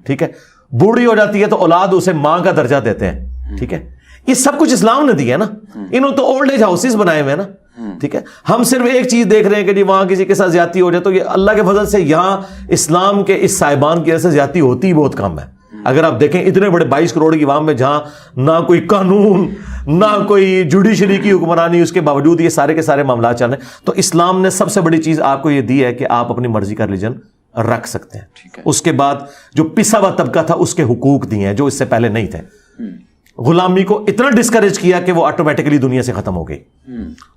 ٹھیک ہے. بوڑھی ہو جاتی ہے تو اولاد اسے ماں کا درجہ دیتے ہیں. ٹھیک ہے. یہ سب کچھ اسلام نے دیا ہے نا. انہوں تو اولڈ ایج ہاؤسز بنائے ہوئے ہیں نا. ٹھیک ہے. ہم صرف ایک چیز دیکھ رہے ہیں کہ جی وہاں کسی کے ساتھ زیادتی ہو جائے، تو یہ اللہ کے فضل سے یہاں اسلام کے اس صاحبان کی وجہ سے زیادتی ہوتی بہت کم ہے. اگر آپ دیکھیں اتنے بڑے 22 کروڑ کی عوام میں جہاں نہ کوئی قانون نہ کوئی جوڈیشری کی حکمرانی، اس کے باوجود یہ سارے کے سارے معاملات چل رہے ہیں. تو اسلام نے سب سے بڑی چیز آپ کو یہ دی ہے کہ آپ اپنی مرضی کا ریلیجن رکھ سکتے ہیں. اس کے بعد جو پسا ہوا طبقہ تھا اس کے حقوق دیے ہیں جو اس سے پہلے نہیں تھے. غلامی کو اتنا ڈسکریج کیا کہ وہ آٹومیٹکلی دنیا سے ختم ہو گئی.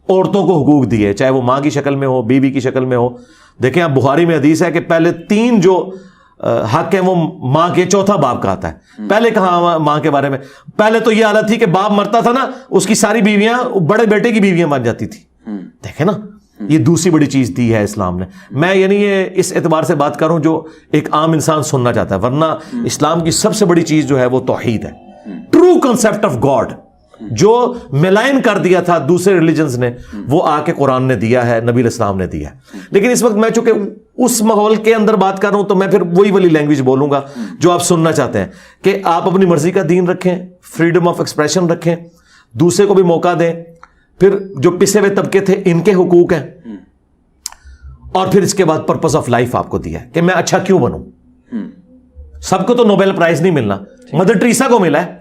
عورتوں کو حقوق دیے، چاہے وہ ماں کی شکل میں ہو، بیوی کی شکل میں ہو. دیکھیں آپ بخاری میں حدیث ہے کہ پہلے 3 جو حق ہے وہ ماں کے چوتھا باپ کا آتا ہے. پہلے کہاں ماں کے بارے میں؟ پہلے تو یہ حالت تھی کہ باپ مرتا تھا نا, اس کی ساری بیویاں بڑے بیٹے کی بیویاں بن جاتی تھی. دیکھیں نا, یہ دوسری بڑی چیز دی ہے اسلام نے. میں یعنی یہ اس اعتبار سے بات کروں جو ایک عام انسان سننا چاہتا ہے, ورنہ اسلام کی سب سے بڑی چیز جو ہے وہ توحید ہے, ٹرو کنسپٹ آف گاڈ. جو ملائن کر دیا تھا دوسرے ریلیجنز نے, وہ آ کے قرآن نے دیا ہے, نبی علیہ السلام نے دیا ہے. لیکن اس وقت میں چونکہ اس ماحول کے اندر بات کر رہا ہوں تو میں پھر وہی والی لینگویج بولوں گا جو آپ سننا چاہتے ہیں, کہ آپ اپنی مرضی کا دین رکھیں, فریڈم آف ایکسپریشن رکھیں, دوسرے کو بھی موقع دیں. پھر جو پسے ہوئے طبقے تھے ان کے حقوق ہیں, اور پھر اس کے بعد پرپز آف لائف آپ کو دیا ہے کہ میں اچھا کیوں بنوں. سب کو تو نوبل پرائز نہیں ملنا, مدر ٹریسا کو ملا ہے.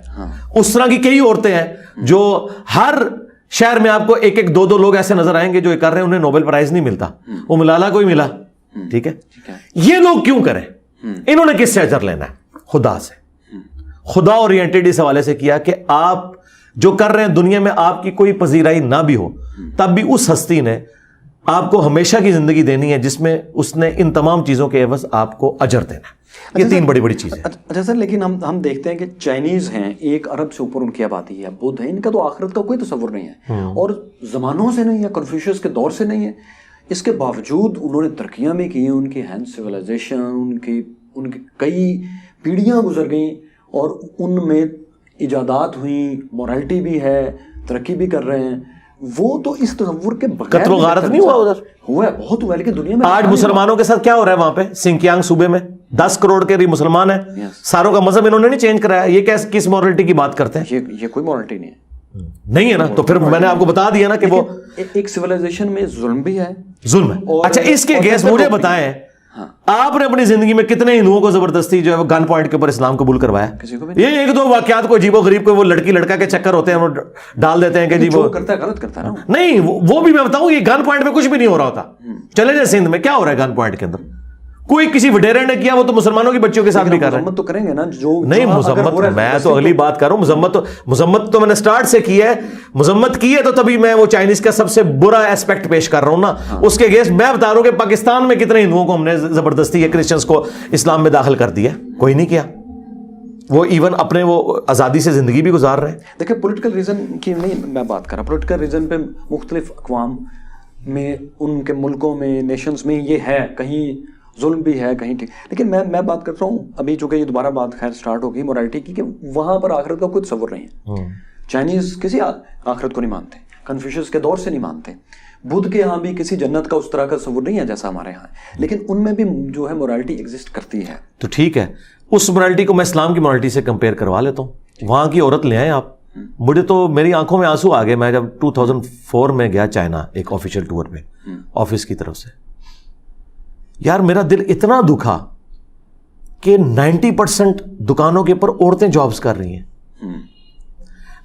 اس طرح کی کئی عورتیں ہیں جو ہر شہر میں آپ کو ایک ایک دو لوگ ایسے نظر آئیں گے جو کر رہے ہیں, انہیں نوبل پرائز نہیں ملتا, وہ ملالا کو ہی ملا. ٹھیک ہے, یہ لوگ کیوں کریں؟ انہوں نے کس سے اجر لینا ہے؟ خدا سے. خدا اورینٹڈ اس حوالے سے کیا کہ آپ جو کر رہے ہیں دنیا میں آپ کی کوئی پذیرائی نہ بھی ہو, تب بھی اس ہستی نے آپ کو ہمیشہ کی زندگی دینی ہے جس میں اس نے ان تمام چیزوں کے عوض آپ کو اجر دینا ہے. یہ تین بڑی بڑی چیزیں. اچھا سر, لیکن ہم دیکھتے ہیں کہ چائنیز ہیں, 1 ارب سے اوپر ان کی آبادی ہے, بدھ ہیں, ان کا تو آخرت کا کوئی تصور نہیں ہے, اور زمانوں سے نہیں ہے, کنفیوشس کے دور سے نہیں ہے. اس کے باوجود انہوں نے ترقیاں بھی کی ہیں, ان کی ہینڈ سویلائزیشن, ان کی کئی پیڑھیاں گزر گئیں, اور ان میں ایجادات ہوئیں, مورالٹی بھی ہے, ترقی بھی کر رہے ہیں. وہ تو اس تصور کے بغیر قتل و غارت نہیں ہوا ادھر؟ ہوا ہے, بہت ہوا ہے, لیکن دنیا میں آج مسلمانوں کے ساتھ کیا ہو رہا ہے وہاں پہ سنکیانگ صوبے میں؟ 10 کروڑ کے مسلمان ہیں, ساروں کا مذہب انہوں نے نہیں چینج کرایا. یہ کس مورالٹی کی بات کرتے ہیں؟ یہ کوئی مورالٹی نہیں ہے. نہیں ہے نا, تو پھر میں نے آپ کو بتا دیا نا کہ وہ ایک سویلائزیشن میں ظلم بھی ہے, ظلم ہے. اچھا, اس کے گیس مجھے بتائیں, آپ نے اپنی زندگی میں کتنے ہندوؤں کو زبردستی جو ہے وہ گن پوائنٹ کے اوپر اسلام قبول کروایا؟ یہ 1-2 واقعات کو عجیب و غریب کو وہ لڑکی لڑکا کے چکر ہوتے ہیں وہ ڈال دیتے ہیں کہ جی وہ کرتا ہے, غلط کرتا ہے نا. نہیں, وہ بھی میں بتاؤں, یہ گن پوائنٹ میں کچھ بھی نہیں ہو رہا ہوتا. چلے جائے سندھ میں, کیا ہو رہا ہے گن پوائنٹ کے اندر؟ کوئی کسی وڈیرے نے کیا, وہ تو مسلمانوں کی بچیوں کے ساتھ بھی کر رہے ہیں. مذمت تو کریں گے نا, جو نہیں مذمت, میں تو اگلی بات کر رہا ہوں. مذمت تو میں نے سٹارٹ سے کی ہے, مذمت کی ہے تو تبھی میں وہ چائنیز کا سب سے برا ایسپیکٹ پیش کر رہا ہوں نا. اس کے اگینسٹ میں بتا رہا ہوں کہ پاکستان میں کتنے ہندوؤں کو ہم نے زبردستی یا کرسچنس کو اسلام میں داخل کر دیا, کوئی نہیں کیا. وہ ایون اپنے وہ آزادی سے زندگی بھی گزار رہے ہیں. دیکھیں, پولیٹیکل ریزن کی نہیں میں بات کر رہا, پولیٹیکل ریزن پہ مختلف اقوام میں, ان کے ملکوں میں, نیشنز میں یہ ہے, کہیں ظلم بھی ہے, کہیں ٹھیک. لیکن میں بات کر رہا ہوں ابھی, چونکہ یہ دوبارہ بات خیر سٹارٹ ہوگی مورالٹی کی, کہ وہاں پر آخرت کا کوئی تصور نہیں ہے. چائنیز کسی آخرت کو نہیں مانتے, کنفیوشس کے دور سے نہیں مانتے, بدھ کے یہاں بھی کسی جنت کا اس طرح کا تصور نہیں ہے جیسا ہمارے یہاں ہے, لیکن ان میں بھی جو ہے مورالٹی ایگزسٹ کرتی ہے. تو ٹھیک ہے, اس مورالٹی کو میں اسلام کی مورالٹی سے کمپیئر کروا لیتا ہوں. وہاں کی عورت لے آئیں آپ. مجھے تو میری آنکھوں میں آنسو آ گئے. میں جب 2004 میں گیا چائنا ایک آفیشیل ٹور پہ آفس کی طرف سے, یار میرا دل اتنا دکھا کہ 90% دکانوں کے اوپر عورتیں جابز کر رہی ہیں.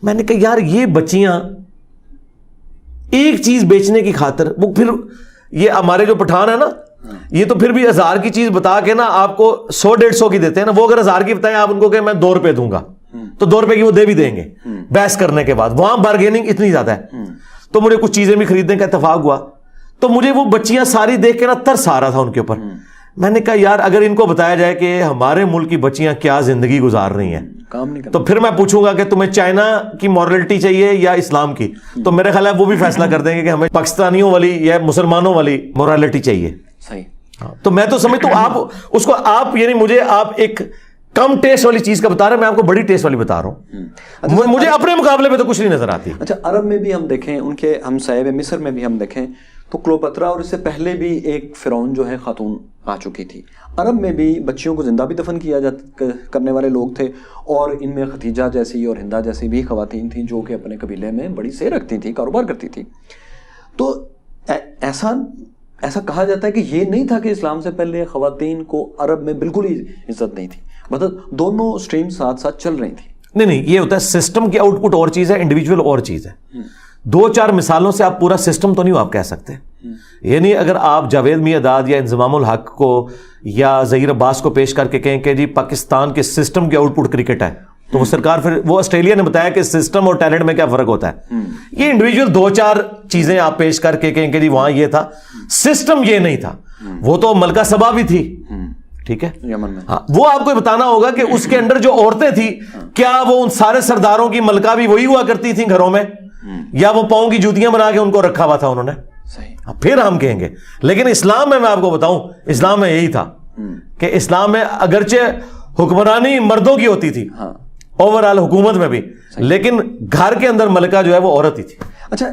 میں نے کہا یار یہ بچیاں ایک چیز بیچنے کی خاطر, وہ پھر یہ ہمارے جو پٹھان ہے نا, یہ تو پھر بھی 1000 کی چیز بتا کے نا آپ کو 100-150 کی دیتے ہیں نا. وہ اگر 1000 کی بتائیں آپ ان کو کہ میں 2 روپے دوں گا, تو 2 روپے کی وہ دے بھی دیں گے بحث کرنے کے بعد. وہاں بارگیننگ اتنی زیادہ ہے. تو مجھے کچھ چیزیں بھی خریدنے کا اتفاق ہوا, تو مجھے وہ بچیاں ساری دیکھ کے نا ترس آ رہا تھا ان کے اوپر. میں نے کہا یار اگر ان کو بتایا جائے کہ ہمارے ملک کی بچیاں کیا زندگی گزار رہی ہیں, تو پھر میں پوچھوں گا کہ تمہیں چائنا کی مورالٹی چاہیے یا اسلام کی, تو میرے خیال ہے وہ بھی فیصلہ کر دیں گے کہ ہمیں پاکستانیوں والی یا مسلمانوں والی مورالٹی چاہیے. صحیح. تو میں تو سمجھتا ہوں آپ اس کو آپ یعنی مجھے آپ ایک کم ٹیسٹ والی چیز کا بتا رہے ہیں, میں آپ کو بڑی ٹیسٹ والی بتا رہا ہوں. مجھے اپنے مقابلے میں تو کچھ نہیں نظر آتی. اچھا, عرب میں بھی ہم دیکھیں, ان کے ہم صاحب مصر میں بھی ہم دیکھیں تو کلوپترا اور اس سے پہلے بھی ایک فرعون جو ہے خاتون آ چکی تھی. عرب میں بھی بچیوں کو زندہ بھی دفن کیا کرنے والے لوگ تھے, اور ان میں ختیجہ جیسی اور ہندا جیسی بھی خواتین تھیں جو کہ اپنے قبیلے میں بڑی سیر رکھتی تھیں, کاروبار کرتی تھیں. تو ایسا کہا جاتا ہے کہ یہ نہیں تھا کہ اسلام سے پہلے خواتین کو عرب میں بالکل ہی عزت نہیں تھی, مطلب دونوں اسٹریم ساتھ ساتھ چل رہی تھیں. نہیں, یہ ہوتا ہے سسٹم کی آؤٹ پٹ اور چیز ہے, انڈیویجول اور چیز ہے. 2-4 مثالوں سے آپ پورا سسٹم تو نہیں آپ کہہ سکتے. یعنی اگر آپ جاوید میاں یا انضمام الحق کو یا ظہیر عباس کو پیش کر کے کہیں کہ جی پاکستان کے سسٹم کی آؤٹ پٹ کرکٹ ہے, تو وہ سرکار پھر وہ آسٹریلیا نے بتایا کہ سسٹم اور ٹیلنٹ میں کیا فرق ہوتا ہے. یہ انڈیویجول 2-4 چیزیں آپ پیش کر کے کہیں کہ جی وہاں یہ تھا, سسٹم یہ نہیں تھا. وہ تو ملکہ سبا بھی تھی, ٹھیک ہے یمن میں. ہاں وہ آپ کو بتانا ہوگا کہ اس کے اندر جو عورتیں تھیں کیا وہ ان سارے سرداروں کی ملکہ بھی وہی ہوا کرتی تھیں گھروں میں, یا وہ پاؤں کی جوتیاں بنا کے ان کو رکھا ہوا تھا انہوں نے؟ صحیح. پھر ہم کہیں گے. لیکن اسلام میں آپ کو بتاؤں, اسلام میں یہی تھا کہ اسلام میں اگرچہ حکمرانی مردوں کی ہوتی تھی اوور آل حکومت میں بھی, لیکن گھر کے اندر ملکہ جو ہے وہ عورت ہی تھی. اچھا,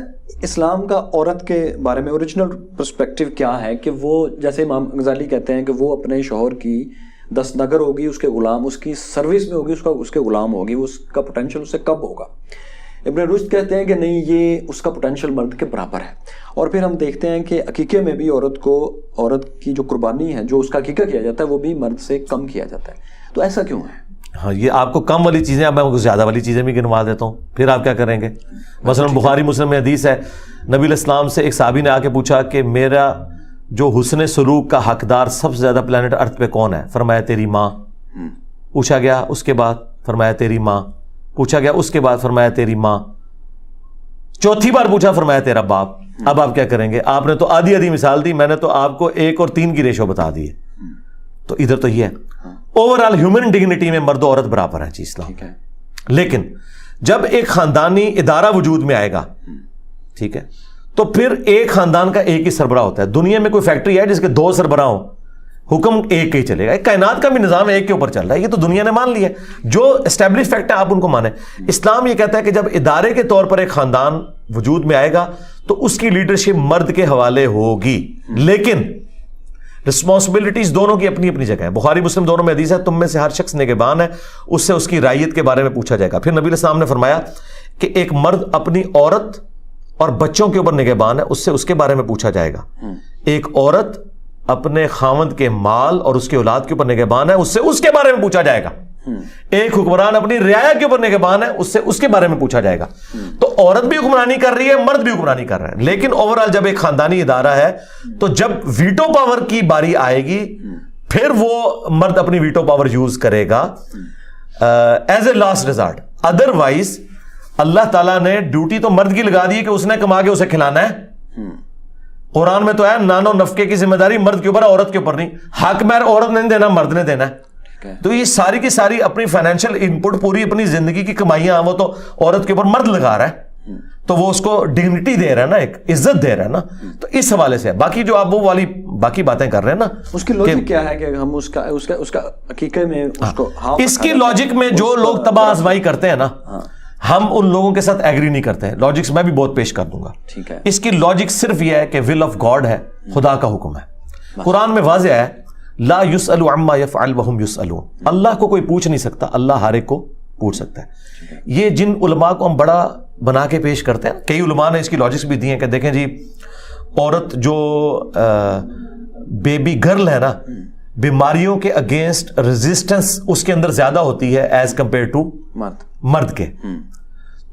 اسلام کا عورت کے بارے میں اوریجنل پرسپیکٹو کیا ہے کہ وہ جیسے امام غزالی کہتے ہیں کہ وہ اپنے شوہر کی دستنگر ہوگی, اس کے غلام, اس کی سروس میں ہوگی, اس کے غلام ہوگی, وہ اس کا پوٹینشیل اس سے کب ہوگا. ابن رشد کہتے ہیں کہ نہیں, یہ اس کا پوٹینشیل مرد کے برابر ہے. اور پھر ہم دیکھتے ہیں کہ عقیقے میں بھی عورت کی جو قربانی ہے, جو اس کا عقیقہ کیا جاتا ہے, وہ بھی مرد سے کم کیا جاتا ہے. تو ایسا کیوں ہے؟ ہاں یہ آپ کو کم والی چیزیں, اب میں زیادہ والی چیزیں بھی گنوا دیتا ہوں, پھر آپ کیا کریں گے؟ مثلا بخاری مسلم میں حدیث ہے, نبی علیہ السلام سے ایک صحابی نے آ کے پوچھا کہ میرا جو حسن سلوک کا حقدار سب سے زیادہ پلانٹ ارتھ پہ کون ہے؟ فرمایا تیری ماں. پوچھا گیا اس کے بعد, فرمایا تیری ماں. پوچھا گیا اس کے بعد, فرمایا تیری ماں. چوتھی بار پوچھا, فرمایا تیرا باپ. اب آپ کیا کریں گے؟ آپ نے تو آدھی مثال دی, میں نے تو آپ کو 1 اور 3 کی ریشو بتا دی ہے. تو ادھر تو یہ ہے اوور آل ہیومن ڈگنیٹی میں مرد و عورت برابر ہیں جی اسلام. لیکن جب ایک خاندانی ادارہ وجود میں آئے گا, ٹھیک ہے, تو پھر ایک خاندان کا ایک ہی سربراہ ہوتا ہے. دنیا میں کوئی فیکٹری ہے جس کے 2 سربراہ ہوں, حکم ایک ہی چلے گا. ایک کائنات کا بھی نظام ایک کے اوپر چل رہا ہے, یہ تو دنیا نے مان لیا ہے. جو اسٹیبلش فیکٹ ہے آپ ان کو مانیں. اسلام یہ کہتا ہے کہ جب ادارے کے طور پر ایک خاندان وجود میں آئے گا تو اس کی لیڈرشپ مرد کے حوالے ہوگی, لیکن رسپانسبلٹیز دونوں کی اپنی اپنی جگہ ہے. بخاری مسلم دونوں میں حدیث ہے, تم میں سے ہر شخص نگہبان ہے, اس سے اس کی رعیت کے بارے میں پوچھا جائے گا. پھر نبی علیہ السلام نے فرمایا کہ ایک مرد اپنی عورت اور بچوں کے اوپر نگہبان ہے, اس سے اس کے بارے میں پوچھا جائے گا. ایک عورت اپنے خاوند کے مال اور اس کی اولاد کے اوپر نگہبان ہے, اس سے اس کے بارے میں پوچھا جائے گا. ایک حکمران اپنی رعایا کے اوپر نگہبان ہے, اس سے اس کے بارے میں پوچھا جائے گا. تو عورت بھی حکمرانی کر رہی ہے, مرد بھی حکمرانی کر رہا ہے. لیکن اوور آل جب ایک خاندانی ادارہ ہے تو جب ویٹو پاور کی باری آئے گی, پھر وہ مرد اپنی ویٹو پاور یوز کرے گا as a last resort. Otherwise اللہ تعالیٰ نے ڈیوٹی تو مرد کی لگا دی ہے کہ اس نے کما کے اسے کھلانا ہے. قرآن میں تو ہے نان و نفقے کی ذمہ داری مرد کے اوپر, عورت کے اوپر نہیں. حق مہر عورت نے دینا, مرد نے دینا ہے. تو یہ ساری کی ساری اپنی فائنینشیل انپٹ, پوری اپنی زندگی کی کمائیاں وہ تو عورت کے اوپر مرد لگا رہا ہے, تو وہ اس کو ڈگنیٹی دے رہا ہے نا, ایک عزت دے رہا ہے نا. تو اس حوالے سے باقی جو آپ وہ والی باقی باتیں کر رہے ہیں نا, اس کی لاجک کیا ہے کہ ہم اس کا حقیقت میں اس کی لاجک میں جو لوگ تباہ آزمائی کرتے ہیں نا, ہم ان لوگوں کے ساتھ ایگری نہیں کرتے ہیں. لاجکس میں بھی بہت پیش کر دوں گا. ٹھیک ہے, اس کی لاجک صرف یہ ہے کہ ول آف گاڈ ہے, خدا کا حکم ہے. قرآن میں واضح ہے لا یسأل عما یفعل وہم یسألون. اللہ کو کوئی پوچھ نہیں سکتا, اللہ ہر ایک کو پوچھ سکتا ہے. یہ جن علماء کو ہم بڑا بنا کے پیش کرتے ہیں, کئی علماء نے اس کی لاجکس بھی دی ہیں کہ دیکھیں جی, عورت جو بیبی گرل ہے نا, بیماریوں کے اگینسٹ ریزسٹنس اس کے اندر زیادہ ہوتی ہے ایز کمپیئر ٹو مرد کے.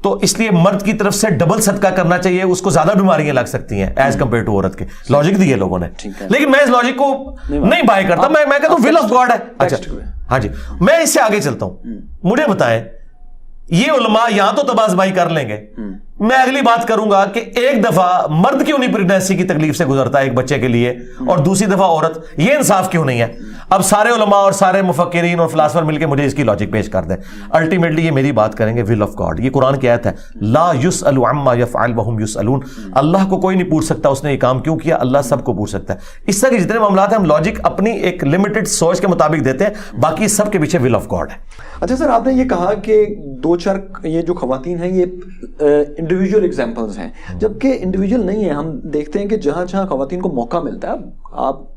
تو اس لیے مرد کی طرف سے ڈبل صدقہ کرنا چاہیے, اس کو زیادہ بیماریاں لگ سکتی ہیں ایز کمپیئر ٹو عورت کے. لاجک دی ہے لوگوں نے, لیکن میں اس لاجک کو نہیں بائی کرتا. میں کہتا ہوں ول آف گاڈ ہے. اچھا ہاں جی, میں اس سے آگے چلتا ہوں. مجھے بتائیں, یہ علماء یہاں تو تباہ آزمائی کر لیں گے, میں اگلی بات کروں گا کہ ایک دفعہ مرد کیوں نہیں پریگنینسی کی تکلیف سے گزرتا ہے ایک بچے کے لیے, اور دوسری دفعہ عورت, یہ انصاف کیوں نہیں ہے؟ اب سارے علماء اور سارے مفکرین اور فلاسفر مل کے مجھے اس کی لاجک پیش کر دیں. الٹیمیٹلی یہ میری بات کریں گے ول آف گاڈ. یہ قرآن کی آیت ہے لا یسأل عما یفعل وہم یسألون. اللہ کو کوئی نہیں پوچھ سکتا اس نے یہ کام کیوں کیا, اللہ سب کو پوچھ سکتا ہے. اس طرح کے جتنے معاملات ہیں ہم لاجک اپنی ایک لمیٹڈ سوچ کے مطابق دیتے ہیں, باقی سب کے پیچھے ول آف گاڈ ہے. اچھا سر, آپ نے یہ کہا کہ 2-4 یہ جو خواتین ہیں یہ انڈیویجول ایگزامپلز ہیں, جبکہ انڈیویجول نہیں ہیں. ہم دیکھتے ہیں کہ جہاں جہاں خواتین کو موقع ملتا ہے, آپ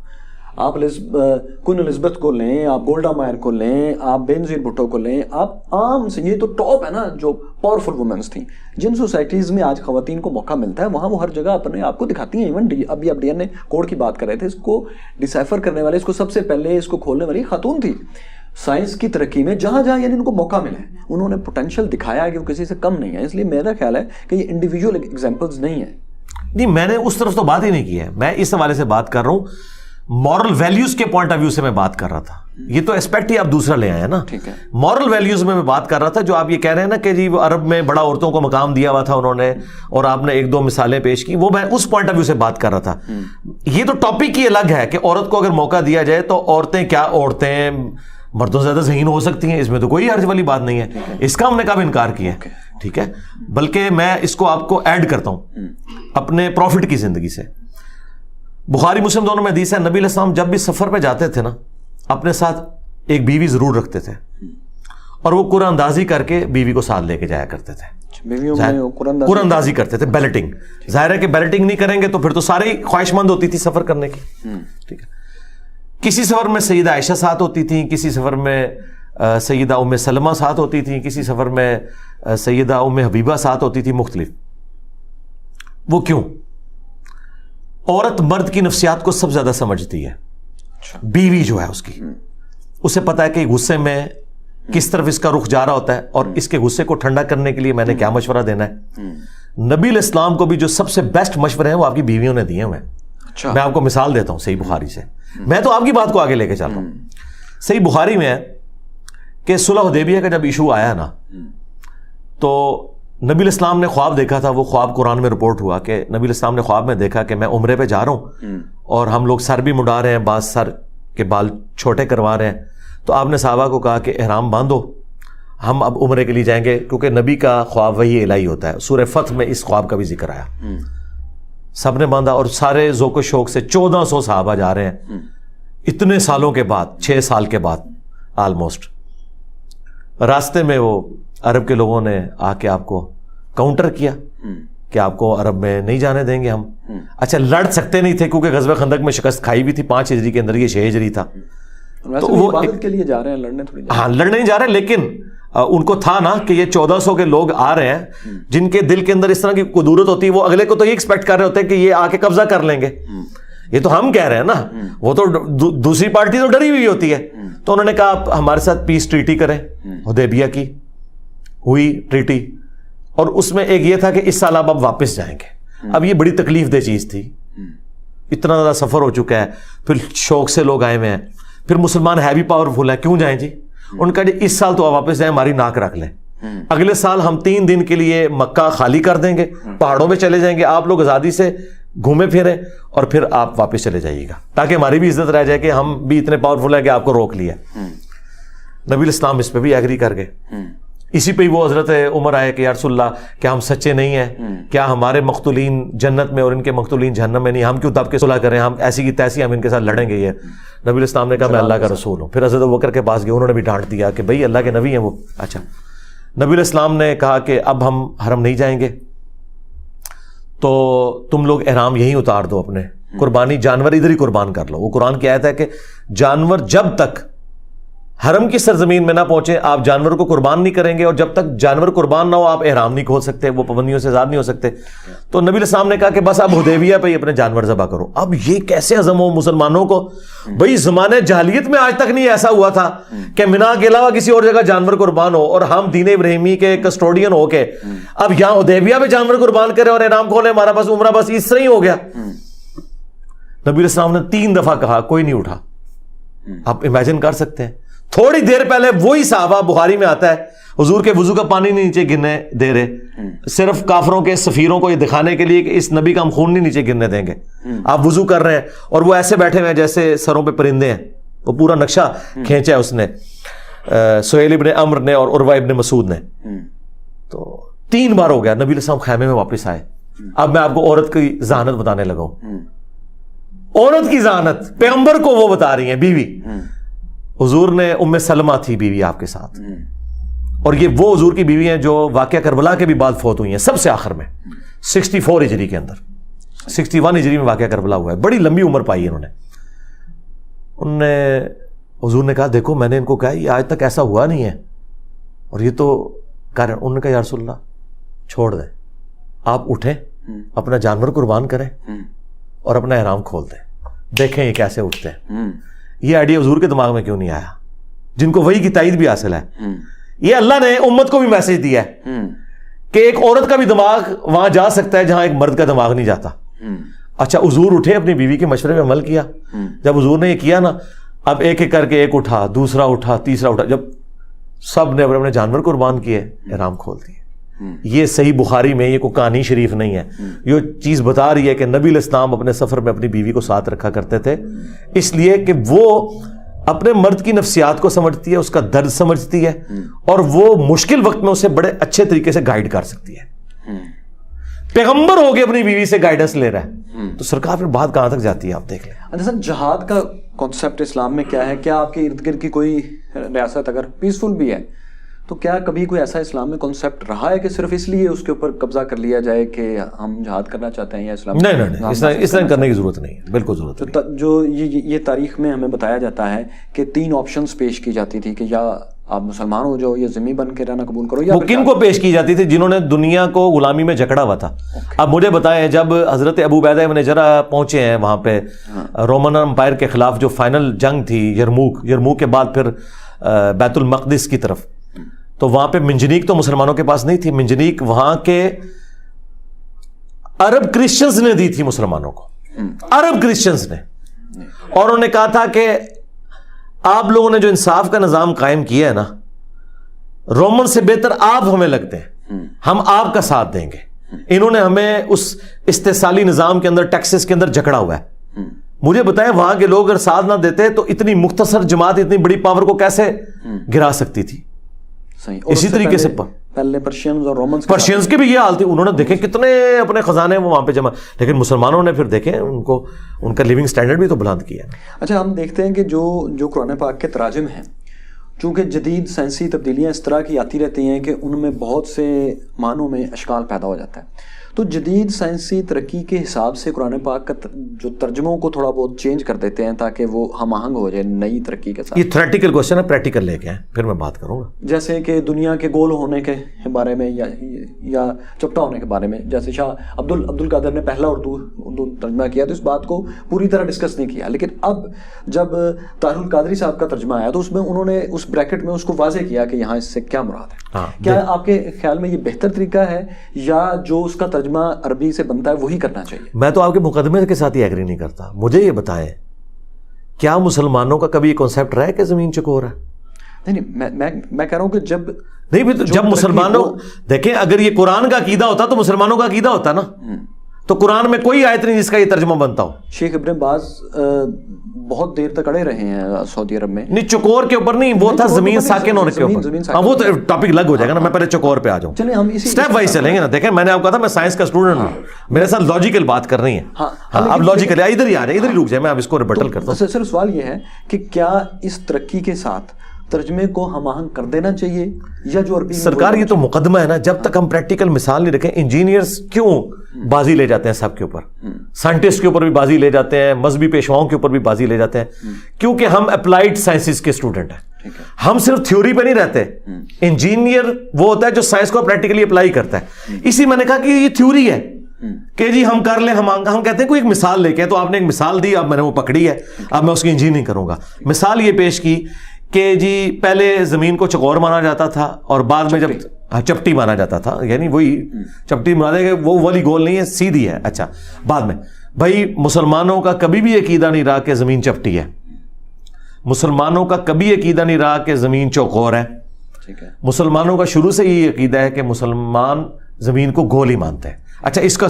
کن الزبتھ کو لیں, آپ گولڈا مائر کو لیں, آپ بینظیر بھٹو کو لیں, آپ عام سے, یہ تو ٹاپ ہے نا جو پاورفل وومنس تھیں. جن سوسائٹیز میں آج خواتین کو موقع ملتا ہے وہاں وہ ہر جگہ اپنے آپ کو دکھاتی ہیں. ایون ابھی آپ ڈی این اے کوڈ کی بات کر رہے تھے, اس کو ڈیسائفر کرنے والے, اس کو سب سے پہلے اس کو کھولنے والی خاتون تھی. سائنس کی ترقی میں جہاں جہاں یعنی ان کو موقع ملا ہے, انہوں نے پوٹینشیل دکھایا کہ وہ کسی سے کم نہیں ہے. اس لیے میرا خیال ہے کہ یہ انڈیویجول ایگزامپلز نہیں ہیں. نہیں, میں نے اس طرف تو بات ہی نہیں کی ہے. میں اس حوالے سے بات کر رہا ہوں مورل ویلیوز کے پوائنٹ آف ویو سے میں بات کر رہا تھا. یہ تو اسپیکٹ ہی آپ دوسرا لے آئے ہیں نا. مورل ویلیوز میں بات کر رہا تھا. جو آپ یہ کہہ رہے ہیں نا کہ جی وہ عرب میں بڑا عورتوں کو مقام دیا ہوا تھا انہوں نے, اور آپ نے ایک دو مثالیں پیش کی, وہ میں اس پوائنٹ آف ویو سے بات کر رہا تھا. یہ تو ٹاپک ہی الگ ہے کہ عورت کو اگر موقع دیا جائے تو عورتیں کیا عورتیں مردوں سے زیادہ ذہین ہو سکتی ہیں, اس میں تو کوئی حرج والی بات نہیں ہے. اس کا ہم نے کب انکار کیا ہے؟ ٹھیک ہے, بلکہ میں اس کو آپ کو ایڈ کرتا ہوں اپنے پروفٹ کی زندگی سے. بخاری مسلم دونوں میں حدیث ہے, نبی علیہ السلام جب بھی سفر پہ جاتے تھے نا, اپنے ساتھ ایک بیوی ضرور رکھتے تھے, اور وہ قرآن اندازی کر کے بیوی کو ساتھ لے کے جایا کرتے تھے. قرآن اندازی کرتے تھے, بیلٹنگ. ظاہر ہے کہ بیلٹنگ نہیں کریں گے تو پھر تو سارے ہی خواہش مند ہوتی تھی سفر کرنے کی. ٹھیک ہے, کسی سفر میں سیدہ عائشہ ساتھ ہوتی تھیں, کسی سفر میں سیدہ ام سلمہ ساتھ ہوتی تھیں, کسی سفر میں سیدہ ام حبیبہ ساتھ ہوتی تھی, مختلف. وہ کیوں؟ عورت مرد کی نفسیات کو سب زیادہ سمجھتی ہے. بیوی جو ہے اس کی, اسے پتا ہے کہ غصے میں کس طرف اس کا رخ جا رہا ہوتا ہے, اور اس کے غصے کو ٹھنڈا کرنے کے لیے میں نے کیا مشورہ دینا ہے. نبی علیہ السلام کو بھی جو سب سے بیسٹ مشورے ہیں وہ آپ کی بیویوں نے دیے ہوئے ہیں. میں آپ کو مثال دیتا ہوں صحیح بخاری سے. میں تو آپ کی بات کو آگے لے کے چل رہا ہوں. صحیح بخاری میں ہے کہ صلح حدیبیہ کا جب ایشو آیا نا, تو نبی علیہ السلام نے خواب دیکھا تھا. وہ خواب قرآن میں رپورٹ ہوا کہ نبی علیہ السلام نے خواب میں دیکھا کہ میں عمرے پہ جا رہا ہوں, اور ہم لوگ سر بھی مڈا رہے ہیں, بعض سر کے بال چھوٹے کروا رہے ہیں. تو آپ نے صحابہ کو کہا کہ احرام باندھو, ہم اب عمرے کے لیے جائیں گے, کیونکہ نبی کا خواب وحی الہی ہوتا ہے. سورہ فتح میں اس خواب کا بھی ذکر آیا. سب نے باندھا, اور سارے ذوق و شوق سے 1400 صحابہ جا رہے ہیں, اتنے سالوں کے بعد, 6 سال کے بعد آلموسٹ. راستے میں وہ عرب کے لوگوں نے آ کے آپ کو کاؤنٹر کیا کہ آپ کو عرب میں نہیں جانے دیں گے ہم. اچھا, لڑ سکتے نہیں تھے کیونکہ غزوہ خندق میں شکست کھائی بھی تھی 5 ہجری کے اندر, یہ 6 ہجری تھا. تو وہ عبادت کے لیے جا رہے ہیں, لڑنے تھوڑی. ہاں, لڑنے نہیں جا رہے, لیکن ان کو تھا نا کہ یہ 1400 کے لوگ آ رہے ہیں جن کے دل کے اندر اس طرح کی قدورت ہوتی ہے, وہ اگلے کو تو یہ ایکسپیکٹ کر رہے ہوتے ہیں کہ یہ آ کے قبضہ کر لیں گے. یہ تو ہم کہہ رہے ہیں نا, وہ تو دوسری پارٹی تو ڈری ہوئی ہوتی ہے. تو انہوں نے کہا آپ ہمارے ساتھ پیس ٹریٹی کریں. حدیبیہ کی ہوئی ٹریٹی, اور اس میں ایک یہ تھا کہ اس سال آپ واپس جائیں گے. اب یہ بڑی تکلیف دہ چیز تھی, اتنا زیادہ سفر ہو چکا ہے, پھر شوق سے لوگ آئے ہوئے ہیں, پھر مسلمان ہے بھی پاورفل ہیں, کیوں جائیں جی. ان کا اس سال تو آپ واپس جائیں, ہماری ناک رکھ لیں, اگلے سال ہم 3 دن کے لیے مکہ خالی کر دیں گے, پہاڑوں میں چلے جائیں گے, آپ لوگ آزادی سے گھومے پھریں, اور پھر آپ واپس چلے جائیے گا, تاکہ ہماری بھی عزت رہ جائے کہ ہم بھی اتنے پاورفل ہیں کہ آپ کو روک لیا. نبی علیہ السلام اس پہ بھی ایگری کر گئے. اسی پہ وہ حضرت عمر آئے کہ یا رسول اللہ, کیا ہم سچے نہیں ہیں؟ کیا ہمارے مقتولین جنت میں اور ان کے مقتولین جہنم میں نہیں؟ ہم کیوں دب کے صلح کریں, ہم ایسی کی تیسی ہم ان کے ساتھ لڑیں گے. یہ نبی علیہ السلام نے کہا میں اللہ کا رسول ہوں. پھر حضرت ابوبکر کے پاس گئے, انہوں نے بھی ڈانٹ دیا کہ بھائی اللہ کے نبی ہیں وہ. اچھا, نبی علیہ السلام نے کہا کہ اب ہم حرم نہیں جائیں گے, تو تم لوگ احرام یہیں اتار دو اپنے, قربانی جانور ادھر ہی قربان کر لو. وہ قرآن کی آیت ہے کہ جانور جب تک حرم کی سرزمین میں نہ پہنچے آپ جانور کو قربان نہیں کریں گے, اور جب تک جانور قربان نہ ہو آپ احرام نہیں کھول سکتے, وہ پابندیوں سے آزاد نہیں ہو سکتے. تو نبی علیہ السلام نے کہا کہ بس اب حدیبیہ پہ ہی اپنے جانور ذبح کرو. اب یہ کیسے ہضم ہو مسلمانوں کو؟ بھائی زمانے جاہلیت میں آج تک نہیں ایسا ہوا تھا کہ مینا کے علاوہ کسی اور جگہ جانور قربان ہو, اور ہم دین ابراہیمی کے کسٹوڈین ہو کے اب یہاں حدیبیہ پہ جانور قربان کریں اور احرام کھولیں, ہمارا بس عمرہ بس اس طرح ہی ہو گیا. نبی علیہ السلام نے 3 دفعہ کہا, کوئی نہیں اٹھا. آپ امیجن کر سکتے ہیں, تھوڑی دیر پہلے وہی صحابہ, بخاری میں آتا ہے, حضور کے وضو کا پانی نہیں نیچے گرنے دے رہے, صرف کافروں کے سفیروں کو یہ دکھانے کے لیے کہ اس نبی کا ہم خون نہیں نیچے گرنے دیں گے. آپ وضو کر رہے ہیں اور وہ ایسے بیٹھے ہوئے ہیں جیسے سروں پہ پرندے ہیں. وہ پورا نقشہ کھینچا ہے اس نے, سہیل ابن عمر نے اور عروہ ابن مسعود نے. تو 3 بار ہو گیا. نبی علیہ السلام خیمے میں واپس آئے. اب میں آپ کو عورت کی ذہانت بتانے لگا ہوں. عورت کی ذہانت پیغمبر کو وہ بتا رہی ہیں, بیوی. حضور نے ام سلمہ تھی بیوی آپ کے ساتھ, اور یہ وہ حضور کی بیوی ہیں جو واقعہ کربلا کے بھی بعد فوت ہوئی ہیں سب سے آخر میں 64 ہجری کے اندر. 61 ہجری میں واقعہ کربلا ہوا ہے. بڑی لمبی عمر پائی ہے انہوں نے. حضور نے کہا دیکھو میں نے ان کو کہا یہ آج تک ایسا ہوا نہیں ہے, اور یہ تو کارن. انہوں نے کہا یا رسول اللہ چھوڑ دیں, آپ اٹھیں, اپنا جانور قربان کریں اور اپنا احرام کھول دیں, دیکھیں یہ کیسے اٹھتے ہیں. یہ آئیڈیا حضور کے دماغ میں کیوں نہیں آیا, جن کو وحی کی تائید بھی حاصل ہے؟ یہ اللہ نے امت کو بھی میسج دیا ہے کہ ایک عورت کا بھی دماغ وہاں جا سکتا ہے جہاں ایک مرد کا دماغ نہیں جاتا. اچھا حضور اٹھے, اپنی بیوی کے مشورے میں عمل کیا. جب حضور نے یہ کیا نا, اب ایک ایک کر کے ایک اٹھا, دوسرا اٹھا, تیسرا اٹھا, جب سب نے اپنے جانور قربان کیے, احرام کھول دیے. یہ صحیح بخاری میں, یہ کوئی کہانی شریف نہیں ہے, یہ چیز بتا رہی ہے کہ نبی علیہ السلام اپنے سفر میں اپنی بیوی کو ساتھ رکھا کرتے تھے, اس لیے کہ وہ اپنے مرد کی نفسیات کو سمجھتی ہے, اس کا درد سمجھتی ہے, اور وہ مشکل وقت میں اسے بڑے اچھے طریقے سے گائیڈ کر سکتی ہے. پیغمبر ہو کے اپنی بیوی سے گائیڈنس لے رہا ہے, تو سرکار پھر بات کہاں تک جاتی ہے آپ دیکھ لیں. اچھا سر, جہاد کا کانسیپٹ اسلام میں کیا ہے؟ کیا آپ کے ارد گرد کی کوئی ریاست اگر پیسفل بھی ہے تو کیا کبھی کوئی ایسا اسلام میں کانسیپٹ رہا ہے کہ صرف اس لیے اس کے اوپر قبضہ کر لیا جائے کہ ہم جہاد کرنا چاہتے ہیں, یا اسلام نہیں, اس طرح کرنے کی ضرورت نہیں ہے, بالکل ضرورت نہیں. جو یہ تاریخ میں ہمیں بتایا جاتا ہے کہ 3 آپشنز پیش کی جاتی تھی کہ یا آپ مسلمان ہو جاؤ, یا ذمہ بن کے رہنا قبول کرو, یا وہ کن کو پیش کی جاتی تھی؟ جنہوں نے دنیا کو غلامی میں جکڑا ہوا تھا. اب مجھے بتائیں, جب حضرت ابو عبیدہ ابن جرح پہنچے ہیں وہاں پہ رومن امپائر کے خلاف, جو فائنل جنگ تھی یرموک کے بعد پھر بیت المقدس کی طرف, تو وہاں پہ منجنیق تو مسلمانوں کے پاس نہیں تھی, منجنیق وہاں کے عرب کرسچنز نے دی تھی مسلمانوں کو, عرب کرسچنز نے, اور انہوں نے کہا تھا کہ آپ لوگوں نے جو انصاف کا نظام قائم کیا ہے نا, رومن سے بہتر آپ ہمیں لگتے ہیں, ہم آپ کا ساتھ دیں گے. انہوں نے ہمیں اس استحصالی نظام کے اندر, ٹیکسس کے اندر جکڑا ہوا ہے. مجھے بتائیں, وہاں کے لوگ اگر ساتھ نہ دیتے تو اتنی مختصر جماعت اتنی بڑی پاور کو کیسے گرا سکتی تھی؟ اسی طریقے سے پہلے پرشینز اور رومنز, پرشینز کے بھی یہ حال تھی. انہوں نے دیکھیں کتنے اپنے خزانے وہ وہاں پہ جمع, لیکن مسلمانوں نے پھر دیکھیں ان کا لیونگ سٹینڈرڈ بھی تو بلند کیا. اچھا, ہم دیکھتے ہیں کہ جو قرآن پاک کے تراجم ہیں, چونکہ جدید سائنسی تبدیلیاں اس طرح کی آتی رہتی ہیں کہ ان میں بہت سے معنوں میں اشکال پیدا ہو جاتا ہے, تو جدید سائنسی ترقی کے حساب سے قرآن پاک کا جو ترجموں کو تھوڑا بہت چینج کر دیتے ہیں تاکہ وہ ہم آہنگ ہو جائے نئی ترقی کے ساتھ. یہ تھیوریٹیکل کوسچن ہے, پریکٹیکل لے کے ہیں, پھر میں بات کروں گا. جیسے کہ دنیا کے گول ہونے کے بارے میں یا چپٹا ہونے کے بارے میں, جیسے شاہ عبد القادر نے پہلا اردو ترجمہ کیا تو اس بات کو پوری طرح ڈسکس نہیں کیا, لیکن اب جب طاہر القادری صاحب کا ترجمہ آیا تو اس میں انہوں نے اس بریکٹ میں اس کو واضح کیا کہ یہاں اس سے کیا مراد ہے. کیا آپ کے خیال میں یہ بہتر طریقہ ہے, یا جو اس کا ترجمہ عربی سے بنتا ہے وہی کرنا چاہیے؟ میں تو آپ کے مقدمے کے ساتھ ہی ایگری نہیں کرتا. مجھے یہ بتائیں, کیا مسلمانوں کا کبھی یہ کانسیپٹ رہا ہے کہ زمین چکور ہے؟ نہیں, میں کہہ رہا ہوں کہ جب مسلمانوں, دیکھیں اگر یہ قرآن کا عقیدہ ہوتا تو مسلمانوں کا عقیدہ ہوتا نا, تو قرآن میں کوئی آیت نہیں جس کا یہ ترجمہ بنتا ہو. شیخ ابن باز بہت دیر تک اڑے رہے ہیں سعودی عرب میں. نہیں, چکور کے اوپر نہیں, وہ تھا زمین ساکن ہونے کے اوپر. ہاں, وہ تو ٹاپک الگ ہو جائے گا نا, میں پہلے چکور پہ آ جاؤں. چلیں ہم اسی اسٹیپ وائز چلیں گے نا. دیکھیں میں نے آپ کہا تھا میں سائنس کا اسٹوڈنٹ ہوں, میرے ساتھ لاجیکل بات کر رہی ہیں. ہاں, اب لاجیکل ادھر ہی آ رہے ہیں, ادھر ہی رک جائے, میں اب اس کو ریبٹل کرتا ہوں. صرف سوال یہ ہے کہ کیا اس ترقی کے ساتھ ترجمے کو ہم آہنگ کر دینا چاہیے, یا جو عربی سرکار یہ تو مقدمہ ہے نا, جب تک ہم پریکٹیکل مثال نہیں رکھیں. انجینئرز کیوں بازی لے جاتے ہیں سب کے اوپر, سائنٹسٹ کے اوپر بھی بازی لے جاتے ہیں, مذہبی پیشواؤں کے اوپر بھی بازی لے جاتے ہیں, کیونکہ ہم اپلائیڈ سائنسز کے اسٹوڈنٹ ہیں. ہم صرف تھیوری پہ نہیں رہتے. انجینئر وہ ہوتا ہے جو سائنس کو پریکٹیکلی اپلائی کرتا ہے. اسی میں نے کہا کہ یہ تھیوری ہے کہ جی ہم کر لیں, ہم کہتے ہیں کوئی ایک مثال لے کے, تو آپ نے ایک مثال دی, اب میں نے وہ پکڑی ہے, اب میں اس کی انجینئرنگ کروں گا. مثال یہ پیش کی کہ جی پہلے زمین کو چکور مانا جاتا تھا, اور بعد میں جب چپٹی مانا جاتا تھا, یعنی وہی چپٹی مانا کہ وہ والی گول نہیں ہے, سیدھی ہے. اچھا, بعد میں بھائی مسلمانوں کا کبھی بھی عقیدہ نہیں رہا کہ زمین چپٹی ہے, مسلمانوں کا کبھی عقیدہ نہیں رہا کہ زمین چوکور ہے. مسلمانوں کا شروع سے یہ عقیدہ ہے کہ مسلمان زمین کو گول ہی مانتے ہیں. اچھا, اس کا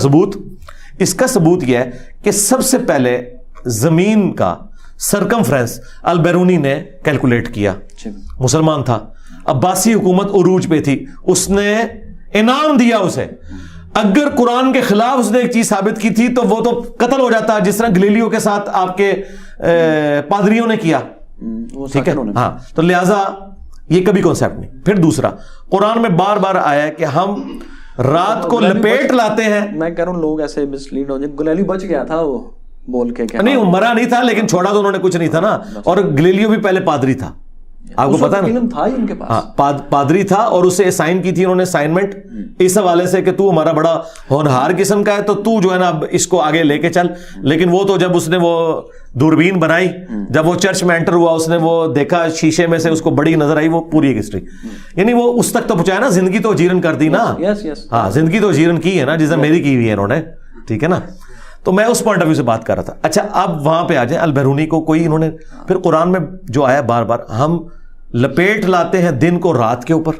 ثبوت یہ ہے کہ سب سے پہلے زمین کا سرکمفرنس البیرونی نے کیلکولیٹ کیا, مسلمان تھا, عباسی حکومت عروج پہ تھی, اس نے انعام دیا اسے. اگر قرآن کے خلاف اس نے ایک چیز ثابت کی تھی تو وہ تو قتل ہو جاتا, جس طرح گلیلیو کے ساتھ آپ کے پادریوں نے کیا. ٹھیک ہے, ہاں, تو لہذا یہ کبھی کانسیپٹ نہیں. پھر دوسرا, قرآن میں بار بار آیا ہے کہ ہم رات کو لپیٹ لاتے ہیں. میں کہہ رہا ہوں لوگ ایسے مسلیڈ ہو جائے, گلیلیو بچ گیا تھا وہ بول کے, نہیں وہ مرا نہیں تھا, لیکن چھوڑا تو انہوں نے کچھ نہیں تھا نا. اور گلیلیو بھی پہلے پادری تھا, آپ کو پتا نا, پادری تھا, اور اسے اسائن کی تھی انہوں نے اسائنمنٹ اس حوالے سے کہ تو ہمارا بڑا ہونہار قسم کا ہے, تو تو جو ہے نا اس کو آگے لے کے چل. لیکن وہ تو جب اس نے وہ دوربین بنائی, جب وہ چرچ میں انٹر ہوا, اس نے وہ دیکھا شیشے میں سے, اس کو بڑی نظر آئی, وہ پوری ایک ہسٹری, یعنی وہ اس تک تو پہنچایا نا, زندگی تو جیرن کر دی نا. ہاں, زندگی تو جیرن کی ہے نا, جس نے میری کی ہوئی ہے انہوں نے. ٹھیک ہے نا. تو میں اس پوائنٹ آف ویو سے بات کر رہا تھا. اچھا اب وہاں پہ آ جائیں, البیرونی کو کوئی انہوں نے پھر قرآن میں جو آیا بار بار, ہم لپیٹ لاتے ہیں دن کو رات کے اوپر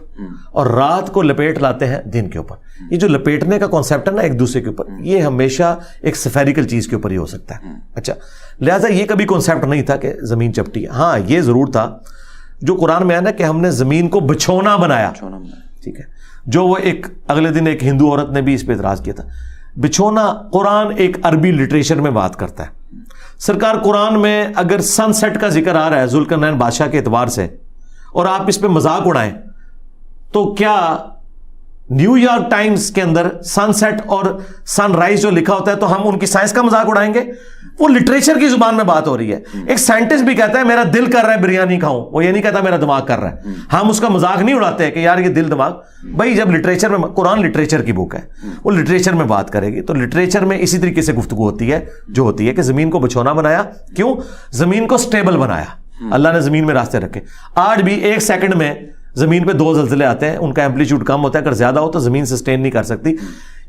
اور رات کو لپیٹ لاتے ہیں دن کے اوپر. یہ جو لپیٹنے کا کانسیپٹ ہے نا ایک دوسرے کے اوپر, یہ ہمیشہ ایک سفیریکل چیز کے اوپر ہی ہو سکتا ہے. اچھا لہٰذا یہ کبھی کانسیپٹ نہیں تھا کہ زمین چپٹی ہے. ہاں یہ ضرور تھا جو قرآن میں ہے نا کہ ہم نے زمین کو بچھونا بنایا, ٹھیک ہے, جو وہ ایک اگلے دن ایک ہندو عورت نے بھی اس پہ اعتراض کیا تھا. بچھونا قرآن ایک عربی لٹریچر میں بات کرتا ہے. سرکار قرآن میں اگر سن سیٹ کا ذکر آ رہا ہے ذوالقرنین بادشاہ کے اعتبار سے اور آپ اس پہ مذاق اڑائیں, تو کیا نیو یارک ٹائمز کے اندر سن سیٹ اور سن رائز جو لکھا ہوتا ہے تو ہم ان کی سائنس کا مذاق اڑائیں گے؟ وہ لٹریچر کی زبان میں بات ہو رہی ہے. ایک سائنٹسٹ بھی کہتا ہے میرا دل کر رہا ہے بریانی کھاؤں, وہ یہ نہیں کہتا میرا دماغ کر رہا ہے. ہم اس کا مذاق نہیں اڑاتے کہ یار یہ دل دماغ. بھائی جب لٹریچر میں, قرآن لٹریچر کی بک ہے, وہ لٹریچر میں بات کرے گی تو لٹریچر میں اسی طریقے سے گفتگو ہوتی ہے جو ہوتی ہے کہ زمین کو بچھونا بنایا. کیوں؟ زمین کو سٹیبل بنایا. اللہ نے زمین میں راستے رکھے. آج بھی ایک سیکنڈ میں زمین پہ 2 زلزلے آتے ہیں, ان کا ایمپلیٹیوڈ کم ہوتا ہے, اگر زیادہ ہو تو زمین سسٹین نہیں کر سکتی.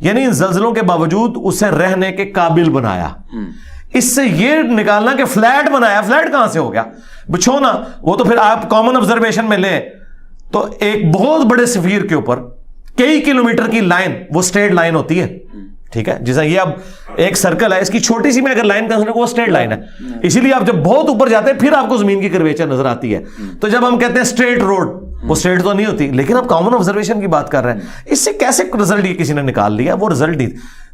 یعنی ان زلزلوں کے باوجود اسے رہنے کے قابل بنایا. اس سے یہ نکالنا کہ فلیٹ بنایا, فلیٹ کہاں سے ہو گیا؟ بچھونا. وہ تو پھر آپ کامن آبزرویشن میں لیں تو ایک بہت بڑے سفیر کے اوپر کئی کلومیٹر کی لائن, وہ اسٹریٹ لائن ہوتی ہے, ٹھیک ہے, جیسا یہ اب ایک سرکل ہے, اس کی چھوٹی سی میں اگر لائن کنسیڈر کروں وہ اسٹریٹ لائن ہے. اسی لیے آپ جب بہت اوپر جاتے ہیں پھر آپ کو زمین کی کرویچر نظر آتی ہے. تو جب ہم کہتے ہیں اسٹریٹ روڈ, وہ اسٹریٹ تو نہیں ہوتی, لیکن آپ کامن آبزرویشن کی بات کر رہے ہیں. اس سے کیسے رزلٹ یہ کسی نے نکال لیا؟ وہ رزلٹ ہی.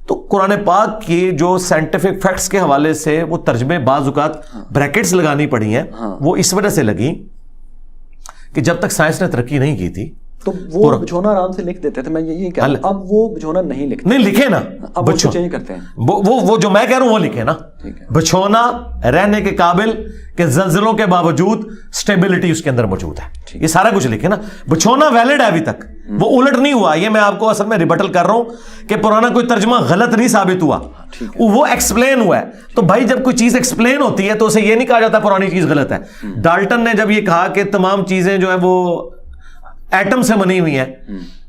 تو قرآن پاک کی جو سائنٹیفک فیکٹس کے حوالے سے وہ ترجمے بعض اوقات بریکٹس لگانی پڑی ہیں, وہ اس وجہ سے لگی کہ جب تک سائنس نے ترقی نہیں کی تھی تو وہ بچھونا آرام سے لکھ دیتے تھے. میں یہی کہہ رہا ہوں, اب وہ بچھونا نہیں لکھتے. نہیں لکھے نا, اب وہ چینج کرتے ہیں. وہ جو میں کہہ رہا ہوں وہ لکھے نا. بچھونا رہنے کے قابل کہ زلزلوں کے باوجود سٹیبلٹی اس کے اندر موجود ہے, یہ سارا کچھ لکھے نا. بچھونا ویلڈ ہے ابھی تک, وہ الٹ نہیں ہوا. یہ میں آپ کو اصل میں ریبٹل کر رہا ہوں کہ پرانا کوئی ترجمہ غلط نہیں ثابت ہوا, وہ ایکسپلین ہوا ہے. تو بھائی جب کوئی چیز ایکسپلین ہوتی ہے تو اسے یہ نہیں کہا جاتا پرانی چیز غلط ہے. ڈالٹن نے جب یہ کہا کہ تمام چیزیں جو ہے وہ ایٹم سے بنی ہوئی ہیں,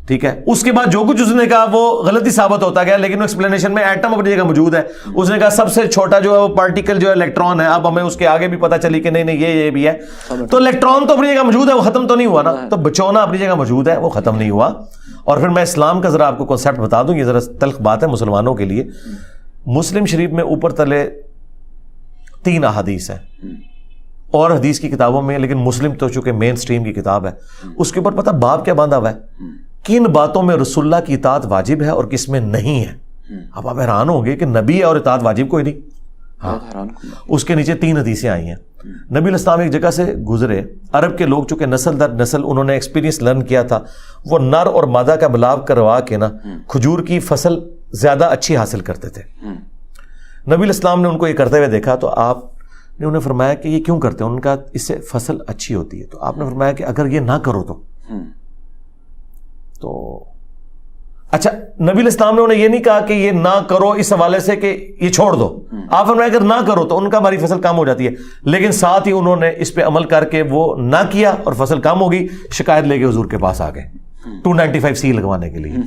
ٹھیک ہے, اس کے بعد جو کچھ اس نے کہا وہ غلطی ثابت ہوتا گیا, لیکن ایکسپلینیشن میں ایٹم اپنی جگہ موجود ہے. اس نے کہا سب سے چھوٹا جو ہے وہ پارٹیکل جو ہے الیکٹران ہے. اب ہمیں اس کے آگے بھی پتا چلی کہ نہیں یہ بھی ہے. تو الیکٹران تو اپنی جگہ موجود ہے, وہ ختم تو نہیں ہوا نا. تو بچونا اپنی جگہ موجود ہے, وہ ختم نہیں ہوا. اور پھر میں اسلام کا ذرا آپ کو کانسیپٹ بتا دوں, یہ ذرا تلخ بات ہے مسلمانوں کے لیے. مسلم شریف میں اوپر تلے 3 احادیث ہیں اور حدیث کی کتابوں میں, لیکن مسلم تو چونکہ مین سٹریم کی کتاب ہے, اس کے اوپر پتہ باب کیا باندھا ہوا ہے, کن باتوں میں رسول اللہ کی اطاعت واجب ہے اور کس میں نہیں ہے. اب آپ حیران ہوں گے کہ نبی ہے اور اطاعت واجب کوئی نہیں. ہاں, اس کے نیچے 3 حدیثیں آئی ہیں. نبی علیہ السلام ایک جگہ سے گزرے, عرب کے لوگ چونکہ نسل در نسل انہوں نے ایکسپیرینس لرن کیا تھا, وہ نر اور مادہ کا ملاپ کروا کے نا کھجور کی فصل زیادہ اچھی حاصل کرتے تھے. نبی علیہ السلام نے ان کو یہ کرتے ہوئے دیکھا تو آپ نے انہیں فرمایا کہ یہ کیوں کرتے ہیں؟ ان کا اس سے فصل اچھی ہوتی ہے. تو آپ نے فرمایا کہ اگر یہ نہ کرو تو اچھا, نبی علیہ السلام نے انہیں یہ نہیں کہا کہ یہ نہ کرو اس حوالے سے کہ یہ چھوڑ دو. آپ فرمایا اگر نہ کرو تو ان کا ہماری فصل کم ہو جاتی ہے, لیکن ساتھ ہی انہوں نے اس پہ عمل کر کے وہ نہ کیا اور فصل کم ہوگی. شکایت لے کے حضور کے پاس آ گئے 295C لگوانے کے لیے.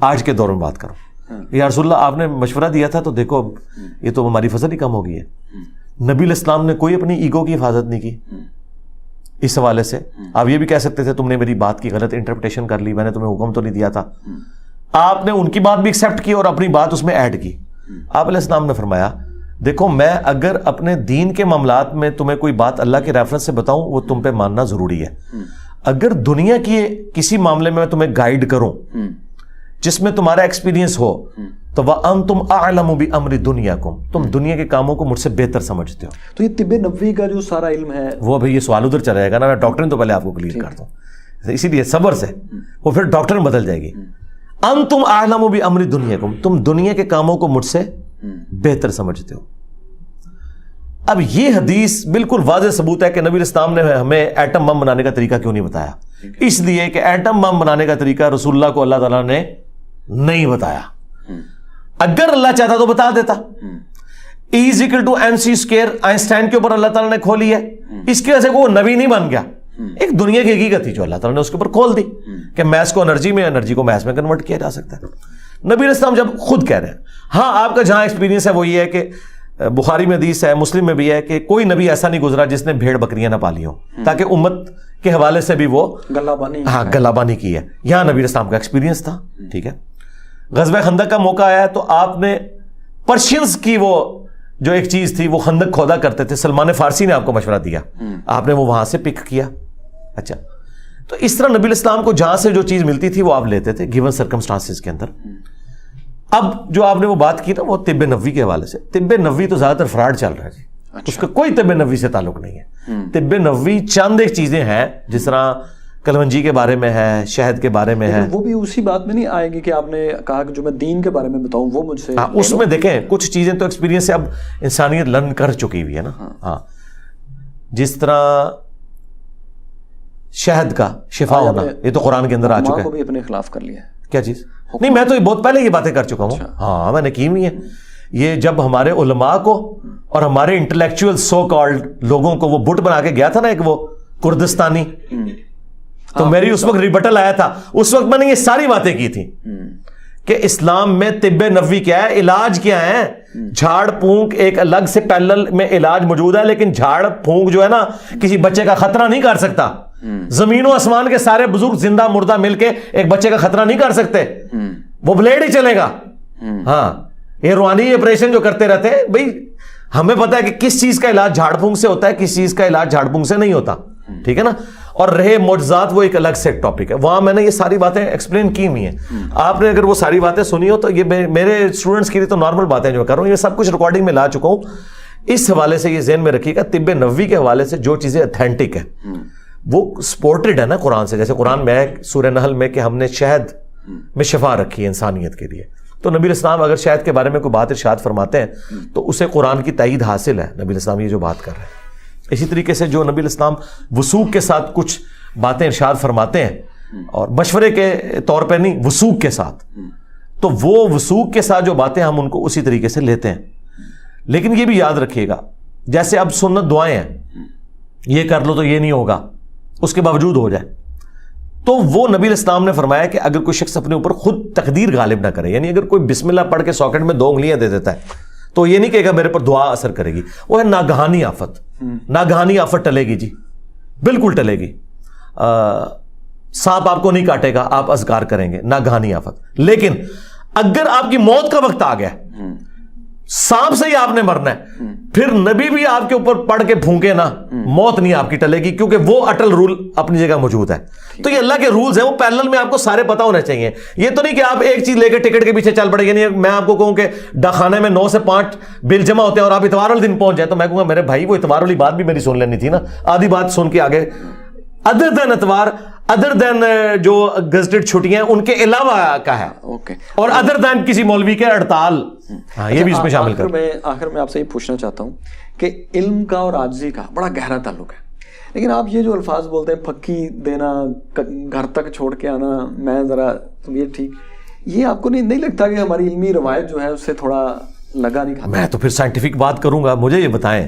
آج کے دور میں بات کرو, یا رسول اللہ آپ نے مشورہ دیا تھا تو دیکھو یہ تو ہماری فصل ہی کم ہو گئی ہے. نبی علیہ السلام نے کوئی اپنی ایگو کی حفاظت نہیں کی اس حوالے سے. آپ یہ بھی کہہ سکتے تھے تم نے میری بات کی غلط انٹرپریٹیشن کر لی, میں نے تمہیں حکم تو نہیں دیا تھا. آپ نے ان کی بات بھی ایکسیپٹ کی اور اپنی بات اس میں ایڈ کی. آپ علیہ السلام نے فرمایا دیکھو میں اگر اپنے دین کے معاملات میں تمہیں کوئی بات اللہ کے ریفرنس سے بتاؤں وہ تم پہ ماننا ضروری ہے. اگر دنیا کی کسی معاملے میں تمہیں گائیڈ کروں جس میں تمہارا ایکسپیرینس ہو تو وَأَنْتُمْ أَعْلَمُ بِأَمْرِ دُنْيَاكُمْ, تم دنیا کے کاموں کو مجھ سے بہتر سمجھتے ہو. تو یہ طب نبوی کا جو سارا علم ہے وہ بھئی یہ سوال ادھر چلا جائے گا نا, میں ڈاکٹر تو پہلے آپ کو کلیئر کرتا ہوں, اسی لیے صبر سے وہ پھر ڈاکٹر میں بدل جائے گی. أَنْتُمْ أَعْلَمُ بِأَمْرِ دُنْيَاكُمْ, تم دنیا کے کاموں کو مجھ سے بہتر سمجھتے ہو. اب یہ حدیث بالکل واضح ثبوت ہے کہ نبی علیہ السلام نے ہمیں ایٹم بم بنانے کا طریقہ کیوں نہیں بتایا. اس لیے کہ ایٹم بم بنانے کا طریقہ رسول اللہ کو اللہ تعالیٰ نے نہیں بتایا. اگر اللہ چاہتا تو بتا دیتا. E=mc² آئنسٹائن کے اوپر اللہ تعالیٰ نے کھولی ہے, اس کی وجہ سے وہ نبی نہیں بن گیا. ایک دنیا کی حقیقت تھی جو اللہ تعالیٰ نے اس کے اوپر کھول دی کہ میس کو انرجی میں, انرجی کو میس میں کنورٹ کیا جا سکتا ہے. نبی علیہ السلام جب خود کہہ رہے ہیں, ہاں آپ کا جہاں ایکسپیرینس ہے وہ یہ ہے کہ بخاری میں حدیث ہے, مسلم میں بھی ہے کہ کوئی نبی ایسا نہیں گزرا جس نے بھیڑ بکریاں نہ پالی ہوں, تاکہ امت کے حوالے سے بھی وہ گلہ بانی کی ہے. یہاں نبی علیہ السلام کا ایکسپیرینس تھا. ٹھیک ہے, غزوہ خندق کا موقع آیا تو آپ نے پرشینز کی وہ جو ایک چیز تھی وہ خندق کھودا کرتے تھے, سلمان فارسی نے آپ کو مشورہ دیا, آپ نے وہ وہاں سے پک کیا. اچھا, تو اس طرح نبی علیہ السلام کو جہاں سے جو چیز ملتی تھی وہ آپ لیتے تھے گیون سرکمسٹانسز کے اندر. اب جو آپ نے وہ بات کی نا وہ طب نبوی کے حوالے سے, طب نبوی تو زیادہ تر فراڈ چل رہا ہے جی. اس کا کوئی طب نبوی سے تعلق نہیں ہے. طب نبوی چند ایک چیزیں ہیں, جس طرح کلونجی کے بارے میں ہے, شہد کے بارے میں ہے, وہ بھی اسی بات میں نہیں آئے گی کہ آپ نے کہا کہ جو میں دین کے بارے میں بتاؤں وہ مجھ سے. اس میں دیکھیں کچھ چیزیں تو ایکسپیرینس سے اب انسانیت لرن کر چکی ہوئی ہے نا. ہاں, جس طرح شہد کا شفا ہونا یہ تو قرآن کے اندر آ چکا ہے. کو بھی اپنے خلاف کر لیا. کیا چیز؟ نہیں, میں تو بہت پہلے یہ باتیں کر چکا ہوں. ہاں, میں نے کی ہوئی ہے یہ. جب ہمارے علماء کو اور ہمارے انٹلیکچوئل سو کالڈ لوگوں کو وہ بٹ بنا کے گیا تھا نا ایک وہ کردستانی, تو میری اس وقت ریبٹل آیا تھا. اس وقت میں نے یہ ساری باتیں کی تھی کہ اسلام میں طب نبوی کیا ہے, علاج کیا ہے. جھاڑ پھونک ایک الگ سے پیرلل میں علاج موجود ہے, لیکن جھاڑ پھونک جو ہے نا کسی بچے کا خطرہ نہیں کر سکتا. زمین و آسمان کے سارے بزرگ زندہ مردہ مل کے ایک بچے کا خطرہ نہیں کر سکتے, وہ بلیڈ ہی چلے گا. ہاں, یہ روحانی آپریشن جو کرتے رہتے ہیں بھائی, ہمیں پتا ہے کہ کس چیز کا علاج جھاڑ پھونک سے ہوتا ہے, کس چیز کا علاج جھاڑ پھونک سے نہیں ہوتا. ٹھیک ہے نا. اور رہے معجزات وہ ایک الگ سے ٹاپک ہے, وہاں میں نے یہ ساری باتیں ایکسپلین کی ہوئی ہیں. آپ نے اگر وہ ساری باتیں سنی ہو تو یہ میرے اسٹوڈنٹس کے لیے تو نارمل باتیں جو میں کر رہا ہوں, یہ سب کچھ ریکارڈنگ میں لا چکا ہوں. اس حوالے سے یہ ذہن میں رکھیے گا, طب نبوی کے حوالے سے جو چیزیں اتھینٹک ہے وہ سپورٹڈ ہے نا قرآن سے. جیسے قرآن میں ہے سورہ نحل میں کہ ہم نے شہد میں شفا رکھی ہے انسانیت کے لیے, تو نبی علیہ السلام اگر شہد کے بارے میں کوئی بات ارشاد فرماتے ہیں تو اسے قرآن کی تائید حاصل ہے. نبی علیہ السلام یہ جو بات کر رہے ہیں, اسی طریقے سے جو نبی علیہ السلام وثوق کے ساتھ کچھ باتیں ارشاد فرماتے ہیں اور مشورے کے طور پہ نہیں, وثوق کے ساتھ, تو وہ وثوق کے ساتھ جو باتیں ہم ان کو اسی طریقے سے لیتے ہیں. لیکن یہ بھی یاد رکھیے گا, جیسے اب سنت دعائیں ہیں, یہ کر لو تو یہ نہیں ہوگا, اس کے باوجود ہو جائے, تو وہ نبی علیہ السلام نے فرمایا کہ اگر کوئی شخص اپنے اوپر خود تقدیر غالب نہ کرے, یعنی اگر کوئی بسم اللہ پڑھ کے ساکٹ میں 2 انگلیاں دے دیتا ہے تو یہ نہیں کہے گا میرے پر دعا اثر کرے گی, وہ ہے ناگہانی آفت. ناگہانی آفت ٹلے گی جی, بالکل ٹلے گی. سانپ آپ کو نہیں کاٹے گا, آپ اذکار کریں گے, ناگہانی آفت. لیکن اگر آپ کی موت کا وقت آ گیا, سانپ سے ہی آپ نے مرنا ہے, پھر نبی بھی آپ کے اوپر پڑھ کے پھونکے نا, موت نہیں آپ کی ٹلے گی, کیونکہ وہ اٹل رول اپنی جگہ موجود ہے. تو یہ اللہ کے رولز ہیں, وہ پیرلل میں آپ کو سارے پتہ ہونے چاہیے. یہ تو نہیں کہ آپ ایک چیز لے کے ٹکٹ کے پیچھے چل پڑے. یعنی میں آپ کو کہوں کہ ڈاکخانے میں 9 سے 5 بل جمع ہوتے ہیں اور آپ اتوار والے دن پہنچ جائیں, تو میں کہوں گا میرے بھائی وہ اتوار والی بات بھی میری سن لینی تھی نا, آدھی بات سن کے آگے. ادر دین اتوار, ادر دین جو گزٹڈ چھٹیاں ان کے علاوہ کا ہے, اور ادر دین کسی مولوی کے ہڑتال, ہاں یہ بھی اس میں شامل کر. آخر میں آپ سے یہ پوچھنا چاہتا ہوں کہ علم کا اور عاجزی کا بڑا گہرا تعلق ہے, لیکن آپ یہ جو الفاظ بولتے ہیں پھکی دینا, گھر تک چھوڑ کے آنا, میں ذرا طبیعت ٹھیک, یہ آپ کو نہیں لگتا کہ ہماری علمی روایت جو ہے اس سے تھوڑا لگا نہیں کھاتا؟ میں تو پھر سائنٹیفک بات کروں گا. مجھے یہ بتائیں,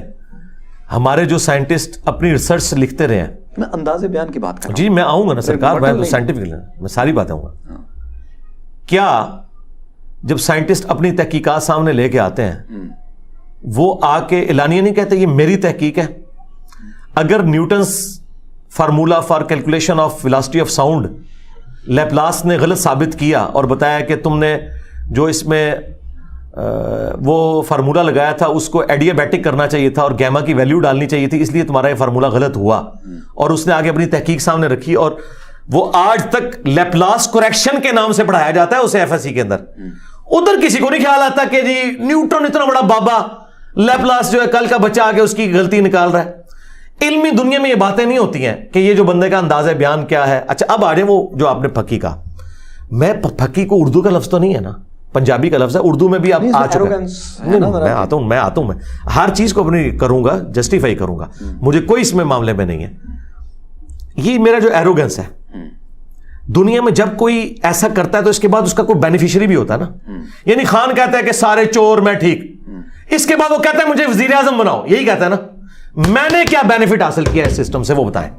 ہمارے جو سائنٹسٹ اپنی ریسرچ سے لکھتے رہے ہیں, میں انداز بیان کی بات کر رہا ہوں. جی میں آؤں گا نا سرکار, میں سائنٹیفک میں ساری باتیں آؤں گا. کیا جب سائنٹسٹ اپنی تحقیقات سامنے لے کے آتے ہیں وہ آ کے اعلانیہ نہیں کہتے یہ میری تحقیق ہے؟ اگر Newton's formula for calculation of velocity of sound Laplace نے غلط ثابت کیا اور بتایا کہ تم نے جو اس میں وہ فارمولا لگایا تھا اس کو ایڈیابیٹک کرنا چاہیے تھا اور گیما کی ویلیو ڈالنی چاہیے تھی, اس لیے تمہارا یہ فارمولا غلط ہوا, اور اس نے آگے اپنی تحقیق سامنے رکھی, اور وہ آج تک لیپلاس کریکشن کے نام سے پڑھایا جاتا ہے اسے FSC کے اندر. ادھر کسی کو نہیں خیال آتا کہ جی نیوٹن اتنا بڑا بابا, لیپلاس جو ہے کل کا بچہ آگے اس کی غلطی نکال رہا ہے. علمی دنیا میں یہ باتیں نہیں ہوتی ہیں کہ یہ جو بندے کا انداز بیان کیا ہے. اچھا اب آ جائیں وہ جو آپ نے پھکی کا, میں پھکی کو اردو کا لفظ تو نہیں ہے نا, پنجابی کا لفظ ہے, اردو میں بھی آپ آ چکا ہے. میں آتا ہوں میں ہر چیز کو اپنی کروں گا, جسٹیفائی کروں گا, مجھے کوئی اس میں معاملے میں نہیں ہے. یہ میرا جو ایروگنس ہے, دنیا میں جب کوئی ایسا کرتا ہے تو اس کے بعد اس کا کوئی بینیفیشری بھی ہوتا ہے نا. یعنی خان کہتا ہے کہ سارے چور میں ٹھیک, اس کے بعد وہ کہتا ہے مجھے وزیر اعظم بناؤ, یہی کہتا ہے نا. میں نے کیا بینیفٹ حاصل کیا اس سسٹم سے وہ بتائیں.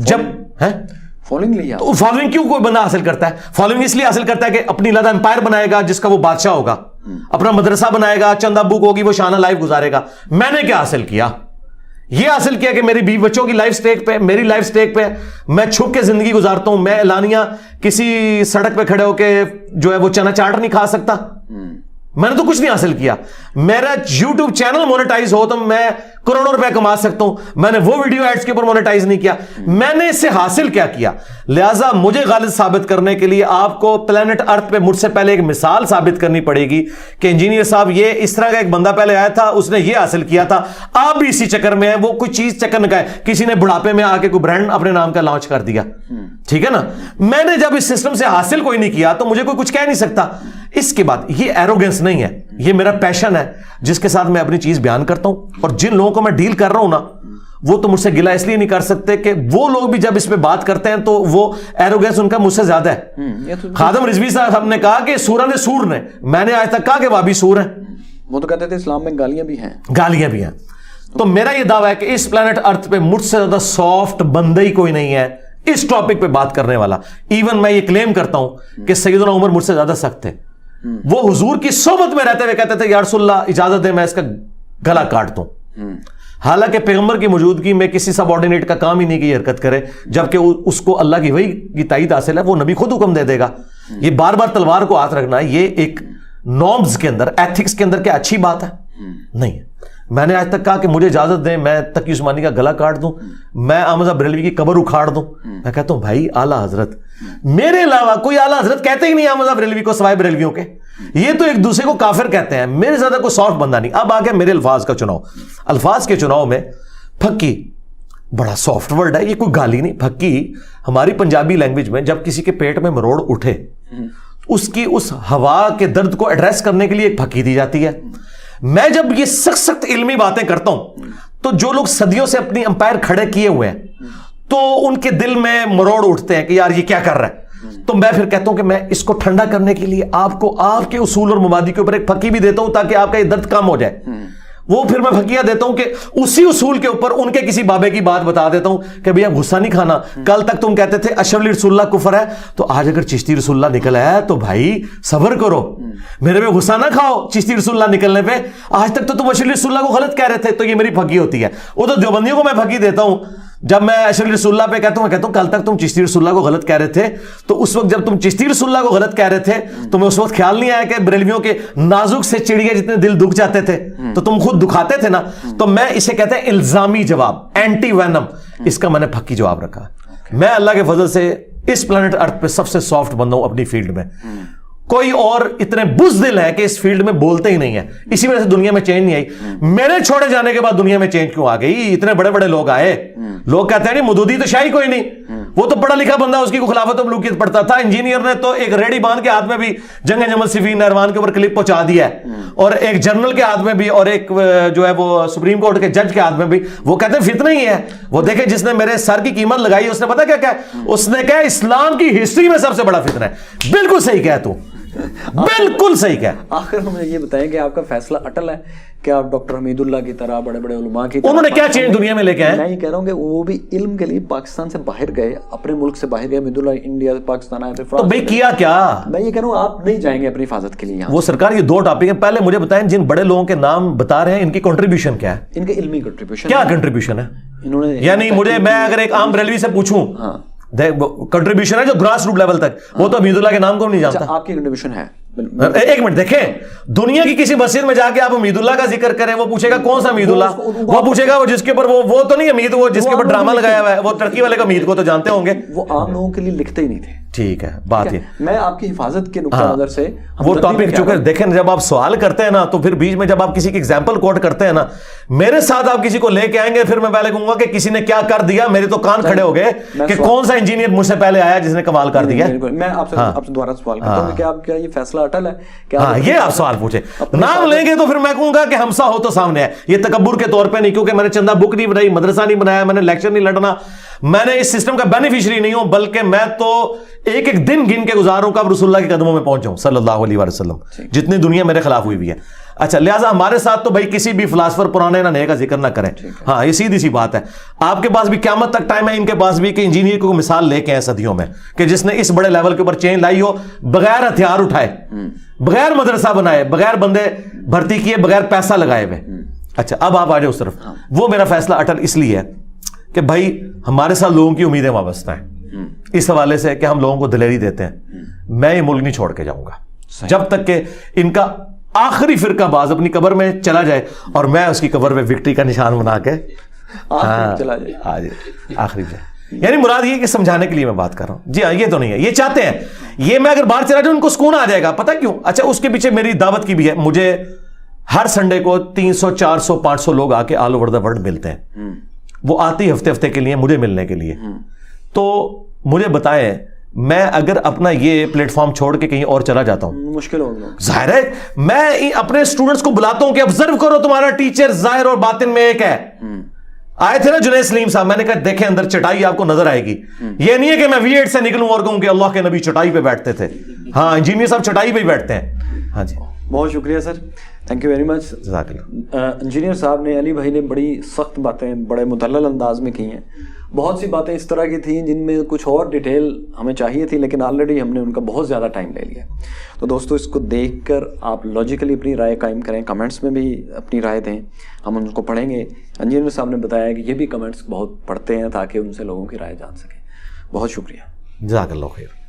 جب فالوئنگ لیا تو فالوئنگ کیوں کوئی بندہ حاصل کرتا ہے؟ فالوئنگ اس لیے حاصل کرتا ہے کہ اپنی لادہ امپائر بنائے گا جس کا وہ بادشاہ ہوگا، اپنا مدرسہ بنائے گا، چند ابو ہوگی، وہ شانہ لائف گزارے گا. میں نے کیا حاصل کیا؟ یہ حاصل کیا کہ میری بیوی بچوں کی لائف سٹیک پہ، میری لائف سٹیک پہ میں چھپ کے زندگی گزارتا ہوں. میں اعلانیہ کسی سڑک پہ کھڑے ہو کے جو ہے وہ چنا چاٹ نہیں کھا سکتا. میں نے تو کچھ نہیں حاصل کیا. میرا یوٹیوب چینل مونیٹائز ہو تو میں کروڑوں روپے کما سکتا ہوں. میں نے وہ ویڈیو ایڈز کے اوپر مونیٹائز نہیں کیا. میں نے اس سے حاصل کیا کیا؟ لہٰذا مجھے غلط ثابت کرنے کے لیے آپ کو پلانٹ ارتھ پہ مجھ سے پہلے ایک مثال ثابت کرنی پڑے گی کہ انجینئر صاحب یہ اس طرح کا ایک بندہ پہلے آیا تھا، اس نے یہ حاصل کیا تھا، آپ بھی اسی چکر میں ہیں. وہ کوئی چیز چکر نہ کہے، کسی نے بڑھاپے میں آ کے کوئی برانڈ اپنے نام کا لانچ کر دیا، ٹھیک ہے نا. میں نے جب اس سسٹم سے حاصل کوئی نہیں کیا تو مجھے کوئی کچھ کہہ نہیں سکتا. اس کے بعد یہ ایروگنس نہیں ہے، یہ میرا پیشن ہے جس کے ساتھ میں اپنی چیز بیان کرتا ہوں. اور جن لوگوں کو میں ڈیل کر رہا ہوں نا، وہ تو مجھ سے گلہ اس لیے نہیں کر سکتے کہ وہ لوگ بھی جب اس پہ بات کرتے ہیں تو وہ ایروگنس ان کا مجھ سے زیادہ ہے. خادم رضوی صاحب نے کہا کہ سورہ نے سور نے، میں نے آج تک کہا کہ وہابی سور ہیں. وہ تو کہتے تھے اسلام میں گالیاں بھی ہیں. گالیاں بھی ہیں. تو میرا یہ دعویٰ ہے کہ اس پلانٹ ارتھ پہ مجھ سے زیادہ سافٹ بندہ ہی کوئی نہیں ہے اس ٹاپک پہ بات کرنے والا. ایون میں یہ کلیم کرتا ہوں کہ سیدنا عمر مجھ سے زیادہ سخت تھے. وہ حضور کی صحبت میں رہتے ہوئے کہتے تھے یا رسول اللہ اجازت دے میں اس کا گلا کاٹ دوں. حالانکہ پیغمبر کی موجودگی میں کسی سب آرڈینیٹ کا کام ہی نہیں کہ یہ حرکت کرے، جبکہ اس کو اللہ کی وحی کی تائید حاصل ہے. وہ نبی خود حکم دے دے گا. یہ بار بار تلوار کو ہاتھ رکھنا ہے، یہ ایک نارمز کے اندر، ایتھکس کے اندر کیا اچھی بات ہے؟ نہیں. میں نے آج تک کہا کہ مجھے اجازت دیں میں تقی عثمانی کا گلا کاٹ دوں، میں احمد بریلوی کی قبر اکھاڑ دوں. میں کہتا ہوں بھائی اعلیٰ حضرت، میرے علاوہ کوئی اعلیٰ حضرت کہتے ہی نہیں احمد بریلوی کو سوائے بریلویوں کے. یہ تو ایک دوسرے کو کافر کہتے ہیں. میرے زیادہ کوئی سافٹ بندہ نہیں. اب آگے میرے الفاظ کا چناؤ. الفاظ کے چناؤ میں پھکی بڑا سافٹ ورڈ ہے، یہ کوئی گالی نہیں. پھکی ہماری پنجابی لینگویج میں جب کسی کے پیٹ میں مروڑ اٹھے اس کی اس ہوا کے درد کو ایڈریس کرنے کے لیے ایک پھکی دی جاتی ہے. میں جب یہ سخت سخت علمی باتیں کرتا ہوں تو جو لوگ صدیوں سے اپنی امپائر کھڑے کیے ہوئے ہیں تو ان کے دل میں مروڑ اٹھتے ہیں کہ یار یہ کیا کر رہا ہے. تو میں پھر کہتا ہوں کہ میں اس کو ٹھنڈا کرنے کے لیے آپ کو آپ کے اصول اور مبادی کے اوپر ایک پھکی بھی دیتا ہوں تاکہ آپ کا یہ درد کم ہو جائے. وہ پھر میں پھکیاں دیتا ہوں کہ اسی اصول کے اوپر ان کے کسی بابے کی بات بتا دیتا ہوں کہ بھئی اب غصہ نہیں کھانا. کل تک تم کہتے تھے اشرف علی رسول اللہ کفر ہے، تو آج اگر چشتی رسول اللہ نکل آیا تو بھائی صبر کرو، میرے پہ غصہ نہ کھاؤ چشتی رسول اللہ نکلنے پہ. آج تک تو تم اشرف علی رسول اللہ کو غلط کہہ رہے تھے. تو یہ میری پھکی ہوتی ہے. وہ تو دیوبندیوں کو میں پھکی دیتا ہوں جب میں اشرف علی رسول اللہ پہ کہتا ہوں، میں کہتا ہوں کل تک تم چشتی رسول اللہ کو غلط کہہ رہے تھے، تو اس وقت جب تم چشتی رسول اللہ کو غلط کہہ رہے تھے تو میں اس وقت خیال نہیں آیا کہ بریلویوں کے نازک سے چڑیے جتنے دل دکھ جاتے تھے تو تم خود دکھاتے تھے نا. تو میں اسے کہتے ہیں الزامی جواب، اینٹی وینم. اس کا میں نے پھکی جواب رکھا. میں اللہ کے فضل سے اس پلانٹ ارتھ پہ سب سے سافٹ بندہ ہوں اپنی فیلڈ میں. کوئی اور اتنے بزدل ہے کہ اس فیلڈ میں بولتے ہی نہیں ہے. اسی وجہ سے دنیا میں چینج نہیں آئی. میرے چھوڑے جانے کے بعد دنیا میں چینج کیوں آ گئی؟ اتنے بڑے بڑے لوگ آئے. لوگ کہتے ہیں نہیں مودودی تو شاہی کوئی نہیں، وہ تو پڑھا لکھا بندہ، اس کی کو خلافت و ملوکیت پڑھتا تھا. انجینئر نے تو ایک ریڈی باندھ کے ہاتھ میں بھی جنگ جمل صفین نہروان کے اوپر کلپ پہنچا دیا ہے، اور ایک جنرل کے ہاتھ میں بھی، اور ایک جو ہے وہ سپریم کورٹ کے جج کے ہاتھ میں بھی. وہ کہتے ہیں فتنہ ہی ہے. وہ دیکھیں جس نے میرے سر کی قیمت لگائی اس نے پتا کیا کہا؟ اس نے کہا اسلام کی ہسٹری میں سب سے بڑا فتنہ ہے. بالکل صحیح کہا تو، بالکل صحیح کہا. آخر میں مجھے یہ بتائیں کہ آپ کا فیصلہ اٹل ہے کہ آپ ڈاکٹر حمید اللہ کی طرح، بڑے بڑے علماء کی طرح، انہوں نے کیا چینج دنیا میں لے کے آئے؟ میں یہ کہہ رہا ہوں کہ وہ بھی علم کے لیے پاکستان سے باہر گئے، اپنے ملک سے باہر گئے. حمید اللہ انڈیا سے پاکستان آئے، تو بھائی کیا کیا؟ میں یہ کہہ رہا ہوں آپ نہیں جائیں گے اپنی حفاظت کے لیے یہاں. وہ سرکار یہ دو ٹاپک ہیں. پہلے مجھے بتائیں جن بڑے لوگوں کے نام بتا رہے ہیں ان کی کنٹریبیوشن کیا ہے؟ ان کے علمی کنٹریبیوشن کیا کنٹریبیوشن ہے؟ انہوں نے یعنی مجھے، میں اگر ایک عام بریلوی سے پوچھوں کنٹریبیوشن ہے جو گراس روٹ لیول تک، وہ تو حمید اللہ کے نام کو نہیں جانتا. آپ کی کنٹریبیوشن ہے. ایک منٹ دیکھیں، دنیا کی کسی مسجد میں جا کے آپ حمید اللہ کا ذکر کریں، وہ پوچھے گا کون سا حمید اللہ؟ وہ پوچھے گا وہ جس کے اوپر وہ تو نہیں حمید، وہ جس کے اوپر ڈرامہ لگایا ہوا ہے، وہ ترکی والے کا حمید کو تو جانتے ہوں گے. وہ عام لوگوں کے لیے لکھتے ہی نہیں تھے. ٹھیک ہے، بات یہ میں آپ کی حفاظت کے نقطہ نظر سے وہ ٹاپک چونکہ دیکھیں جب آپ سوال کرتے ہیں نا تو پھر بیچ میں جب آپ کسی کی ایگزامپل کوٹ کرتے ہیں نا، میرے ساتھ آپ کسی کو لے کے آئیں گے پھر میں پہلے کہوں گا کہ کسی نے کیا کر دیا. میرے تو کان کھڑے ہو گئے کہ کون سا انجینئر مجھ سے پہلے آیا جس نے کمال کر دیا. میں آپ سے دوبارہ سوال کرتا ہوں کہ آپ کیا یہ فیصلہ اٹل ہے؟ ہاں یہ آپ سوال پوچھے، نام لیں گے تو پھر میں کہوں گا کہ ہمسا ہو تو سامنے ہے. یہ تکبر کے طور پہ نہیں، کیونکہ میں نے چندہ بک نہیں بنائی، مدرسہ نہیں بنایا، میں نے لیکچر نہیں لڑنا، میں نے اس سسٹم کا بینیفیشری نہیں ہوں، بلکہ میں تو ایک ایک دن گن کے گزاروں کب رسول اللہ کے قدموں میں پہنچ جاؤں صلی اللہ علیہ وسلم. جتنی دنیا میرے خلاف ہوئی بھی ہے. اچھا لہٰذا ہمارے ساتھ تو بھائی کسی بھی فلاسفر پرانے نہ نئے کا ذکر نہ کریں. ہاں یہ سیدھی سی بات ہے. آپ کے پاس بھی قیامت تک ٹائم ہے, ان کے پاس بھی, کہ انجینئر کو مثال لے کے ہیں صدیوں میں کہ جس نے اس بڑے لیول کے اوپر چینج لائی ہو, بغیر ہتھیار اٹھائے, بغیر مدرسہ بنائے, بغیر بندے بھرتی کیے, بغیر پیسہ لگائے ہوئے. اچھا اب آپ آ جاؤ اس طرف. وہ میرا فیصلہ اٹل اس لیے ہے کہ بھائی ہمارے ساتھ لوگوں کی امیدیں وابستہ ہیں اس حوالے سے کہ ہم لوگوں کو دلیری دیتے ہیں. میں یہ ملک نہیں چھوڑ کے جاؤں گا جب تک کہ ان کا آخری فرقہ باز اپنی قبر میں چلا جائے اور میں اس کی قبر میں وکٹری کا نشان بنا کے چلا جائے آخری جائے. یعنی مراد یہ کہ سمجھانے کے لیے میں بات کر رہا ہوں. جی ہاں یہ تو نہیں ہے, یہ چاہتے ہیں یہ میں اگر باہر چلا جاؤں ان کو سکون آ جائے گا. پتہ کیوں؟ اچھا اس کے پیچھے میری دعوت کی بھی ہے. مجھے ہر سنڈے کو 300 400 500 لوگ آ کے آل اوور دا ورلڈ ملتے ہیں. وہ آتے ہی ہفتے کے لیے مجھے ملنے کے لیے. تو مجھے بتائیں میں اگر اپنا یہ پلیٹ فارم چھوڑ کے کہیں اور چلا جاتا ہوں مشکل ہوگا. ظاہر ہے میں اپنے اسٹوڈنٹس کو بلاتا ہوں کہ آبزرو کرو تمہارا ٹیچر ظاہر اور باطن میں ایک ہے. آئے تھے نا جنید سلیم صاحب, میں نے کہا دیکھیں اندر چٹائی آپ کو نظر آئے گی. یہ نہیں ہے کہ میں V8 سے نکلوں اور کہوں کہ اللہ کے نبی چٹائی پہ بیٹھتے تھے. ہاں انجینئر صاحب چٹائی پہ ہی بیٹھتے ہیں. ہاں جی بہت شکریہ sir, thank you very much. Engineer صاحب نے, علی بھائی نے بڑی سخت باتیں بڑے مدلل انداز میں کی ہیں. بہت سی باتیں اس طرح کی تھیں جن میں کچھ اور ڈیٹیل ہمیں چاہیے تھی, لیکن آلریڈی ہم نے ان کا بہت زیادہ ٹائم لے لیا. تو دوستو اس کو دیکھ کر آپ لاجیکلی اپنی رائے قائم کریں, کمنٹس میں بھی اپنی رائے دیں, ہم ان کو پڑھیں گے. انجینئر صاحب نے بتایا کہ یہ بھی کمنٹس بہت پڑھتے ہیں تاکہ ان سے لوگوں کی رائے جان سکیں. بہت شکریہ. جزاک اللہ خیر.